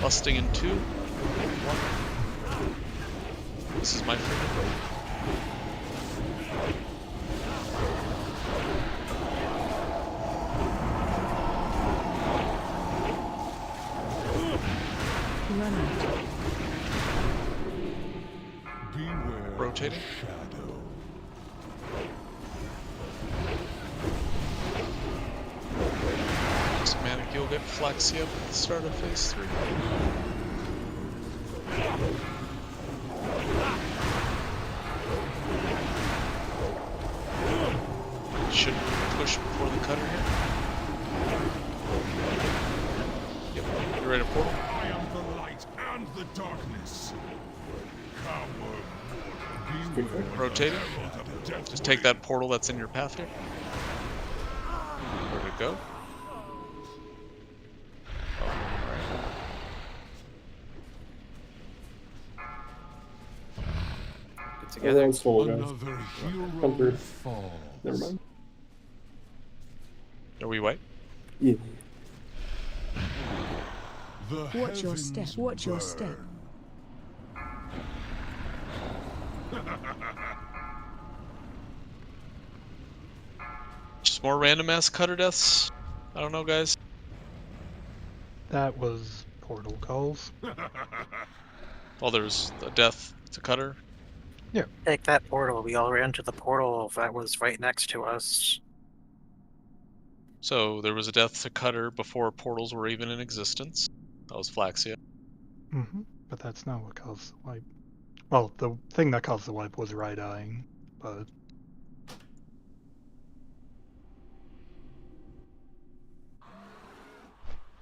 Lusting in 2, 1. This is my favorite. Rotating. Just Manic, you'll get Flaxia at the start of phase 3. Should push before the cutter here. Yep, you ready to portal? I am the light and the darkness. Rotating. Just take that portal that's in your path here. Where'd it go? Oh, Get together. Everyone's full, guys. Another hero Come through. falls. Never mind. Are we white? Yeah. The Watch your step. heavens Watch your step. burn. Just more random ass cutter deaths? I don't know, guys. That was portal calls. Well, there's a death to cutter. Yeah. Take that portal. We all ran to the portal that was right next to us. So there was a death to cutter before portals were even in existence. That was Flaxia. Mm-hmm. But that's not what caused the wipe. Well, the thing that caused the wipe was right-eyeing, but...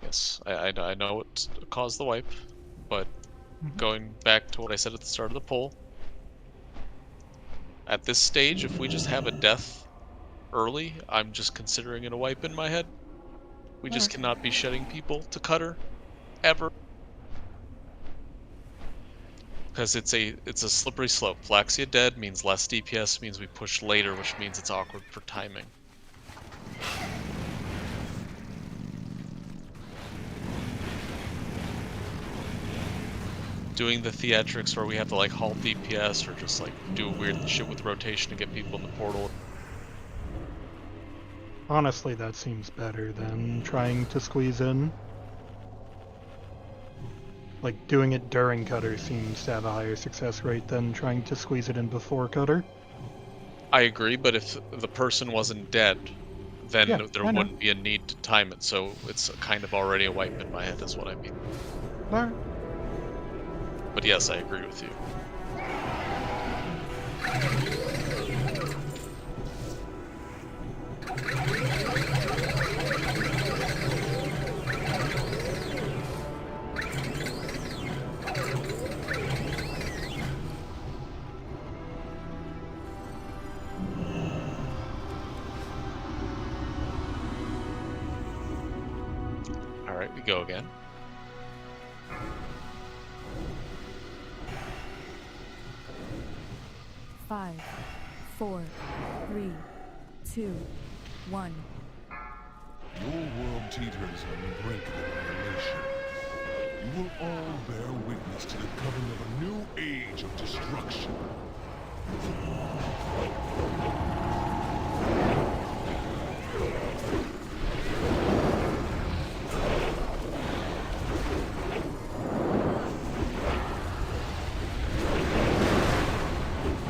Yes, I know what caused the wipe, but going back to what I said at the start of the poll, at this stage, if we just have a death early, I'm just considering it a wipe in my head. We just cannot be shedding people to cutter, ever. Because it's a slippery slope. Flaxia dead means less DPS, means we push later, which means it's awkward for timing. Doing the theatrics where we have to like halt DPS or just like do weird shit with rotation to get people in the portal. Honestly, that seems better than trying to squeeze in. Like, doing it during cutter seems to have a higher success rate than trying to squeeze it in before cutter. I agree, but if the person wasn't dead, then Yeah, there I know. wouldn't be a need to time it, so it's kind of already a wipe in my head, is what I mean. Alright. But yes, I agree with you. Alright, we go again. Five, 4, 3, 2, 1. Your world teeters on the brink of annihilation. You will all bear witness to the coming of a new age of destruction.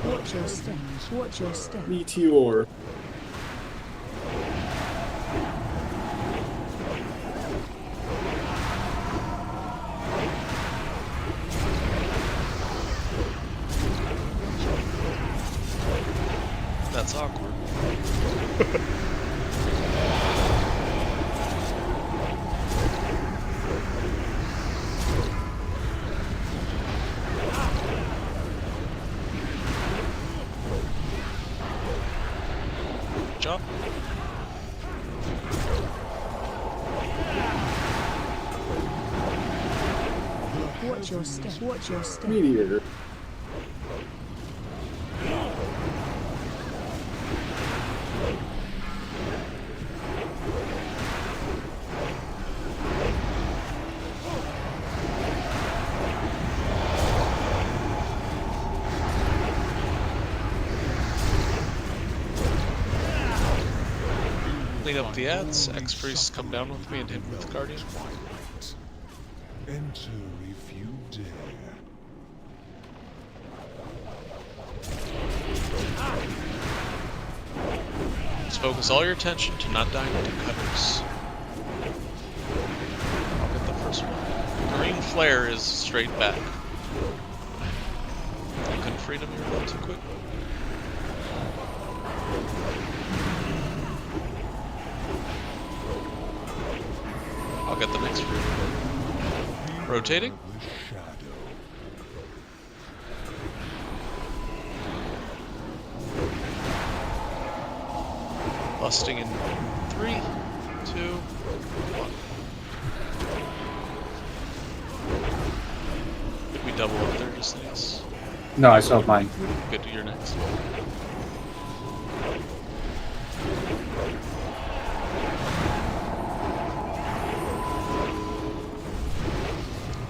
Watch your step. Watch your step. Meteor. That's awkward. Good job. Watch your step. Watch your step. Meteor. Clean up the ads. X-Priest, come down with me and hit with Guardian. Enter if you dare. Just focus all your attention to not dying to cutters. I'll get the first one. Green flare is straight back. You couldn't freedom, you're a little too quick. I'll get the next freedom. Rotating. Busting in 3, 2, 1. Did we double up there just nice? No, I still have mine. Good, you're next.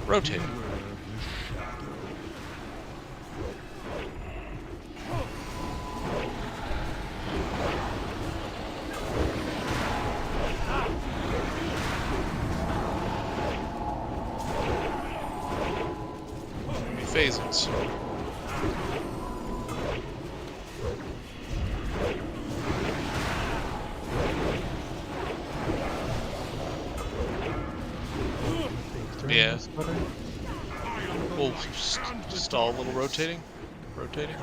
Rotating. Phases. Yeah. We'll stall a little rotating. Rotating.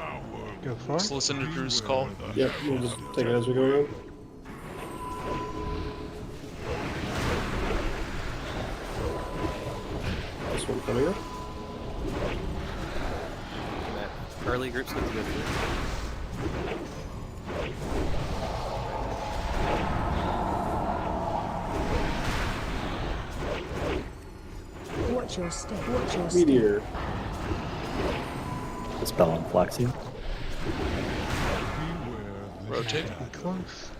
Go for it. Just listen to Drew's call. Yep, we'll just take it as we go in. This one coming up. Early groups good to go through. Watch your step. Watch your step. Meteor. Dispel on Flaxian. Rotate. Close.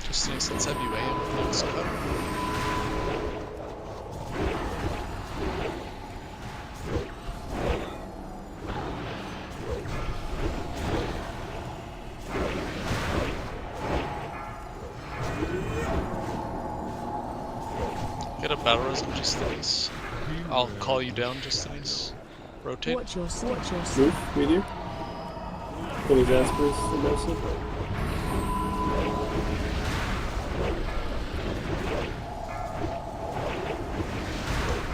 Just let's have you aim for the next cut. Get a battle res just in case. I'll call you down just in case. Rotate. Watch your step. Watch your step. Move, meteor. Pull his Jaspers and Nelson.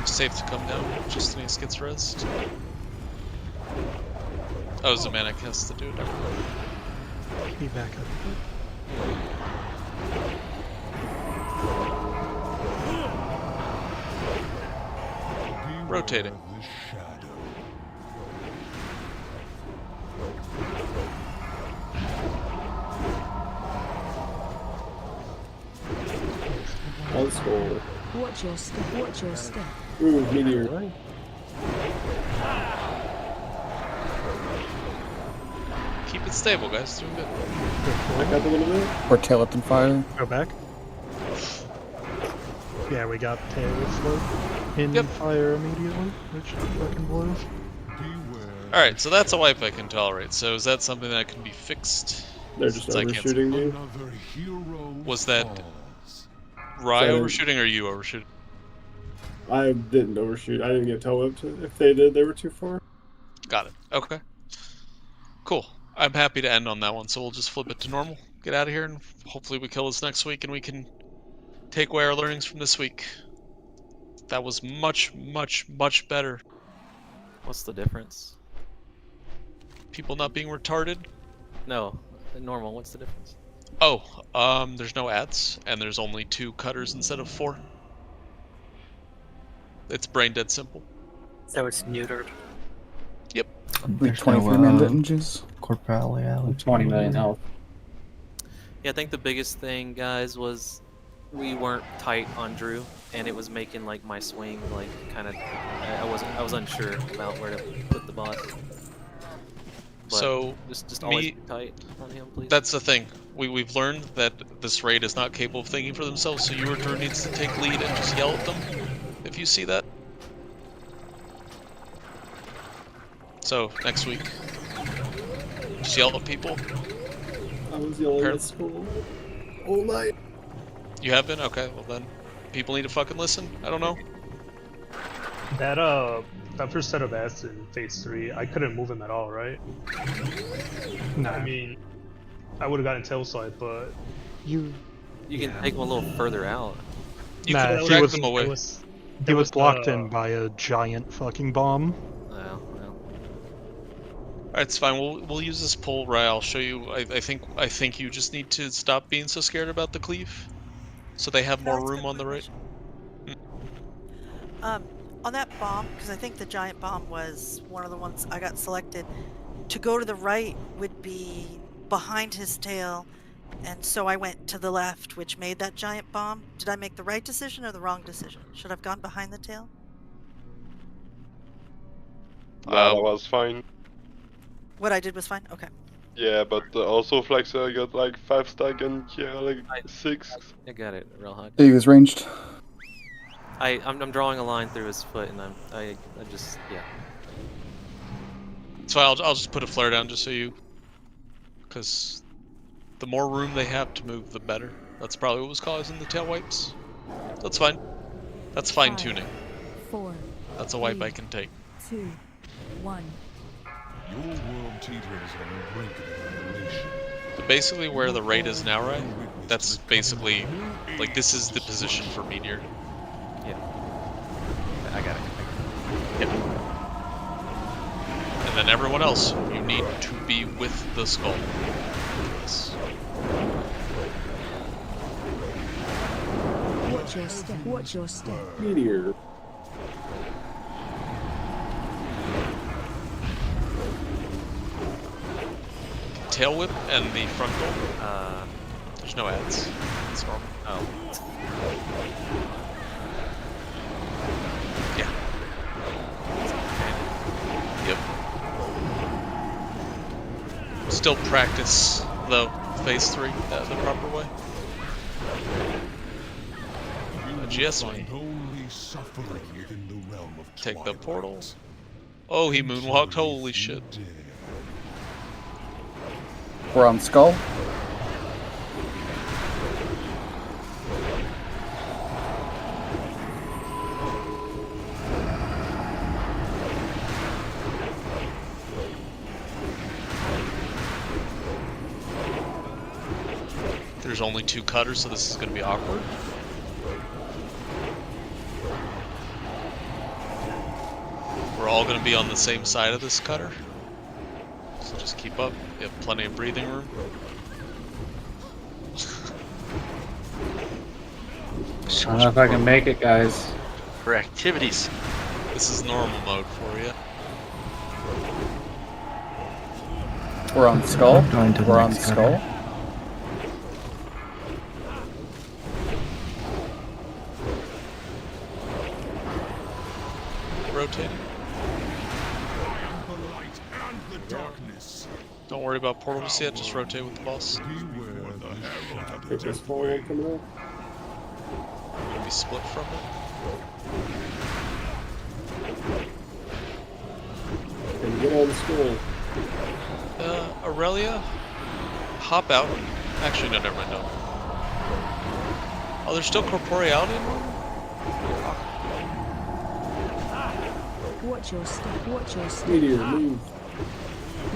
Safe to come down, just in case gets rezzed. Oh, Zemanek has to do it. Be back up. Rotating. Let's go. Watch your step. Watch your step. Ooh, meteor. Keep it stable, guys. Doing good. Back up a little bit. Or tail up and fire. Go back. Yeah, we got tail slope in fire immediately, which fucking blows. Alright, so that's a wipe I can tolerate. So is that something that can be fixed? They're just Since I can't overshooting you. Another hero Was that falls. Rye Sorry. overshooting or you overshooting? I didn't overshoot. I didn't get tail whipped. If they did, they were too far. Got it. Okay. Cool. I'm happy to end on that one, so we'll just flip it to normal. Get out of here, and hopefully we kill this next week, and we can take away our learnings from this week. That was much, much, much better. What's the difference? People not being retarded? No, normal. What's the difference? Oh, there's no ads, and there's only 2 cutters instead of 4. It's brain dead simple. So it's neutered. Yep. Like 23 man damages. Corporality. 20 million health. Yeah, I think the biggest thing, guys, was we weren't tight on Drew, and it was making like my swing like kind of. I was unsure about where to put the boss. But So just always be tight on him, please. That's the thing. We've learned that this raid is not capable of thinking for themselves, so you or Drew needs to take lead and just yell at them if you see that. So next week, just yell at people. I was yelling at school all night. You have been? Okay, well then, people need to fucking listen. I don't know. That first set of ads in phase 3, I couldn't move him at all, right? Nah. I mean, I would have gotten tail swipe, but You can take him a little further out. You Nah, can he drag was- them away. he was blocked in by a giant fucking bomb. Well. Alright, it's fine. We'll use this pull, Rye. I'll show you. I think you just need to stop being so scared about the cleave, so they have more room on the right. On that bomb, because I think the giant bomb was one of the ones I got selected, to go to the right would be behind his tail, and so I went to the left, which made that giant bomb. Did I make the right decision or the wrong decision? Should I have gone behind the tail? No, that was fine. What I did was fine? Okay. Yeah, but also Flexer got like 5 stack and yeah, like 6. I got it real high. He was ranged. I'm drawing a line through his foot, and I just So I'll just put a flare down just so you, because the more room they have to move, the better. That's probably what was causing the tail wipes. That's fine. That's fine tuning. 4. That's a wipe I can take. 2. 1. Your world teeters on the brink of annihilation. So basically where the raid is now, right? That's basically, like, this is the position for Meteor. Yeah. I got it. Yep. And then everyone else, you need to be with the skull. Yes. Watch your step. Watch your step. Meteor. Tail whip and the front goal. There's no ads. It's normal. Oh. Yeah. Yep. Still practice though. Phase 3 the proper way. GS me. Only suffering within the realm of Take the portal. Oh, he moonwalked. Holy shit. We're on Skull. There's only 2 cutters, so this is going to be awkward. We're all going to be on the same side of this cutter. So just keep up. You have plenty of breathing room. I don't know if I can make it, guys. For activities. This is normal mode for you. We're on Skull. I'm going to the We're on next Skull. cutter. Rotating. the light and the darkness. Don't worry about portals yet, just rotate with the boss. Take this forward coming up. You're gonna be split from it. And get on the school. Aurelia, hop out. Actually, no, never mind, no. Oh, there's still corporeality in one? Watch your step. Watch your step. Meteor, move.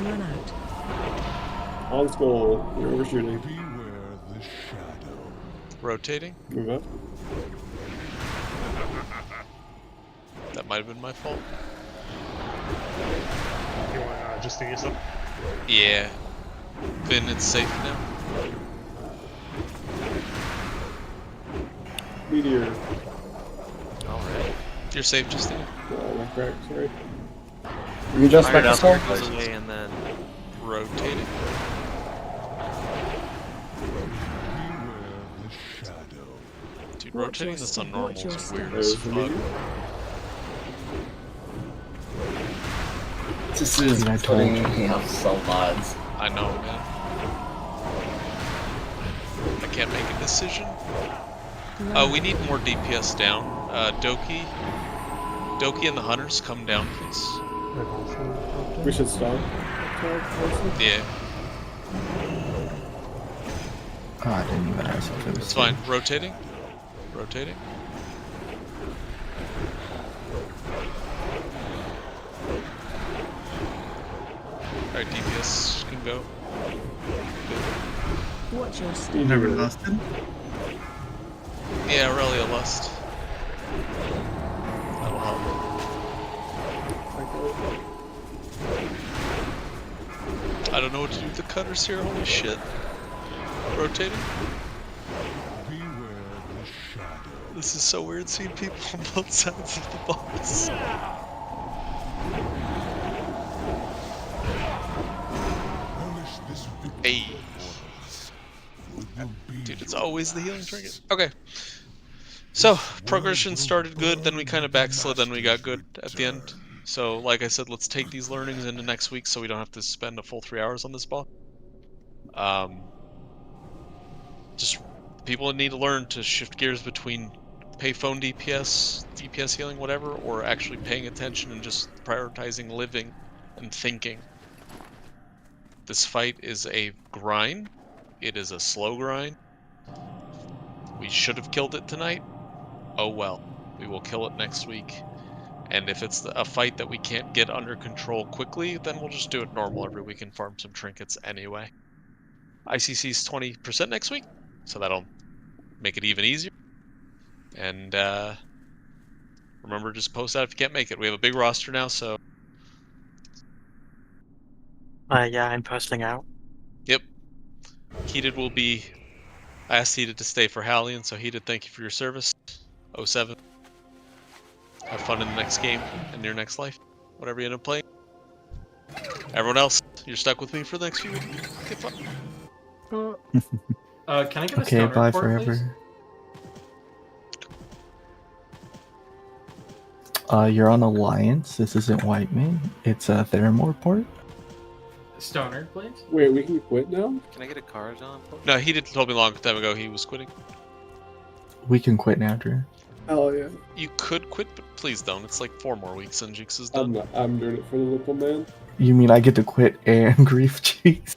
Run out. On school. You're overshooting. Beware the shadow. Rotating. Move up. That might have been my fault. You want just to use them? Yeah. Finn, it's safe now. Meteor. Alright. You're safe, Justine. Oh, my crack, sorry. We can just Fire back it up, us goes away, and then rotating. Dude, rotating this on normal is weird as fuck. This is putting me off so much. I know, man. I can't make a decision. We need more DPS down. Doki and the hunters, come down, please. We should stop. Yeah. Oh, I didn't even ask if it was. It's fine. Rotating. Rotating. Alright, DPS can go. Watch your step. Never lasted. Yeah, Aurelia Lust. That'll help. I don't know what to do with the cutters here, holy shit. Rotating. This is so weird seeing people on both sides of the boss. Hey. Dude, it's always the healing trinket. Okay. So, progression started good, then we kind of backslid, then we got good at the end. So, like I said, let's take these learnings into next week so we don't have to spend a full 3 hours on this boss. Just people need to learn to shift gears between payphone DPS healing, whatever, or actually paying attention and just prioritizing living and thinking. This fight is a grind. It is a slow grind. We should have killed it tonight. Oh well. We will kill it next week. And if it's a fight that we can't get under control quickly, then we'll just do it normal every week and farm some trinkets anyway. ICC's 20% next week, so that'll make it even easier. And remember, just post out if you can't make it. We have a big roster now, so... Yeah, I'm posting out. Yep. Heated will be... I asked Heated to stay for Halion, so Heated, thank you for your service. 07. Have fun in the next game and your next life, whatever you end up playing. Everyone else, you're stuck with me for the next few weeks. Get fun. Can I get a Okay, stoner bye report, forever. You're on Alliance. This isn't Whiteman. It's a Theramore port. please? Stoner, please. Wait, we can quit now? Can I get a card on? No, he did told me a long time ago he was quitting. We can quit now, Drew. Oh yeah. You could quit, but please don't. It's like 4 more weeks and Jinx is done. I'm doing it for the local man. You mean I get to quit and grief cheese?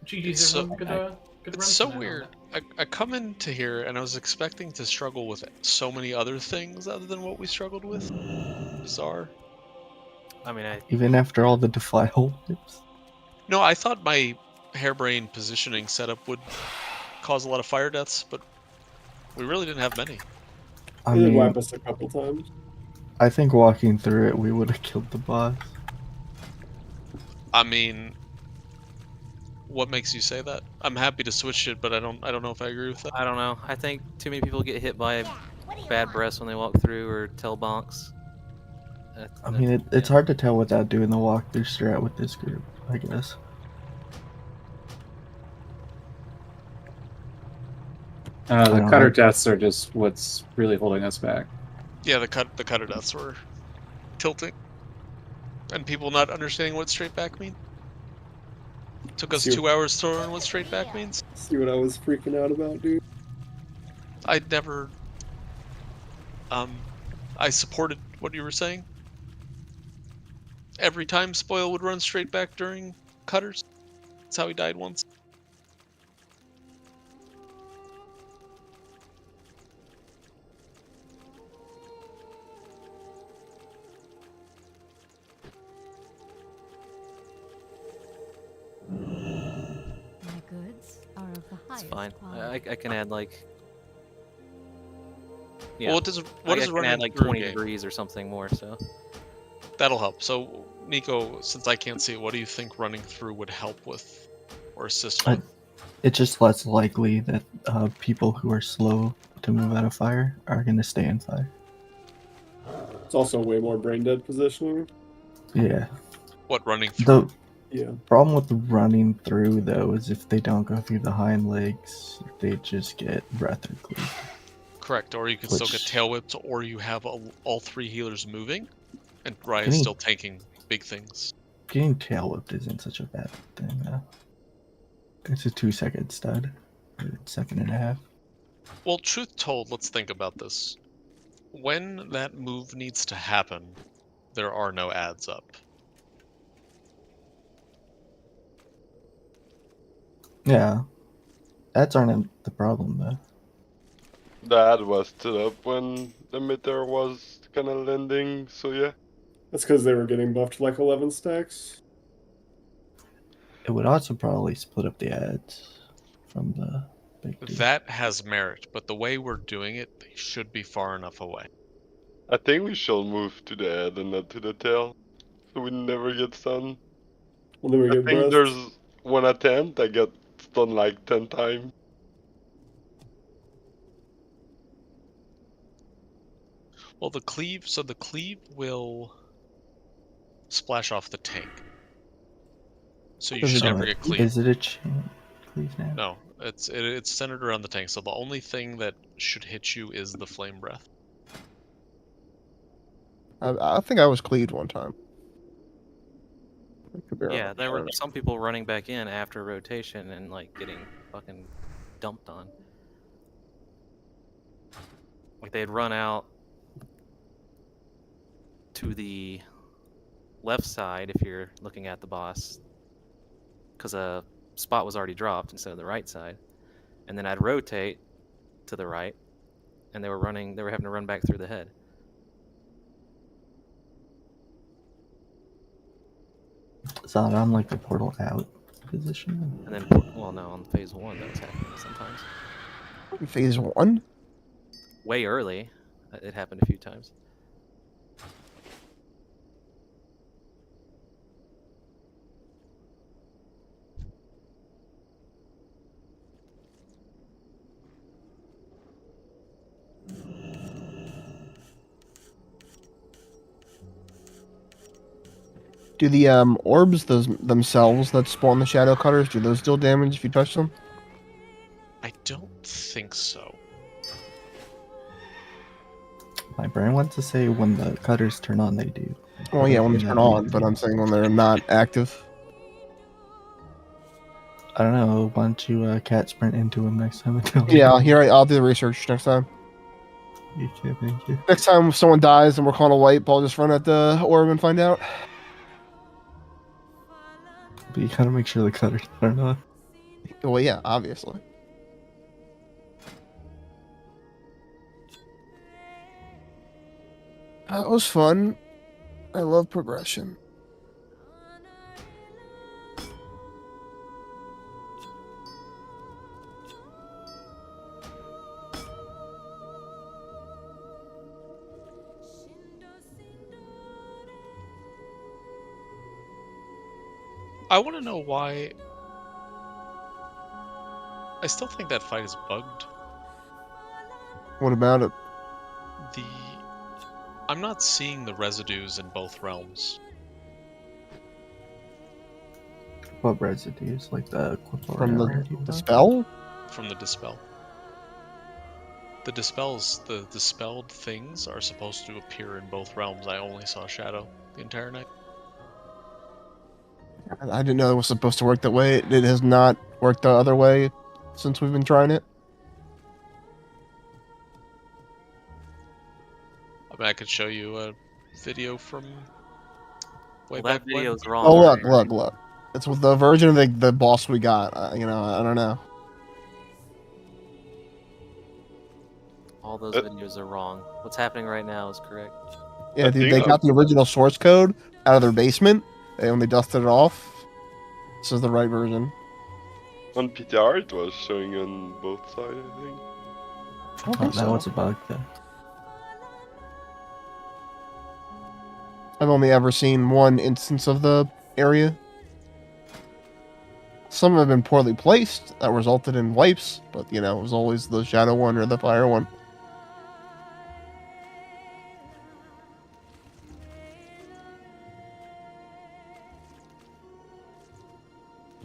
GG's, So- everyone. Good run It's so tonight on weird. that. I come into here and I was expecting to struggle with so many other things other than what we struggled with. Bizarre. I mean, Even after all the defile tips? No, I thought my harebrained positioning setup would cause a lot of fire deaths, but we really didn't have many. I They did mean, wipe us a couple times. I think walking through it, we would have killed the boss. I mean, what makes you say that? I'm happy to switch it, but I don't know if I agree with that. I don't know. I think too many people get hit by bad breaths when they walk through or tell bonks. I mean, it's hard to tell without doing the walkthrough strat with this group, I guess. The cutter deaths are just what's really holding us back. Yeah, the cutter deaths were tilting, and people not understanding what straight back means. Took us 2 hours to learn what straight back means. See what I was freaking out about, dude? I'd never. I supported what you were saying. Every time Spoil would run straight back during cutters. That's how he died once. My goods are of the It's highest fine. quality. I can add like. Yeah. Well, what does I can running add like through 20 gain? degrees or something more. So. That'll help. So, Nico, since I can't see it, what do you think running through would help with, or assist with? It's just less likely that people who are slow to move out of fire are going to stay in fire. It's also way more brain dead positioning. Yeah. What, running through? Yeah. Problem with running through, though, is if they don't go through the hind legs, they just get breath or cleave. Correct, or you can still get tail whipped, or you have all 3 healers moving, and Rye is Getting- still tanking big things. Getting tail whipped isn't such a bad thing, though. It's a 2-second stud. Or a second and a half. Well, truth told, let's think about this. When that move needs to happen, there are no ads up. Yeah. Ads aren't the problem, though. The ad was stood up when the meteor was kind of landing, so yeah. That's because they were getting buffed to like 11 stacks. It would also probably split up the ads from the big dude. That has merit, but the way we're doing it, they should be far enough away. I think we should move to the head and not to the tail, so we never get stunned. Well, then we I get think breath. there's one attempt I got stunned like 10 times. Well, the cleave will splash off the tank. So you should never get cleave. Is it a chain cleave now? No, it's centered around the tank, so the only thing that should hit you is the flame breath. I think I was cleaved one time. Yeah, there were some people running back in after rotation and like getting fucking dumped on. Like they'd run out to the left side if you're looking at the boss, because a spot was already dropped instead of the right side, and then I'd rotate to the right, and they were having to run back through the head. Is that on like the portal out position? And then, well, no, on phase 1 that was happening sometimes. Phase 1? Way early, it happened a few times. Do the orbs themselves that spawn the shadow cutters, do those deal damage if you touch them? I don't think so. My brain wants to say when the cutters turn on, they do. Well, yeah, when they turn on, but I'm saying when they're not active. I don't know. Why don't you cat sprint into him next time? Yeah, here I'll do the research next time. Thank you. Next time someone dies and we're calling a wipe, I'll just run at the orb and find out. But you gotta make sure the cutters turn on. Well, yeah, obviously. That was fun. I love progression. I want to know why. I still think that fight is bugged. What about it? I'm not seeing the residues in both realms. What residues? Like the From the spell? From the dispel. The dispelled things are supposed to appear in both realms. I only saw Shadow the entire night. I didn't know it was supposed to work that way. It has not worked the other way since we've been trying it. I mean, I could show you a video from way Well, back that video's when. wrong. Oh, already. look. It's with the version of the boss we got. You know, I don't know. All those videos are wrong. What's happening right now is correct. Yeah, dude, they got the original source code out of their basement, and when they dusted it off, this is the right version. On PTR, it was showing on both sides, I think. I don't think so. It's a bug then. I've only ever seen one instance of the area. Some have been poorly placed that resulted in wipes, but you know, it was always the shadow one or the fire one.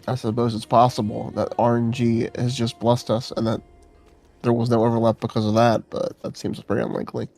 I suppose it's possible that RNG has just blessed us and that there was no overlap because of that, but that seems pretty unlikely.